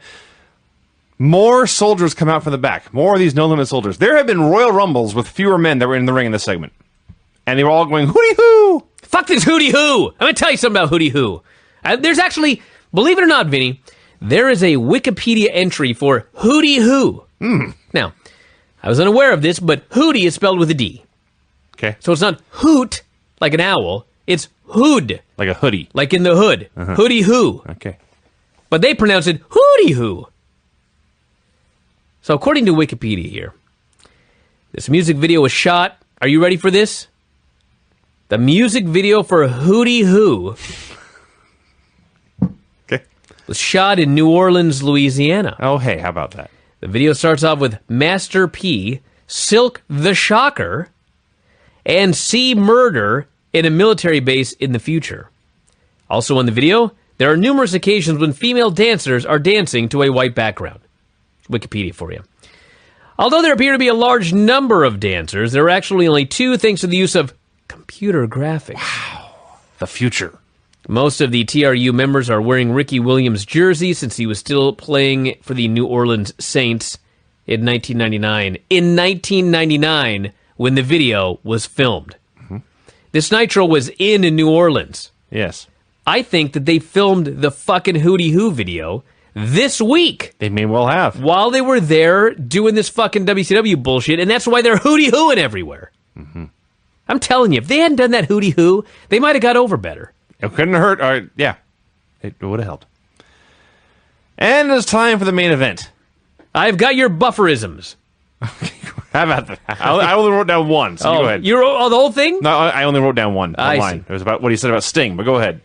More soldiers come out from the back. More of these no-limit soldiers. There have been Royal Rumbles with fewer men that were in the ring in this segment. And they were all going, hooty-hoo! Fuck this hooty-hoo! I'm going to tell you something about hooty-hoo. There's actually, believe it or not, Vinny, there is a Wikipedia entry for hooty-hoo. Now, I was unaware of this, but hooty is spelled with a D. Okay. So it's not hoot, like an owl. It's hood. Like a hoodie. Like in the hood. Uh-huh. Hooty-hoo. Okay. But they pronounce it hooty-hoo. So according to Wikipedia here, this music video was shot. Are you ready for this? The music video for Hooty-Hoo was shot in New Orleans, Louisiana. Oh, hey, how about that? The video starts off with Master P, Silk the Shocker, and C Murder in a military base in the future. Also in the video, there are numerous occasions when female dancers are dancing to a white background. Wikipedia for you. Although there appear to be a large number of dancers, there are actually only 2 thanks to the use of computer graphics. Wow. The future. Most of the TRU members are wearing Ricky Williams' jersey since he was still playing for the New Orleans Saints in 1999. In 1999, when the video was filmed. Mm-hmm. This Nitro was in New Orleans. Yes. I think that they filmed the fucking Hooty-Hoo video this week. They may well have. While they were there doing this fucking WCW bullshit, and that's why they're hooty-hooing everywhere. Mm-hmm. I'm telling you, if they hadn't done that hooty-hoo, they might have got over better. It couldn't have hurt. Yeah, it would have helped. And it's time for the main event. I've got your bufferisms. How about that? I only wrote down one, so go ahead. You wrote the whole thing? No, I only wrote down one. I line. see. It was about what he said about Sting, but go ahead.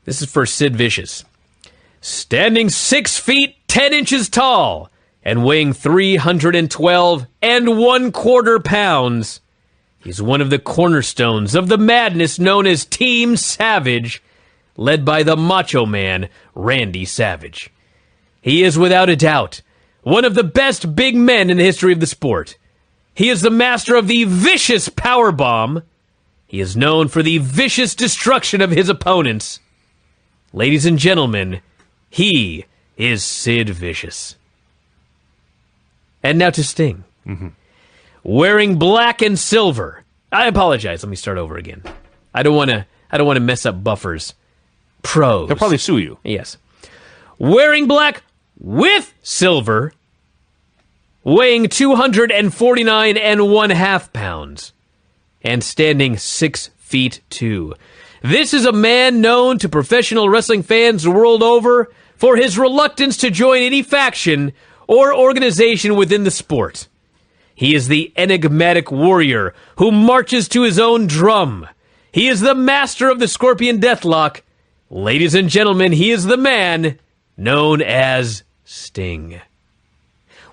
This is for Sid Vicious. Standing 6 feet 10 inches tall and weighing 312 1/4 pounds, he's one of the cornerstones of the madness known as Team Savage, led by the Macho Man, Randy Savage. He is without a doubt one of the best big men in the history of the sport. He is the master of the vicious powerbomb. He is known for the vicious destruction of his opponents. Ladies and gentlemen, he is Sid Vicious. And now to Sting. Mm-hmm. wearing black and silver. I apologize. Let me start over again. I don't want to mess up Buffer's prose. They'll probably sue you. Yes. Wearing black with silver, weighing 249 1/2 pounds, and standing 6 feet 2. This is a man known to professional wrestling fans the world over for his reluctance to join any faction or organization within the sport. He is the enigmatic warrior who marches to his own drum. He is the master of the Scorpion Deathlock. Ladies and gentlemen, he is the man known as Sting.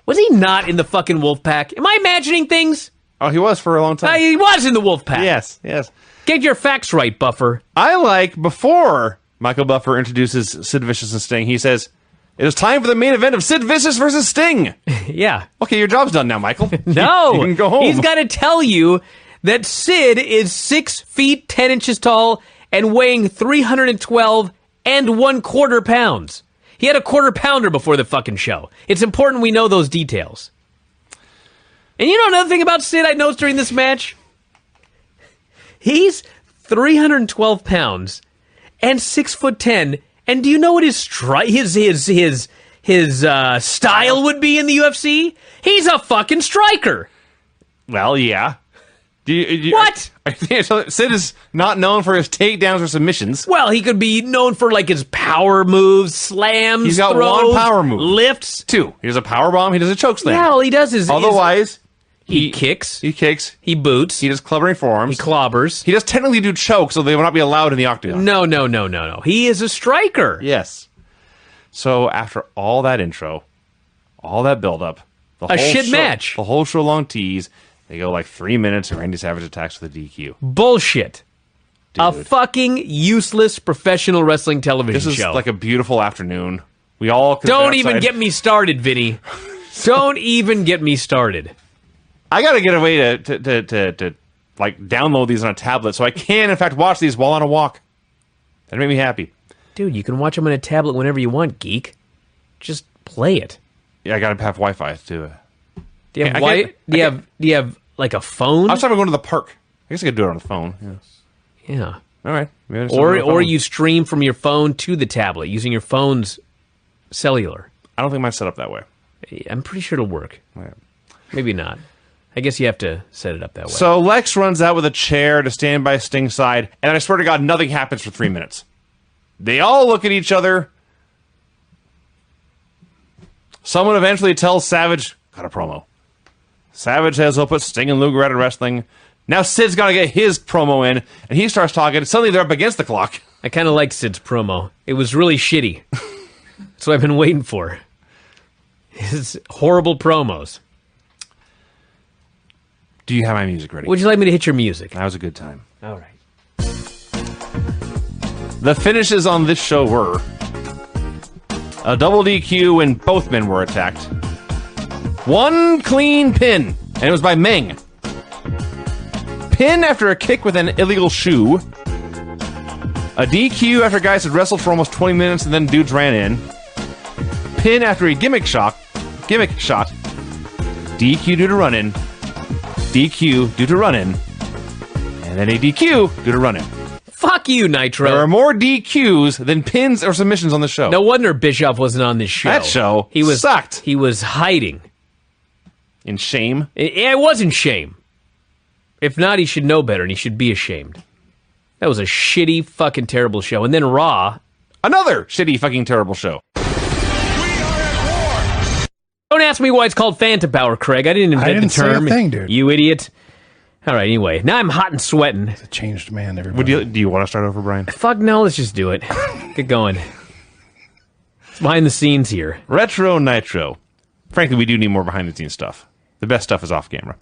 Was he not in the fucking Wolfpack? Am I imagining things? Oh, he was for a long time. He was in the Wolfpack. Yes, yes. Get your facts right, Buffer. I like, before Michael Buffer introduces Sid Vicious and Sting, he says, "It is time for the main event of Sid Vicious versus Sting." Yeah. Okay, your job's done now, Michael. No. You can go home. He's got to tell you that Sid is 6 feet 10 inches tall and weighing 312 1/4 pounds. He had a quarter pounder before the fucking show. It's important we know those details. And you know another thing about Sid I noticed during this match? He's 312 pounds and 6'10". And do you know what his style would be in the UFC? He's a fucking striker. Well, yeah. What? So Sid is not known for his takedowns or submissions. Well, he could be known for like his power moves, slams, He's got throws, one power move. lifts. 2. He does a power bomb. He does a choke slam. Yeah, all he does is Otherwise, he kicks, He kicks. he boots, He does clubbering forearms. he clobbers. He does technically do chokes, so they will not be allowed in the octagon. No. He is a striker. Yes. So after all that intro, all that build-up, A shit match. the whole show-long tease, they go like 3 minutes, and Randy Savage attacks with a DQ. Bullshit. Dude. A fucking useless professional wrestling television This is show. like a beautiful afternoon. We all could Don't be even outside. get me started, Vinny. Don't even get me started. I gotta get a way to like download these on a tablet so I can in fact watch these while on a walk. That'd make me happy. Dude, you can watch them on a tablet whenever you want, geek. Just play it. Yeah, I gotta have Wi-Fi too. Do you have I wi- can't- do you have like a phone? I was talking about going to the park. I guess I could do it on the phone. Yeah. Yeah. All right. Maybe I just don't do it on the Or phone. you stream from your phone to the tablet using your phone's cellular. I don't think mine's set up that way. I'm pretty sure it'll work. Yeah. Maybe not. I guess you have to set it up that way. So Lex runs out with a chair to stand by Sting's side, and I swear to God, nothing happens for 3 minutes. They all look at each other. Someone eventually tells Savage, got a promo. Savage says he'll put Sting and Luger out of wrestling. Now Sid's got to get his promo in, and he starts talking. Suddenly they're up against the clock. I kind of like Sid's promo. It was really shitty. That's what I've been waiting for. His horrible promos. Do you have my music ready? Would you like me to hit your music? That was a good time. All right. The finishes on this show were a double DQ when both men were attacked. One clean pin, and it was by Meng. Pin after a kick with an illegal shoe. A DQ after guys had wrestled for almost 20 minutes and then dudes ran in. Pin after a gimmick shot. DQ due to run-in. DQ due to run-in. And then a DQ due to run-in. Fuck you, Nitro. There are more DQs than pins or submissions on the show. No wonder Bischoff wasn't on this show. That show sucked. He was hiding. In shame. It wasn't shame. If not, he should know better and he should be ashamed. That was a shitty, fucking terrible show. And then Raw. Another shitty, fucking terrible show. Don't ask me why it's called Phantom Power, Craig. I didn't invent the say term. a thing, dude. You idiot. All right, anyway. Now I'm hot and sweating. It's a changed man, everybody. Do you want to start over, Brian? Fuck no, let's just do it. Get going. It's behind the scenes here. Retro Nitro. Frankly, we do need more behind the scenes stuff. The best stuff is off camera.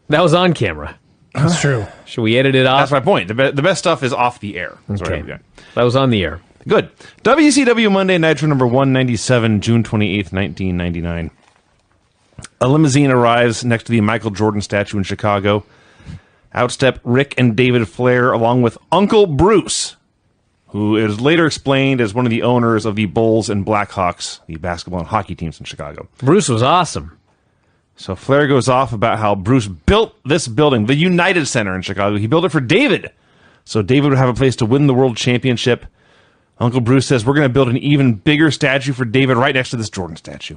That was on camera. That's true. Should we edit it off? That's my point. The best stuff is off the air. That's what I'm doing. That was on the air. Good. WCW Monday Nitro number 197, June 28th, 1999. A limousine arrives next to the Michael Jordan statue in Chicago. Outstep Rick and David Flair along with Uncle Bruce, who is later explained as one of the owners of the Bulls and Blackhawks, the basketball and hockey teams in Chicago. Bruce was awesome. So Flair goes off about how Bruce built this building, the United Center in Chicago. He built it for David, so David would have a place to win the World Championship. Uncle Bruce says, we're going to build an even bigger statue for David right next to this Jordan statue.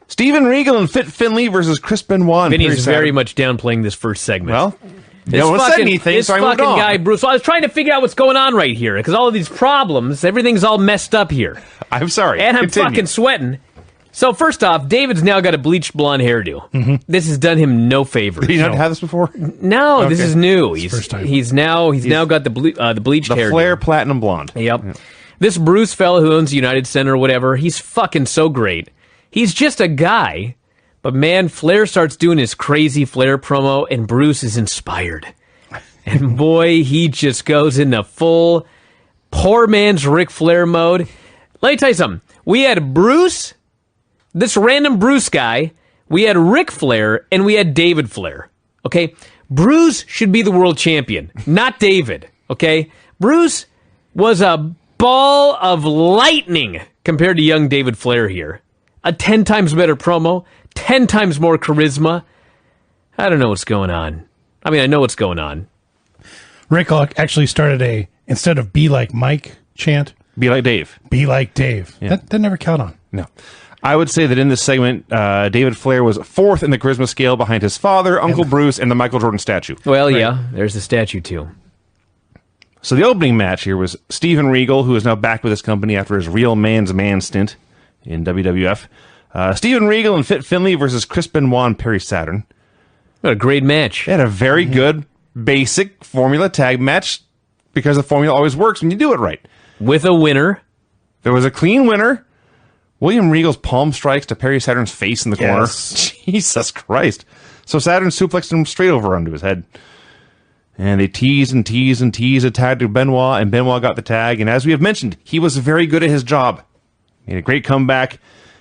Steven Regal and Fit Finlay versus Chris Benoit. Vinny's very much downplaying this first segment. Well, no one said anything, so I moved on. Guy, Bruce. I was trying to figure out what's going on right here, because all of these problems, everything's all messed up here. I'm sorry. And I'm fucking sweating. So first off, David's now got a bleached blonde hairdo. Mm-hmm. This has done him no favors. Did you not have this before? No, okay. This is new. First time. He's now got the bleached hairdo. The Flair Platinum Blonde. Yep. This Bruce fella who owns the United Center or whatever, he's fucking so great. He's just a guy, but man, Flair starts doing his crazy Flair promo, and Bruce is inspired. And boy, he just goes into full poor man's Ric Flair mode. Let me tell you something. We had Bruce, this random Bruce guy, we had Ric Flair, and we had David Flair. Okay? Bruce should be the world champion, not David. Okay? Bruce was a ball of lightning compared to young David Flair here. A 10 times better promo, 10 times more charisma. I don't know what's going on. I mean, I know what's going on. Rick actually started instead of be like Mike chant, be like Dave. Be like Dave. Yeah. That never count on. No. I would say that in this segment, David Flair was fourth in the charisma scale behind his father, Uncle Bruce, and the Michael Jordan statue. Well, right. Yeah, there's the statue too. So the opening match here was Steven Regal, who is now back with his company after his real man's man stint in WWF. Steven Regal and Fit Finlay versus Chris Benoit and Perry Saturn. What a great match. They had a very good, basic formula tag match because the formula always works when you do it right. With a winner. There was a clean winner. William Regal's palm strikes to Perry Saturn's face in the corner. Jesus Christ. So Saturn suplexed him straight over onto his head. And they teased and teased and teased a tag to Benoit, and Benoit got the tag. And as we have mentioned, he was very good at his job. Made a great comeback.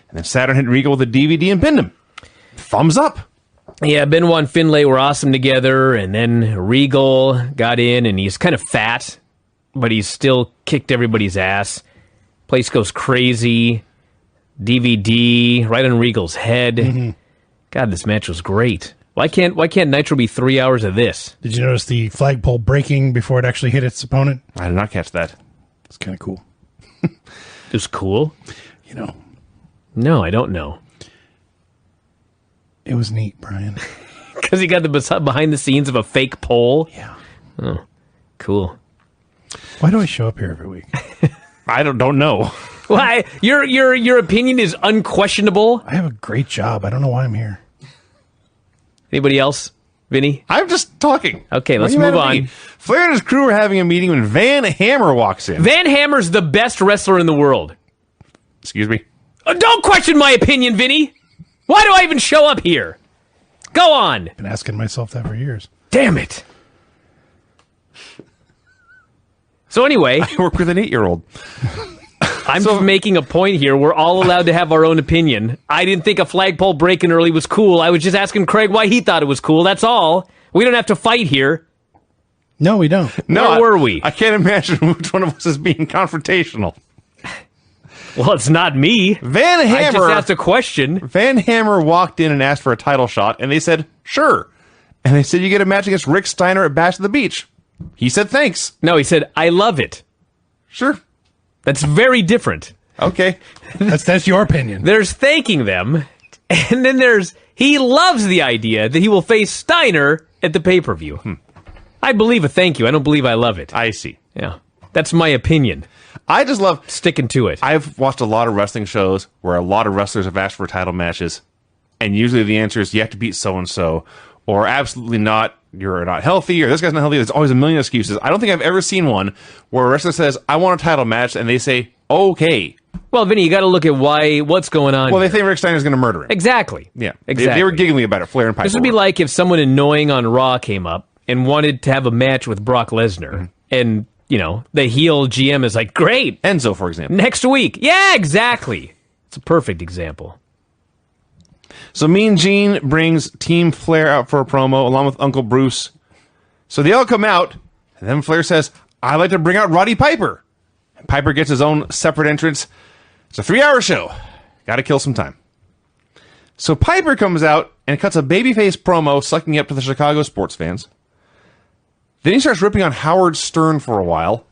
And then Saturn hit Regal with a DVD and pinned him. Thumbs up. Yeah, Benoit and Finlay were awesome together, and then Regal got in, and he's kind of fat, but he's still kicked everybody's ass. Place goes crazy. DVD right on Regal's head. Mm-hmm. God, this match was great. Why can't Nitro be 3 hours of this? Did you notice the flagpole breaking before it actually hit its opponent? I did not catch that. It's kind of cool. It was cool? You know. No, I don't know. It was neat, Brian. Because he got the behind the scenes of a fake pole? Yeah. Oh, cool. Why do I show up here every week? I don't know. Why? Your opinion is unquestionable. I have a great job. I don't know why I'm here. Anybody else? Vinny? I'm just talking. Okay, let's move on. Flair and his crew are having a meeting when Van Hammer walks in. Van Hammer's the best wrestler in the world. Excuse me? Don't question my opinion, Vinny. Why do I even show up here? Go on. I've been asking myself that for years. Damn it. So anyway. I work with an 8-year-old. I'm just making a point here. We're all allowed to have our own opinion. I didn't think a flagpole breaking early was cool. I was just asking Craig why he thought it was cool. That's all. We don't have to fight here. No, we don't. Where were we? I can't imagine which one of us is being confrontational. Well, it's not me. Van Hammer. I just asked a question. Van Hammer walked in and asked for a title shot, and they said, sure. And they said, you get a match against Rick Steiner at Bash at the Beach. He said, thanks. No, he said, I love it. Sure. That's very different. Okay. That's your opinion. There's thanking them, and then there's he loves the idea that he will face Steiner at the pay-per-view. I believe a thank you. I don't believe I love it. I see. Yeah. That's my opinion. I just love sticking to it. I've watched a lot of wrestling shows where a lot of wrestlers have asked for title matches, and usually the answer is you have to beat so-and-so, or absolutely not, you're not healthy, or this guy's not healthy. There's always a million excuses. I don't think I've ever seen one where a wrestler says, I want a title match, and they say, okay. Well, Vinny, you got to look at what's going on. Well, they think Rick Steiner's going to murder him. Exactly. Yeah. Exactly. They were giggling about it, Flair and Piper. This would be like if someone annoying on Raw came up and wanted to have a match with Brock Lesnar, and, you know, the heel GM is like, great. Enzo, for example. Next week. Yeah, exactly. It's a perfect example. So Mean Gene brings Team Flair out for a promo along with Uncle Bruce. So they all come out, and then Flair says, I'd like to bring out Roddy Piper. And Piper gets his own separate entrance. It's a 3-hour show. Got to kill some time. So Piper comes out and cuts a babyface promo sucking up to the Chicago sports fans. Then he starts ripping on Howard Stern for a while.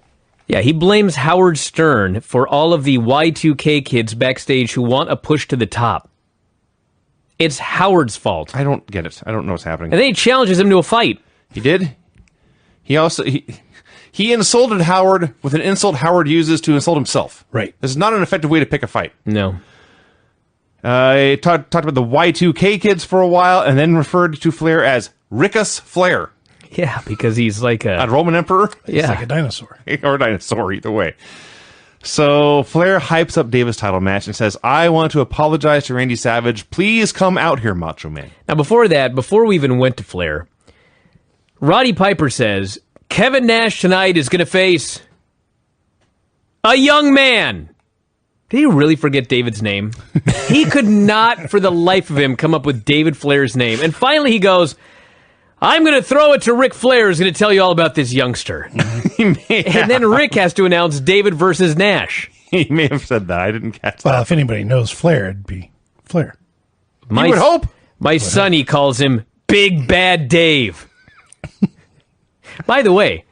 Yeah, he blames Howard Stern for all of the Y2K kids backstage who want a push to the top. It's Howard's fault. I don't get it. I don't know what's happening. And then he challenges him to a fight. He did? He also... He insulted Howard with an insult Howard uses to insult himself. Right. This is not an effective way to pick a fight. No. He talked about the Y2K kids for a while and then referred to Flair as Rickus Flair. Yeah, because he's like A Roman emperor? Yeah. Like a dinosaur. Or a dinosaur, either way. So Flair hypes up Davis' title match and says, I want to apologize to Randy Savage. Please come out here, Macho Man. Now, before that, before we even went to Flair, Roddy Piper says, Kevin Nash tonight is going to face a young man. Did he really forget David's name? He could not, for the life of him, come up with David Flair's name. And finally he goes, I'm going to throw it to Ric Flair, who's going to tell you all about this youngster. And then Rick has to announce David versus Nash. He may have said that. I didn't catch that. Well, if anybody knows Flair, it'd be Flair. You would hope. My son, he calls him Big Bad Dave. By the way,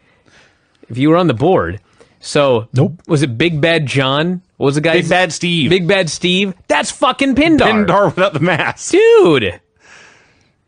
if you were on the board, so Nope. Was it Big Bad John? What was the guy's Big Bad Steve. Big Bad Steve? That's fucking Pindar. Pindar without the mask. Dude.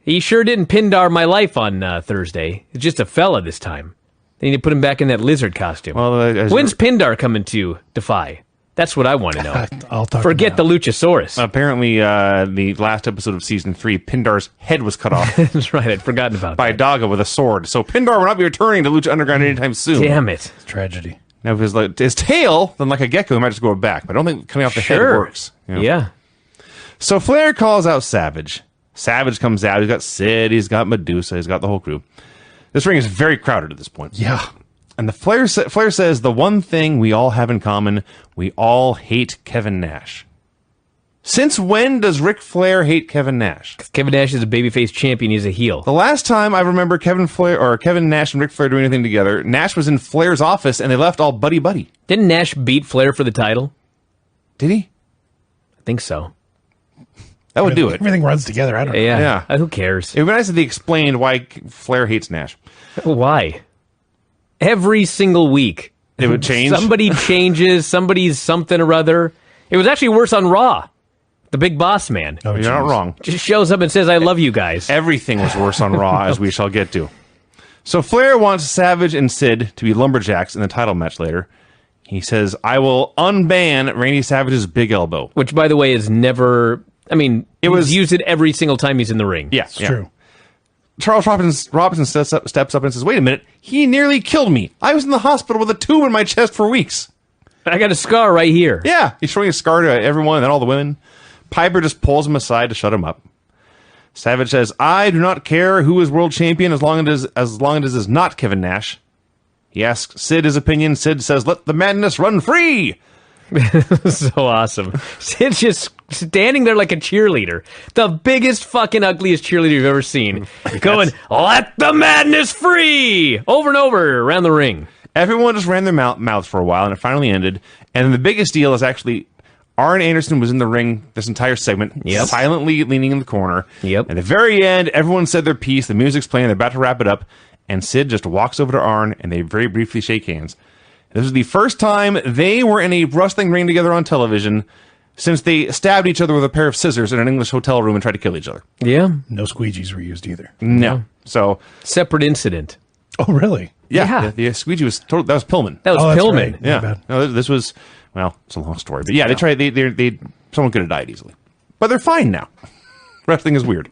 He sure didn't Pindar my life on Thursday. It's just a fella this time. They need to put him back in that lizard costume. Well, When's Pindar coming to Defy? That's what I want to know. I'll talk Forget the about Luchasaurus. apparently, the last episode of season 3, Pindar's head was cut off That's right. I'd forgotten about by that. Daga with a sword. So Pindar will not be returning to Lucha Underground anytime soon. Damn it. tragedy. Now, if his tail, then like a gecko, he might just go back. But I don't think coming off the head Sure. works. You know? Yeah. So Flair calls out Savage. Savage comes out. He's got Sid. He's got Medusa. He's got the whole crew. This ring is very crowded at this point. Yeah. And the Flair says the one thing we all have in common, we all hate Kevin Nash. Since when does Ric Flair hate Kevin Nash? Kevin Nash is a babyface champion. He's a heel. The last time I remember Kevin Nash and Ric Flair doing anything together, Nash was in Flair's office and they left all buddy-buddy. Didn't Nash beat Flair for the title? Did he? I think so. That would do it. Everything runs together. I don't know. Yeah. Yeah. Who cares? It would be nice if they explained why Flair hates Nash. Why? Every single week. It would change. Somebody changes. Somebody's something or other. It was actually worse on Raw. The big boss man Oh, You're not geez. wrong. just shows up and says, I love you guys. Everything was worse on Raw, as we shall get to. So Flair wants Savage and Sid to be lumberjacks in the title match later. He says, I will unban Randy Savage's big elbow. Which, by the way, is never... I mean, It was- he's used it every single time he's in the ring. Yeah, It's true. Charles Robinson steps up and says, wait a minute, he nearly killed me. I was in the hospital with a tube in my chest for weeks. I got a scar right here. Yeah, he's showing a scar to everyone and then all the women. Piper just pulls him aside to shut him up. Savage says, I do not care who is world champion as long as it is not Kevin Nash. He asks Sid his opinion. Sid says, let the madness run free. So awesome. Sid's just standing there like a cheerleader. The biggest fucking ugliest cheerleader you've ever seen. Going, let the madness free! Over and over around the ring. Everyone just ran their mouths for a while, and it finally ended. And the biggest deal is actually Arn Anderson was in the ring this entire segment, Yep. silently leaning in the corner. Yep. At the very end, everyone said their piece. The music's playing. They're about to wrap it up. And Sid just walks over to Arn, and they very briefly shake hands. This was the first time they were in a wrestling ring together on television since they stabbed each other with a pair of scissors in an English hotel room and tried to kill each other. Yeah. No squeegees were used either. No. So, Separate incident. Oh, really? yeah, Yeah. the squeegee was that was Pillman. That was Oh, that's Pillman. right. My Yeah. bad. No, this was, well, it's a long story. But yeah, they tried, they someone could have died easily. But they're fine now. Wrestling is weird.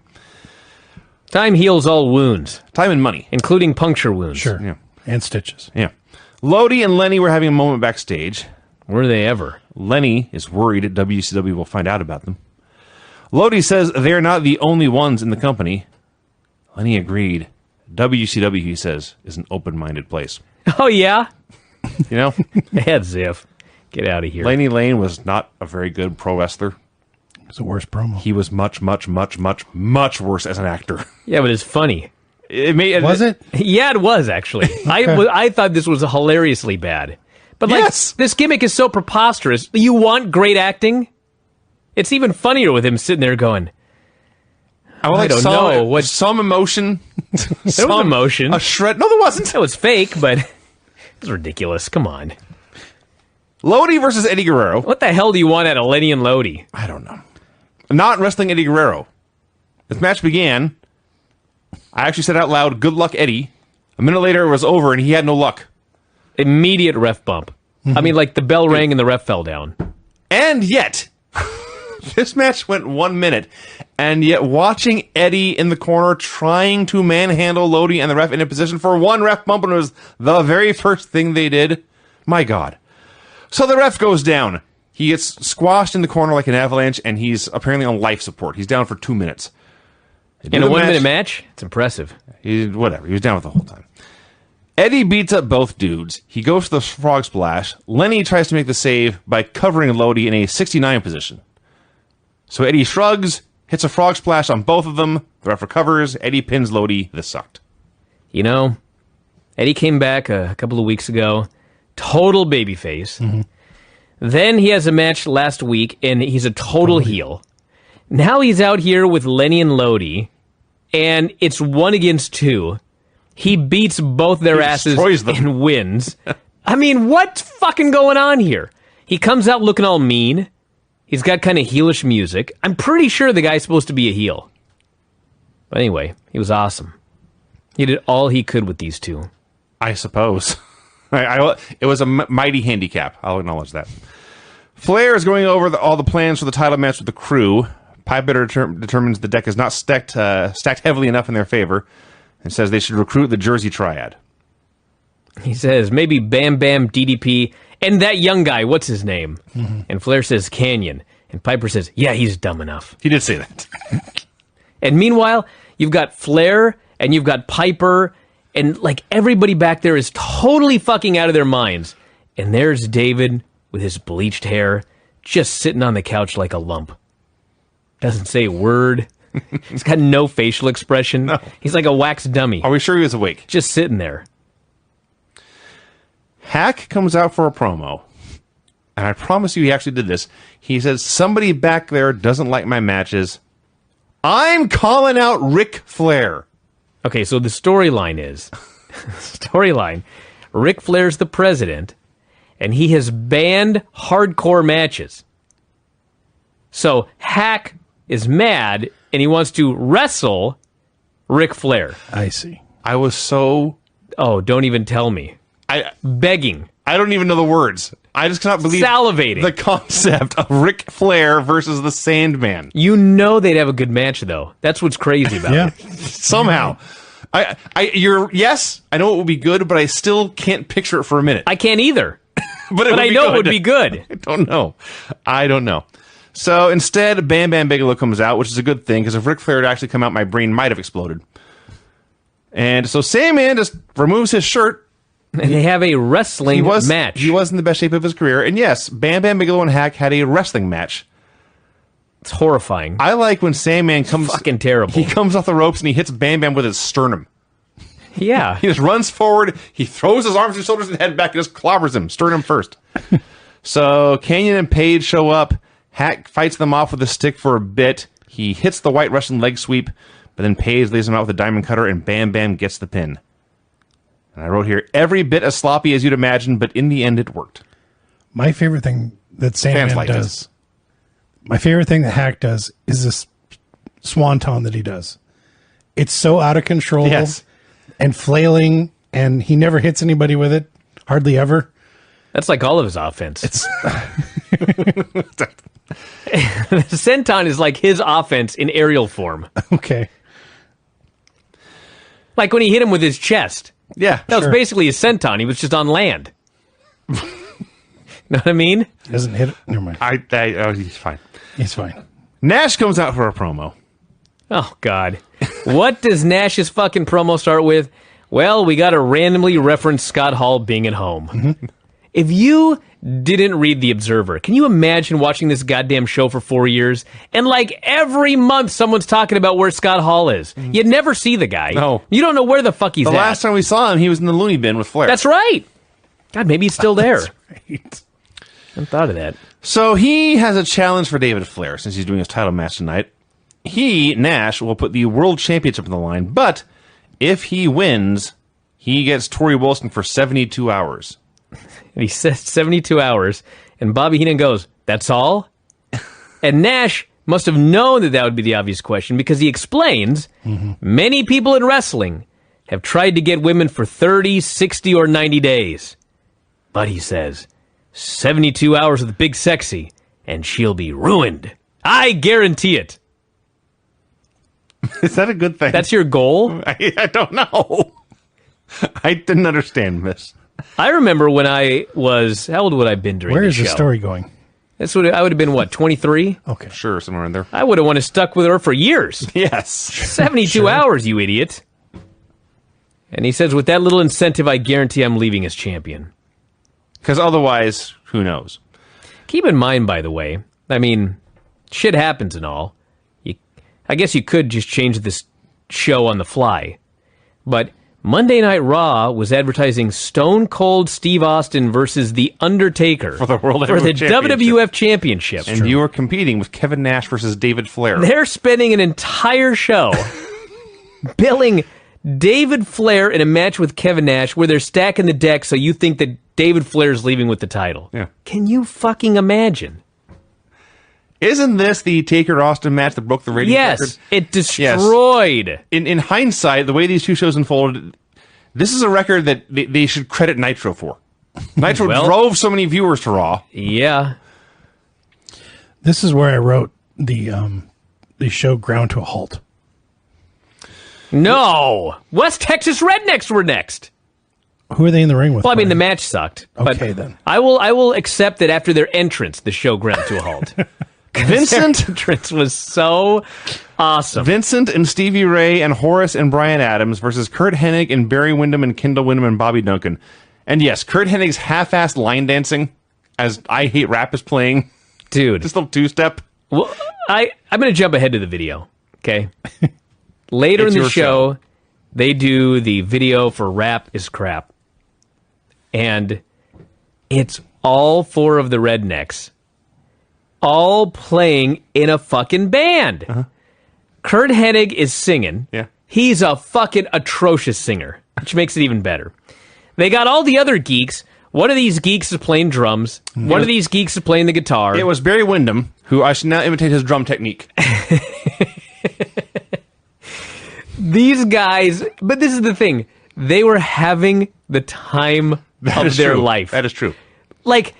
Time heals all wounds, Time and money. including puncture wounds. Sure. Yeah. And stitches. Yeah. Lodi and Lenny were having a moment backstage. Were they ever? Lenny is worried that WCW will find out about them. Lodi says they're not the only ones in the company. Lenny agreed. WCW, he says, is an open-minded place. Oh, yeah? You know? As if. Get out of here. Laney Lane was not a very good pro wrestler. It's the worst promo. He was much, much, much, much, much worse as an actor. Yeah, but it's funny. Was it? Yeah, it was, actually. I thought this was hilariously bad. But, like, Yes. this gimmick is so preposterous. You want great acting? It's even funnier with him sitting there going, I would like don't know. What? Some emotion. There was emotion. A shred. No, there wasn't. It was fake, but it was ridiculous. Come on. Lodi versus Eddie Guerrero. What the hell do you want out of Lenny and Lodi? I don't know. Not wrestling Eddie Guerrero. This match began. I actually said out loud, "Good luck, Eddie." A minute later, it was over, and he had no luck. Immediate ref bump. I mean, like the bell rang and the ref fell down. And yet, this match went 1 minute, and yet watching Eddie in the corner trying to manhandle Lodi and the ref in a position for one ref bump, and it was the very first thing they did. My God. So the ref goes down. He gets squashed in the corner like an avalanche, and he's apparently on life support. He's down for 2 minutes. In a 1 minute match? It's impressive. Whatever. He was down with the whole time. Eddie beats up both dudes. He goes to the frog splash. Lenny tries to make the save by covering Lodi in a 69 position. So Eddie shrugs, hits a frog splash on both of them. The ref recovers. Eddie pins Lodi. This sucked. You know, Eddie came back a couple of weeks ago. Total babyface. Mm-hmm. Then he has a match last week, and he's a total heel. Now he's out here with Lenny and Lodi, and it's 1 against 2. He beats both their asses and wins. I mean, what's fucking going on here? He comes out looking all mean. He's got kind of heelish music. I'm pretty sure the guy's supposed to be a heel. But anyway, he was awesome. He did all he could with these two. I suppose. It was a mighty handicap. I'll acknowledge that. Flair is going over all the plans for the title match with the crew. Piper determines the deck is not stacked heavily enough in their favor and says they should recruit the Jersey Triad. He says, maybe Bam Bam, DDP, and that young guy, what's his name? Mm-hmm. And Flair says Canyon. And Piper says, yeah, he's dumb enough. He did say that. And meanwhile, you've got Flair and you've got Piper, and like everybody back there is totally fucking out of their minds. And there's David with his bleached hair just sitting on the couch like a lump. Doesn't say a word. He's got no facial expression. No. He's like a wax dummy. Are we sure he was awake? Just sitting there. Hack comes out for a promo. And I promise you he actually did this. He says, somebody back there doesn't like my matches. I'm calling out Ric Flair. Okay, so the storyline is... Ric Flair's the president, and he has banned hardcore matches. So Hack is mad, and he wants to wrestle Ric Flair. I see. I was so... Oh, don't even tell me. Begging. I don't even know the words. I just cannot believe... Salivating. The concept of Ric Flair versus the Sandman. You know they'd have a good match, though. That's what's crazy about it. Somehow. Yes, I know it would be good, but I still can't picture it for a minute. I can't either. but I know it would be good. I don't know. So instead, Bam Bam Bigelow comes out, which is a good thing, because if Ric Flair had actually come out, my brain might have exploded. And so Sandman just removes his shirt. And they have a wrestling match. He was in the best shape of his career. And yes, Bam Bam Bigelow and Hack had a wrestling match. It's horrifying. I like when Sandman comes... Fucking terrible. He comes off the ropes and he hits Bam Bam with his sternum. Yeah. He just runs forward, he throws his arms and shoulders and head back and just clobbers him, sternum first. So Canyon and Page show up. Hack fights them off with a stick for a bit. He hits the White Russian leg sweep, but then Page lays him out with a diamond cutter and Bam Bam gets the pin. And I wrote here, every bit as sloppy as you'd imagine, but in the end it worked. My favorite thing that Sandman does, my favorite thing that Hack does is this swanton that he does. It's so out of control and flailing, and he never hits anybody with it, hardly ever. That's like all of his offense. It's the senton is like his offense in aerial form. Okay. Like when he hit him with his chest. Yeah, that was basically a senton. He was just on land. Know what I mean? He doesn't hit it. Never mind. He's fine. He's fine. Nash comes out for a promo. Oh, God. What does Nash's fucking promo start with? Well, we got to randomly reference Scott Hall being at home. Mm-hmm. If you didn't read The Observer, can you imagine watching this goddamn show for 4 years? And like every month someone's talking about where Scott Hall is. You never see the guy. No. You don't know where the fuck he's at. The last time we saw him, he was in the loony bin with Flair. That's right. God, maybe he's still there. That's right. I hadn't thought of that. So he has a challenge for David Flair since he's doing his title match tonight. He, Nash, will put the World Championship on the line, but if he wins, he gets Torrie Wilson for 72 hours. And he says 72 hours, and Bobby Heenan goes, "That's all?" And Nash must have known that would be the obvious question, because he explains, many people in wrestling have tried to get women for 30, 60, or 90 days. But he says, 72 hours with Big Sexy, and she'll be ruined. I guarantee it. Is that a good thing? That's your goal? I don't know. I didn't understand this. I remember when I was, how old would I have been during Where this is the show? story going? I would have been, what, 23? Okay. Sure, somewhere in there. I would have wanted stuck with her for years. Yes. 72 hours, you idiot. And he says, with that little incentive, I guarantee I'm leaving as champion. Because otherwise, who knows? Keep in mind, by the way, I mean, shit happens and all. I guess you could just change this show on the fly. But Monday Night Raw was advertising Stone Cold Steve Austin versus The Undertaker For the World for the Heavyweight Championship. WWF Championship. And you were competing with Kevin Nash versus David Flair. They're spending an entire show billing David Flair in a match with Kevin Nash where they're stacking the deck so you think that David Flair's leaving with the title. Yeah. Can you fucking imagine? Isn't this the Taker-Austin match that broke the ratings record? Yes, it destroyed. Yes. In hindsight, the way these two shows unfolded, this is a record that they should credit Nitro for. Nitro drove so many viewers to Raw. Yeah. This is where I wrote the show ground to a halt. No! West Texas Rednecks were next. Who are they in the ring with? Well, I mean, the Brian? match sucked. Okay, but then. I will accept that after their entrance, the show ground to a halt. Vincent Their entrance was so awesome. Vincent and Stevie Ray and Horace and Bryan Adams versus Kurt Hennig and Barry Windham and Kendall Windham and Bobby Duncan. And yes, Kurt Hennig's half-assed line dancing as I Hate Rap is playing. Dude. Just a little two-step. Well, I'm going to jump ahead to the video, okay? Later It's in the your show, they do the video for Rap is Crap. And it's all four of the Rednecks all playing in a fucking band. Kurt Hennig is singing. Yeah. He's a fucking atrocious singer, which makes it even better. They got all the other geeks. One of these geeks is playing drums. One of these geeks is playing the guitar. It was Barry Windham, who I should now imitate his drum technique. These guys, but this is the thing. They were having the time of their life. That is true. Like,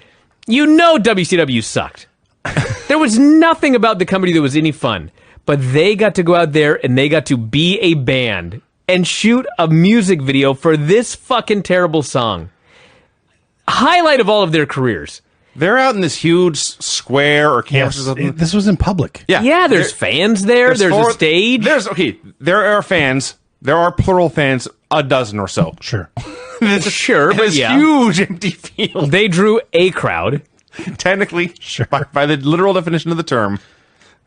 you know WCW sucked. There was nothing about the company that was any fun. But they got to go out there and they got to be a band and shoot a music video for this fucking terrible song. Highlight of all of their careers. They're out in this huge square or campus or something. This was in public. Yeah, there's fans there. There's a stage. There are fans. There are plural fans, a dozen or so. Sure. Sure, but This yeah. huge empty field. They drew a crowd. Technically, Sure. by the literal definition of the term,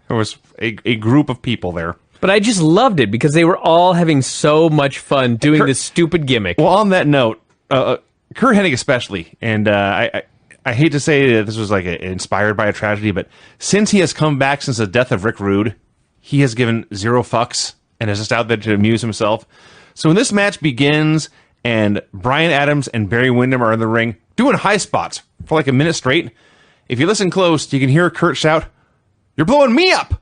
there was a group of people there. But I just loved it because they were all having so much fun doing this stupid gimmick. Well, on that note, Kurt Hennig especially, and I hate to say that this was like inspired by a tragedy, but since he has come back since the death of Rick Rude, he has given zero fucks and is just out there to amuse himself. So when this match begins and Bryan Adams and Barry Windham are in the ring doing high spots for like a minute straight, if you listen close, you can hear Kurt shout, "You're blowing me up!"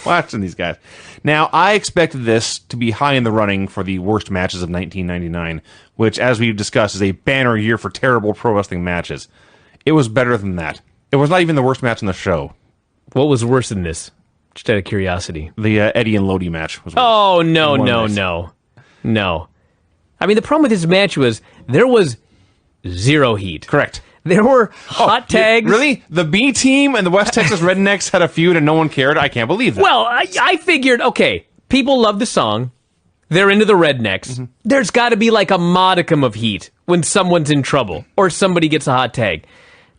Watching these guys. Now, I expected this to be high in the running for the worst matches of 1999, which, as we've discussed, is a banner year for terrible pro wrestling matches. It was better than that. It was not even the worst match on the show. What was worse than this? Just out of curiosity. The Eddie and Lodi match was worse. Oh, no. I mean, the problem with this match was there was zero heat. Correct. There were hot tags. Really? The B team and the West Texas Rednecks had a feud and no one cared? I can't believe that. Well, I figured, okay, people love the song. They're into the Rednecks. There's got to be like a modicum of heat when someone's in trouble or somebody gets a hot tag.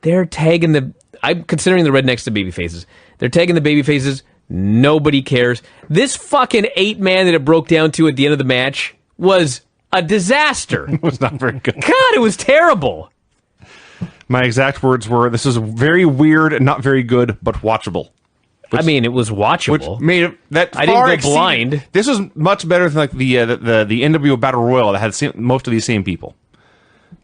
They're tagging I'm considering the Rednecks the babyfaces. They're tagging the babyfaces. Nobody cares. This fucking 8-man that it broke down to at the end of the match was a disaster. It was not very good. God, it was terrible. My exact words were, "This is very weird and not very good, but watchable." I mean, it was which watchable. made it that I far didn't go blind. This was much better than like the NWO Battle Royal that had most of these same people.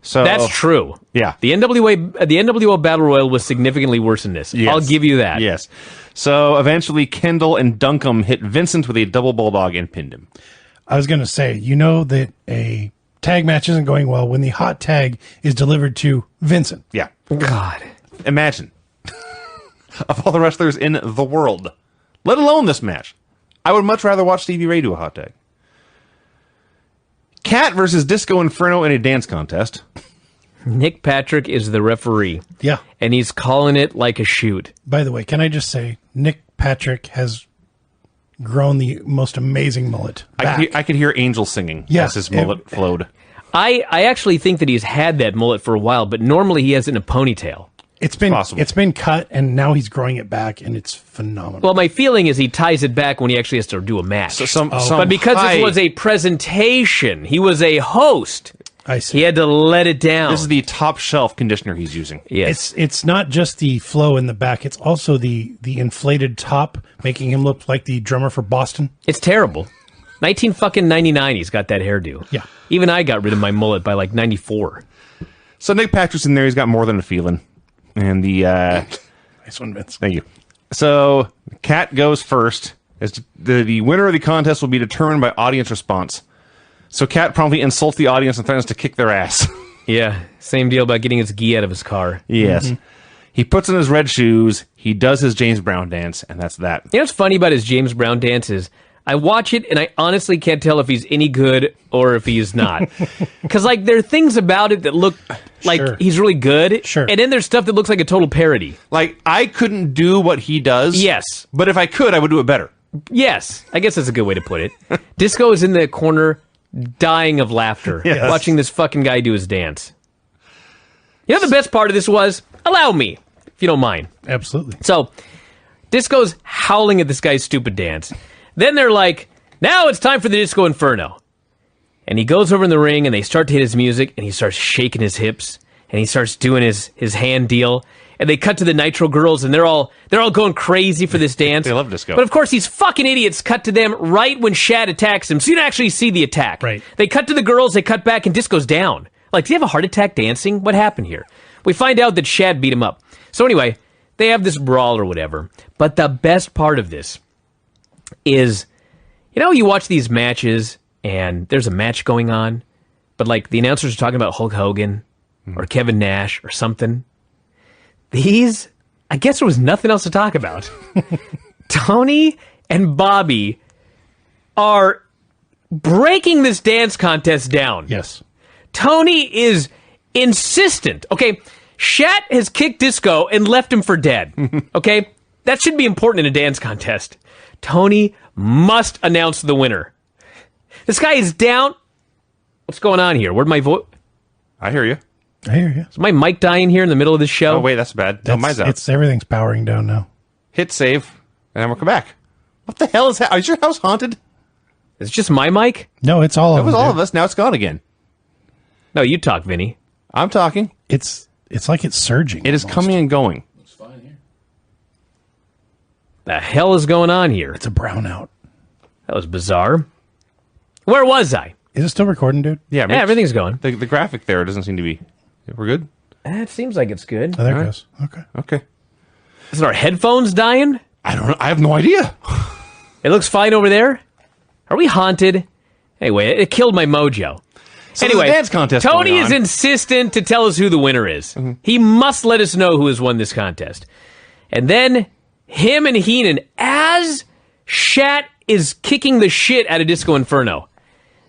So That's true. Yeah. The NWO Battle Royal was significantly worse than this. Yes. I'll give you that. Yes. So eventually, Kendall and Duncombe hit Vincent with a double bulldog and pinned him. I was going to say, you know that a tag match isn't going well when the hot tag is delivered to Vincent. Yeah. God. Imagine. Of all the wrestlers in the world, let alone this match, I would much rather watch Stevie Ray do a hot tag. Cat versus Disco Inferno in a dance contest. Nick Patrick is the referee. Yeah. And he's calling it like a shoot. By the way, can I just say, Nick Patrick has grown the most amazing mullet back. I could hear Angel singing as his mullet flowed. I actually think that he's had that mullet for a while, but normally he has it in a ponytail. It's been possible. It's been cut, and now he's growing it back, and it's phenomenal. Well, my feeling is he ties it back when he actually has to do a match. So but because this was a presentation, he was a host. I see. He had to let it down. This is the top shelf conditioner he's using. Yes. It's not just the flow in the back; it's also the inflated top, making him look like the drummer for Boston. It's terrible. 1999, he's got that hairdo. Yeah. Even I got rid of my mullet by like 94. So Nick Patrick's in there. He's got more than a feeling. And the Nice one, Vince. thank you. So Cat goes first. As the winner of the contest will be determined by audience response. So Cat promptly insults the audience and threatens to kick their ass. Yeah, same deal about getting his gi out of his car. Yes. He puts on his red shoes. He does his James Brown dance, and that's that. You know what's funny about his James Brown dance is I watch it and I honestly can't tell if he's any good or if he is not. Because like there are things about it that look like Sure. he's really good. Sure. And then there's stuff that looks like a total parody. Like, I couldn't do what he does. Yes. But if I could, I would do it better. Yes. I guess that's a good way to put it. Disco is in the corner dying of laughter Yes. watching this fucking guy do his dance. You know the best part of this was? Allow me, if you don't mind. Absolutely. So, Disco's howling at this guy's stupid dance. Then they're like, now it's time for the Disco Inferno. And he goes over in the ring and they start to hit his music and he starts shaking his hips and he starts doing his hand deal. And they cut to the Nitro girls and they're all going crazy for this dance. They love Disco. But of course these fucking idiots cut to them right when Shad attacks him. So you don't actually see the attack. Right. They cut to the girls, they cut back and Disco's down. Like, do you have a heart attack dancing? What happened here? We find out that Shad beat him up. So anyway, they have this brawl or whatever. But the best part of this is, you know, you watch these matches and there's a match going on, but like the announcers are talking about Hulk Hogan or Kevin Nash or something. These, I guess there was nothing else to talk about. Tony and Bobby are breaking this dance contest down. Yes. Tony is insistent. Okay, Shat has kicked Disco and left him for dead. Okay, that should be important in a dance contest. Tony must announce the winner. This guy is down. What's going on here? Where'd my voice? I hear you. I hear you. Is my mic dying here in the middle of this show? Oh, wait, that's bad. No, mine's out. Everything's powering down now. Hit save, and then we'll come back. What the hell is that? Is your house haunted? It's just my mic? No, it's all It of was them, all dude. of us. Now it's gone again. No, you talk, Vinny. I'm talking. It's like it's surging. It is almost. coming and going. It's fine here. The hell is going on here? It's a brownout. That was bizarre. Where was I? Is it still recording, dude? Yeah, Yeah, everything's going. The graphic there doesn't seem to be. We're good? It seems like it's good. Oh, there All it right. goes. Okay. Okay. Is our headphones dying? I don't know. I have no idea. It looks fine over there. Are we haunted? Anyway, it killed my mojo. So Anyway, there's a dance contest Tony going is on. insistent to tell us who the winner is. He must let us know who has won this contest. And then him and Heenan, as Shat is kicking the shit out of Disco Inferno,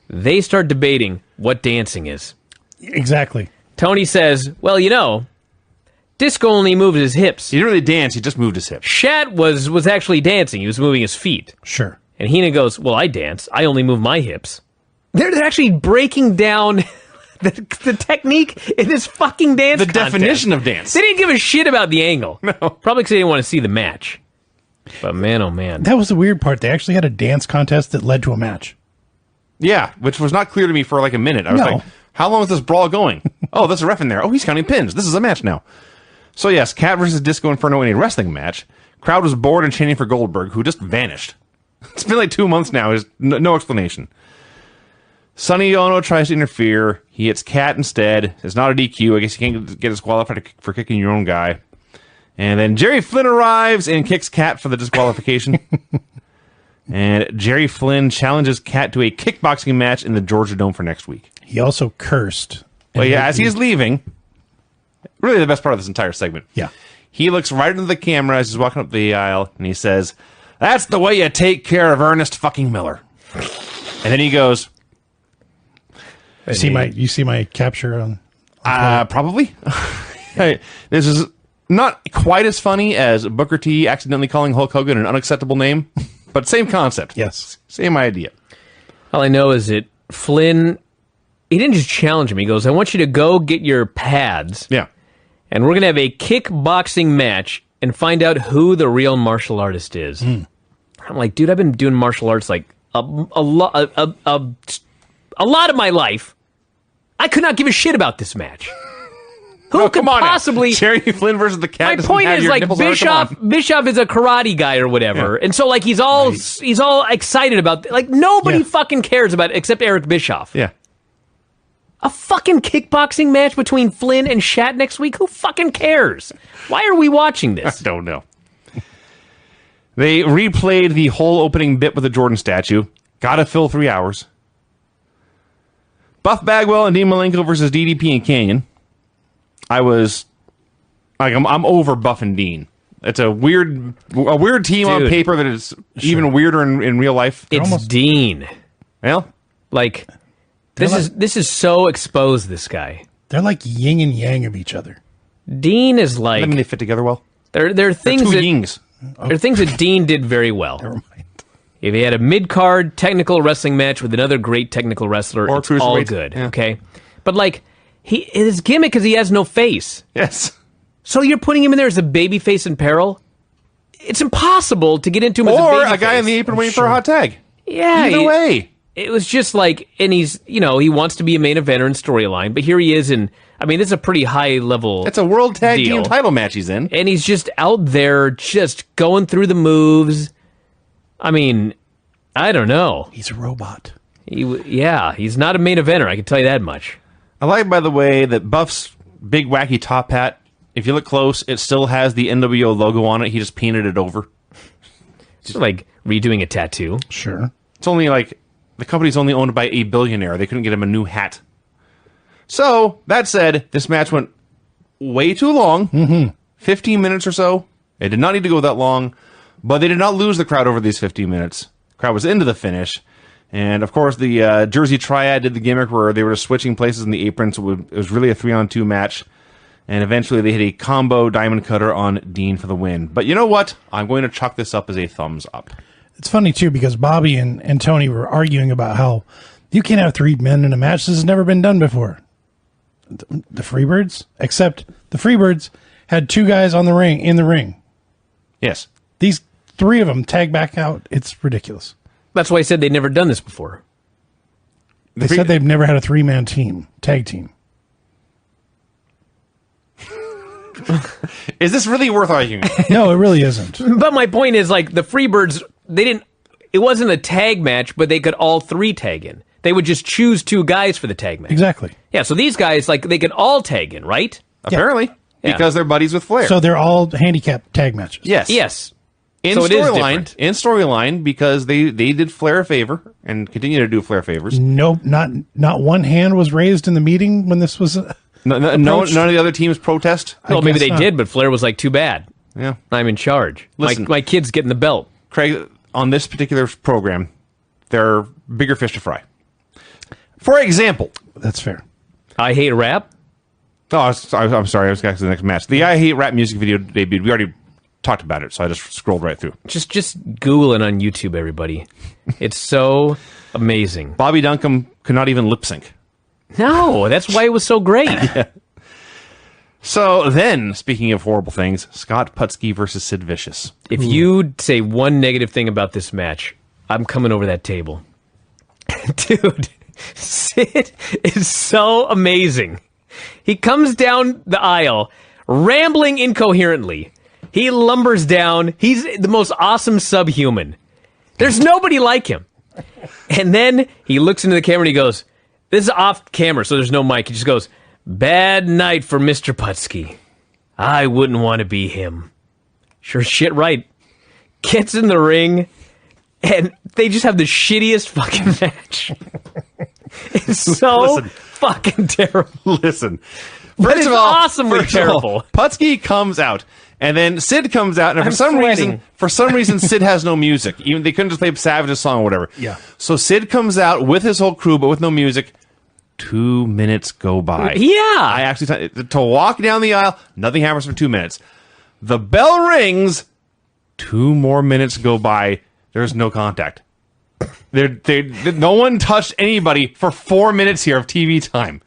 they start debating what dancing is. Exactly. Tony says, well, you know, Disco only moves his hips. He didn't really dance. He just moved his hips. Shat was actually dancing. He was moving his feet. Sure. And Heenan goes, well, I dance. I only move my hips. They're actually breaking down the technique in this fucking dance The contest. definition of dance. They didn't give a shit about the angle. No. Probably because they didn't want to see the match. But man, oh man. That was the weird part. They actually had a dance contest that led to a match. Yeah, which was not clear to me for like a minute. I was No. like, how long is this brawl going? Oh, there's a ref in there. Oh, he's counting pins. This is a match now. So yes, Cat versus Disco Inferno in a wrestling match. Crowd was bored and chanting for Goldberg, who just vanished. It's been like 2 months now. There's no explanation. Sonny Ono tries to interfere. He hits Cat instead. It's not a DQ. I guess you can't get disqualified for kicking your own guy. And then Jerry Flynn arrives and kicks Cat for the disqualification. And Jerry Flynn challenges Cat to a kickboxing match in the Georgia Dome for next week. He also cursed. Well, yeah, as he's leaving, really the best part of this entire segment. Yeah. He looks right into the camera as he's walking up the aisle, and he says, "That's the way you take care of Ernest fucking Miller." And then he goes, You see my capture on probably. Hey, this is not quite as funny as Booker T accidentally calling Hulk Hogan an unacceptable name, but same concept. Yes. Same idea. All I know is that Flynn, he didn't just challenge him. He goes, I want you to go get your pads, Yeah. and we're going to have a kickboxing match and find out who the real martial artist is. I'm like, dude, I've been doing martial arts like a lot of my life. I could not give a shit about this match. Who could Come on now. possibly... Jerry Flynn versus the Cat. My doesn't point have is, your like, nipples hard. Come on. Bischoff is a karate guy or whatever, Yeah. and so like he's all excited about, like, nobody Yeah. fucking cares about it except Eric Bischoff. Yeah. A fucking kickboxing match between Flynn and Shat next week? Who fucking cares? Why are we watching this? Don't know. They replayed the whole opening bit with the Jordan statue. Gotta fill 3 hours. Buff Bagwell and Dean Malenko versus DDP and Canyon. I was like, I'm over Buff and Dean. It's a weird team on Dude. paper that is even weirder in real life. It's Dean. Well, Like, this is so exposed, this guy. They're like yin and yang of each other. Dean is like... I mean, they fit together well. there are They're things two that... yings. There are things that Dean did very well. Never mind. If he had a mid-card technical wrestling match with another great technical wrestler, Or it's all cruiserweight. good, Yeah. okay? But, like, his gimmick is he has no face. Yes. So you're putting him in there as a babyface in peril? It's impossible to get into him as a Or babyface. a guy in the apron waiting for a hot tag. Yeah. Either way. It was just like, and he's, he wants to be a main eventer in storyline, but here he is in, I mean, this is a pretty high level. It's a world tag deal. team title match he's in. And he's just out there just going through the moves. I mean, I don't know. He's a robot. He's not a main eventer, I can tell you that much. I like, by the way, that Buff's big wacky top hat, if you look close, it still has the NWO logo on it. He just painted it over. Just like redoing a tattoo. Sure. It's only like, the company's only owned by a billionaire. They couldn't get him a new hat. So, that said, this match went way too long. 15 minutes or so. It did not need to go that long, but they did not lose the crowd over these 15 minutes. The crowd was into the finish. And, of course, the Jersey Triad did the gimmick where they were just switching places in the apron, so it was really a 3-on-2 match. And eventually they hit a combo diamond cutter on Dean for the win. But you know what? I'm going to chalk this up as a thumbs up. It's funny, too, because Bobby and Tony were arguing about how you can't have 3 men in a match. This has never been done before. The Freebirds? Except the Freebirds had 2 guys in the ring. Yes. These 3 of them tag back out. It's ridiculous. That's why I said they'd never done this before. They said they've never had a 3-man tag team. Is this really worth arguing? No, it really isn't. But my point is, like, the Freebirds, it wasn't a tag match, but they could all 3 tag in. They would just choose 2 guys for the tag match. Exactly. Yeah, so these guys, like, they could all tag in, right? Apparently. Yeah. Because they're buddies with Flair. So they're all handicap tag matches. yes. Yes. In So it is storyline, different. because they did Flair a favor and continue to do Flair favors. No, not one hand was raised in the meeting when this was. None of the other teams protest. Well, maybe guess they not. did, but Flair was like, too bad. Yeah. I'm in charge. Listen. My kid's getting the belt. Craig, on this particular program, there are bigger fish to fry. For example, That's fair. I hate rap. I'm sorry, I was going to the next match. The I Hate Rap music video debuted. We already talked about it, so I just scrolled right through. Just Google it on YouTube, everybody. It's so amazing. Bobby Duncombe could not even lip sync. No, that's why it was so great. So then, speaking of horrible things, Scott Putski versus Sid Vicious. If you say one negative thing about this match, I'm coming over that table. Dude, Sid is so amazing. He comes down the aisle, rambling incoherently, He lumbers down. He's the most awesome subhuman. There's nobody like him. And then he looks into the camera and he goes, this is off camera, so there's no mic. He just goes, bad night for Mr. Putski. I wouldn't want to be him. Sure shit right. Gets in the ring, and they just have the shittiest fucking match. It's so fucking terrible. Listen. But it's awesomely first of all, terrible. Putski comes out, and then Sid comes out, and for some reason, Sid has no music. Even they couldn't just play Savage's song or whatever. Yeah. So Sid comes out with his whole crew, but with no music. 2 minutes go by. Yeah. I actually to walk down the aisle. Nothing happens for 2 minutes. The bell rings. 2 more minutes go by. There's no contact. No one touched anybody for 4 minutes here of TV time.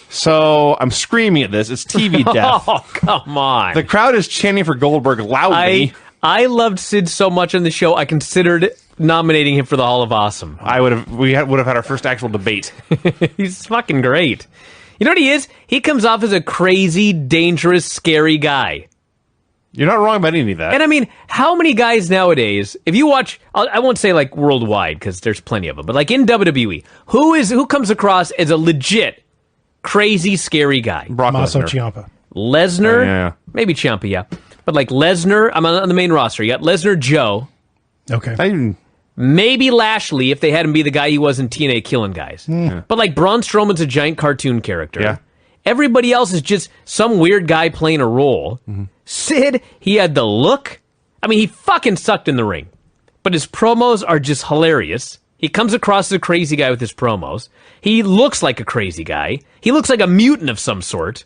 So I'm screaming at this. It's TV death. Oh, come on. The crowd is chanting for Goldberg loudly. I loved Sid so much on the show, I considered nominating him for the Hall of Awesome. We would have had our first actual debate. He's fucking great. You know what he is? He comes off as a crazy, dangerous, scary guy. You're not wrong about any of that. And I mean, how many guys nowadays, if you watch, I won't say like worldwide because there's plenty of them, but like in WWE, who comes across as a legit, crazy, scary guy? Brock Maso Lesnar. Ciampa. Lesnar? Yeah. Maybe Ciampa, yeah. But like Lesnar, I'm on the main roster. You got Lesnar, Joe. Okay. Maybe Lashley if they had him be the guy he was in TNA killing guys. But like Braun Strowman's a giant cartoon character. Yeah. Everybody else is just some weird guy playing a role. Sid, he had the look. I mean, he fucking sucked in the ring. But his promos are just hilarious. He comes across as a crazy guy with his promos. He looks like a crazy guy. He looks like a mutant of some sort.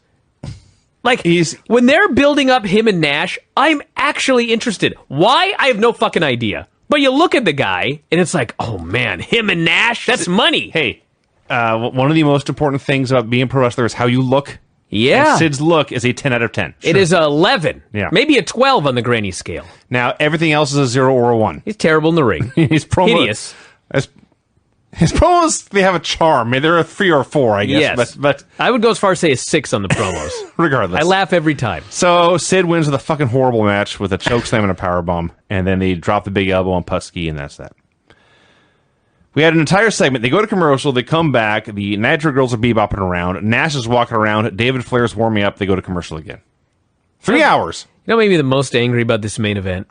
Like, when they're building up him and Nash, I'm actually interested. Why? I have no fucking idea. But you look at the guy, and it's like, oh man, him and Nash, that's money. Hey, one of the most important things about being a pro wrestler is how you look. Yeah. And Sid's look is a 10 out of 10. It is a 11. Yeah. Maybe a 12 on the granny scale. Now, everything else is a 0 or a 1. He's terrible in the ring. His promos, Hideous. His promos, they have a charm. Maybe they're a 3 or a 4, I guess. Yes. But I would go as far as say a 6 on the promos. regardless. I laugh every time. So Sid wins with a fucking horrible match with a chokeslam and a powerbomb, and then they drop the big elbow on Putski, and that's that. We had an entire segment. They go to commercial. They come back. The Nitro girls are bebopping around. Nash is walking around. David Flair's warming up. They go to commercial again. 3 hours. You know, maybe the most angry about this main event?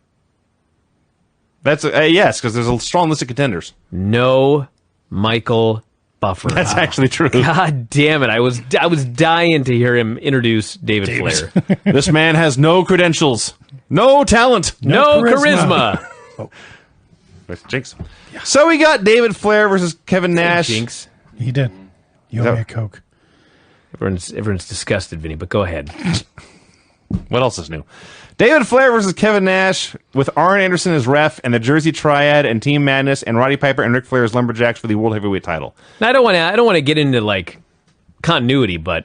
That's yes, because there's a strong list of contenders. No Michael Buffer. That's actually true. God damn it! I was dying to hear him introduce David Flair. This man has no credentials, no talent, No charisma. That's Jinx. So we got David Flair versus Kevin Nash. Jinx. He did. You owe me a Coke. Everyone's disgusted, Vinny. But go ahead. What else is new? David Flair versus Kevin Nash with Arn Anderson as ref and the Jersey Triad and Team Madness and Roddy Piper and Ric Flair as lumberjacks for the World Heavyweight title. Now, I don't want to get into like continuity, but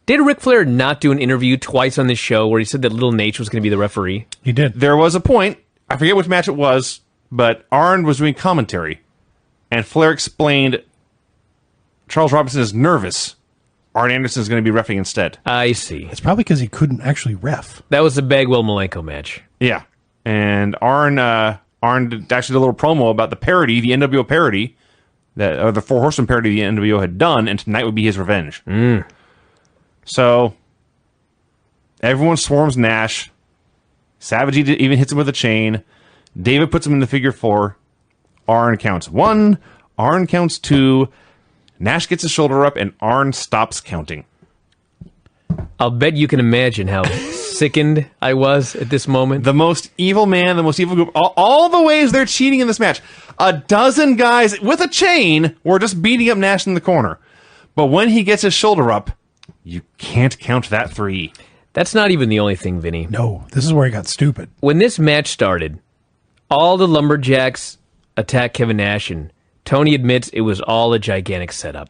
did Ric Flair not do an interview twice on this show where he said that Little Nate was going to be the referee? He did. There was a point, I forget which match it was, but Arn was doing commentary, and Flair explained Charles Robinson is nervous. Arn Anderson is going to be reffing instead. I see. It's probably because he couldn't actually ref. That was the Bagwell-Malenko match. Yeah. And Arn actually did a little promo about the parody, the NWO parody, or the Four Horsemen parody the NWO had done, and tonight would be his revenge. So, everyone swarms Nash. Savage even hits him with a chain. David puts him in the figure 4. Arn counts 1. Arn counts 2. Nash gets his shoulder up, and Arn stops counting. I'll bet you can imagine how sickened I was at this moment. The most evil man, the most evil group, all the ways they're cheating in this match. 12 guys with a chain were just beating up Nash in the corner. But when he gets his shoulder up, you can't count that 3. That's not even the only thing, Vinny. No, this is where he got stupid. When this match started, all the lumberjacks attack Kevin Nash, and Tony admits it was all a gigantic setup.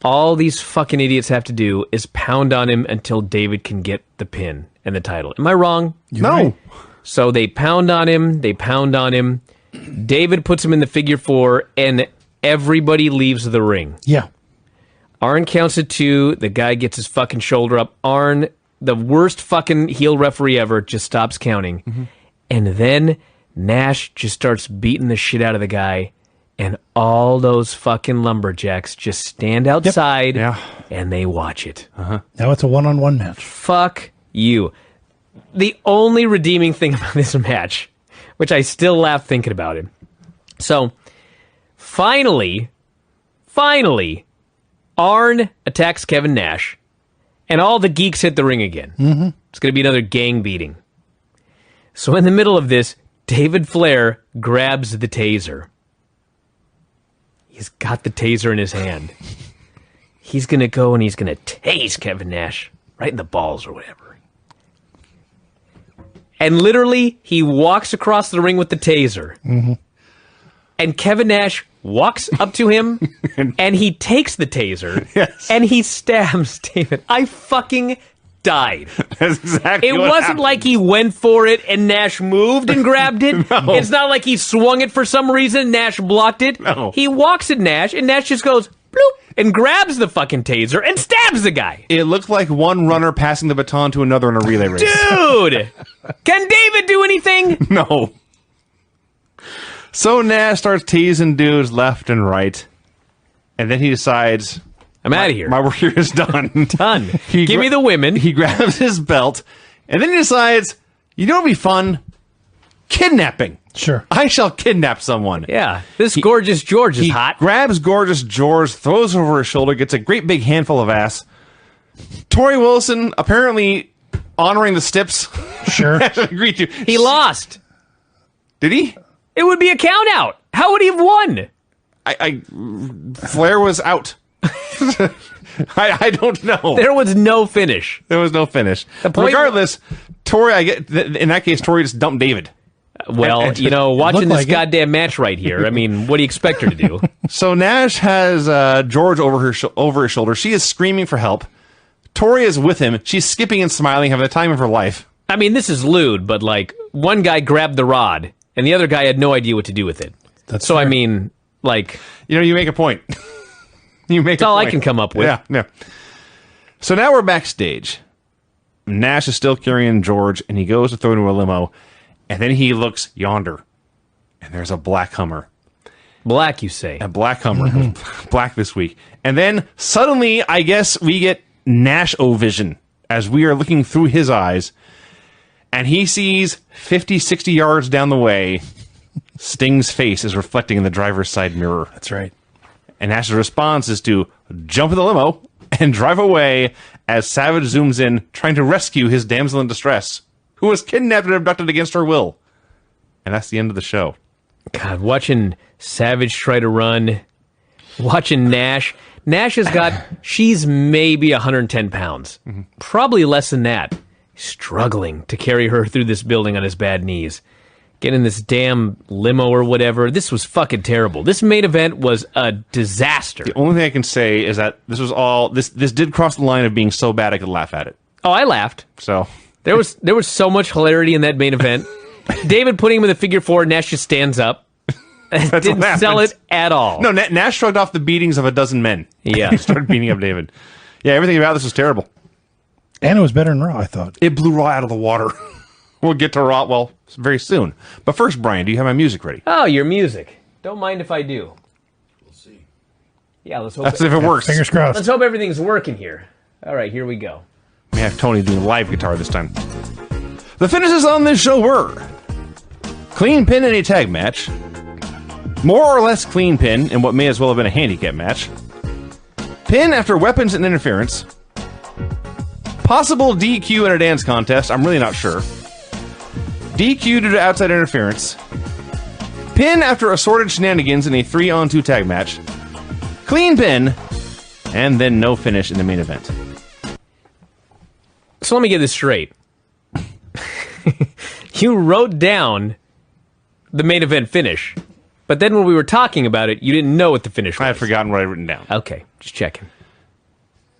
All these fucking idiots have to do is pound on him until David can get the pin and the title. Am I wrong? You're right. So they pound on him. David puts him in the figure 4, and everybody leaves the ring. Yeah. Arn counts it 2. The guy gets his fucking shoulder up. Arn the worst fucking heel referee ever, just stops counting. And then Nash just starts beating the shit out of the guy. And all those fucking lumberjacks just stand outside and they watch it. Now it's a one-on-one match. Fuck you. The only redeeming thing about this match, which I still laugh thinking about it. So, finally, Arn attacks Kevin Nash, and all the geeks hit the ring again. It's going to be another gang beating. So in the middle of this, David Flair grabs the taser. He's got the taser in his hand. He's going to go and he's going to tase Kevin Nash right in the balls or whatever. And literally, he walks across the ring with the taser. And Kevin Nash walks up to him, and he takes the taser, and he stabs David. I fucking died. That's exactly It what wasn't happened. like he went for it and Nash moved and grabbed it. No. It's not like he swung it for some reason, Nash blocked it. No. He walks at Nash, and Nash just goes, bloop, and grabs the fucking taser and stabs the guy. It looked like one runner passing the baton to another in a relay race. Dude! Can David do anything? No. So Nash starts teasing dudes left and right. And then he decides, I'm out of here. my work here is done. Done. He Give me the women. He grabs his belt. And then he decides, you know what would be fun? Kidnapping. Sure. I shall kidnap someone. Yeah, this gorgeous George is He hot. grabs gorgeous George, throws her over his shoulder, gets a great big handful of ass. Tori Wilson, apparently honoring the Stips. Sure. Agreed to. He lost. Did he? It would be a count out. How would he have won? Flair was out. I don't know. There was no finish. There was no finish. point- Regardless, Tori, in that case, Tori just dumped David. Well, you know, watching looked this like it. goddamn match right here, I mean, what do you expect her to do? So Nash has George over his shoulder. She is screaming for help. Tori is with him. She's skipping and smiling, having the time of her life. I mean, this is lewd, but like, one guy grabbed the rod, and the other guy had no idea what to do with it. That's so, I fair. mean, like, You know, you make a point. You make that's all I can come up with. Yeah. So now we're backstage. Nash is still carrying George, and he goes to throw into a limo, and then he looks yonder, and there's a black Hummer. Black, you say. A black Hummer. Black this week. And then suddenly, I guess, we get Nash-O-Vision as we are looking through his eyes, and he sees 50, 60 yards down the way, Sting's face is reflecting in the driver's side mirror. That's right. And Nash's response is to jump in the limo and drive away as Savage zooms in, trying to rescue his damsel in distress, who was kidnapped and abducted against her will. And that's the end of the show. God, watching Savage try to run, watching Nash. Nash has got, she's maybe 110 pounds. Probably less than that. Struggling to carry her through this building on his bad knees. Get in this damn limo or whatever. This was fucking terrible. This main event was a disaster. The only thing I can say is that this was all, this did cross the line of being so bad I could laugh at it. Oh, I laughed. So, There was so much hilarity in that main event. David putting him in the figure four, Nash just stands up. Didn't what sell happens. it at all. no, Nash shrugged off the beatings of a dozen men. Yeah. He started beating up David. Yeah, everything about this was terrible. And it was better than Raw, I thought. It blew Raw out of the water. We'll get to Raw, well, very soon. But first, Brian, do you have my music ready? Oh, your music. Don't mind if I do. We'll see. Yeah, let's hope. That's if it works. Fingers crossed. Let's hope everything's working here. All right, here we go. We have Tony doing live guitar this time. The finishes on this show were clean pin in a tag match, more or less clean pin in what may as well have been a handicap match, pin after weapons and interference, possible DQ in a dance contest, I'm really not sure, DQ due to outside interference, pin after assorted shenanigans in a 3-on-2 tag match, clean pin, and then no finish in the main event. So let me get this straight. You wrote down the main event finish, but then when we were talking about it, you didn't know what the finish was. I had forgotten what I'd written down. Okay, just checking.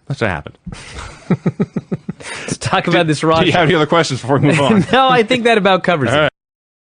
That's what happened. Let's talk about this Raw. Do you have any other questions before we move on? No, I think that about covers it.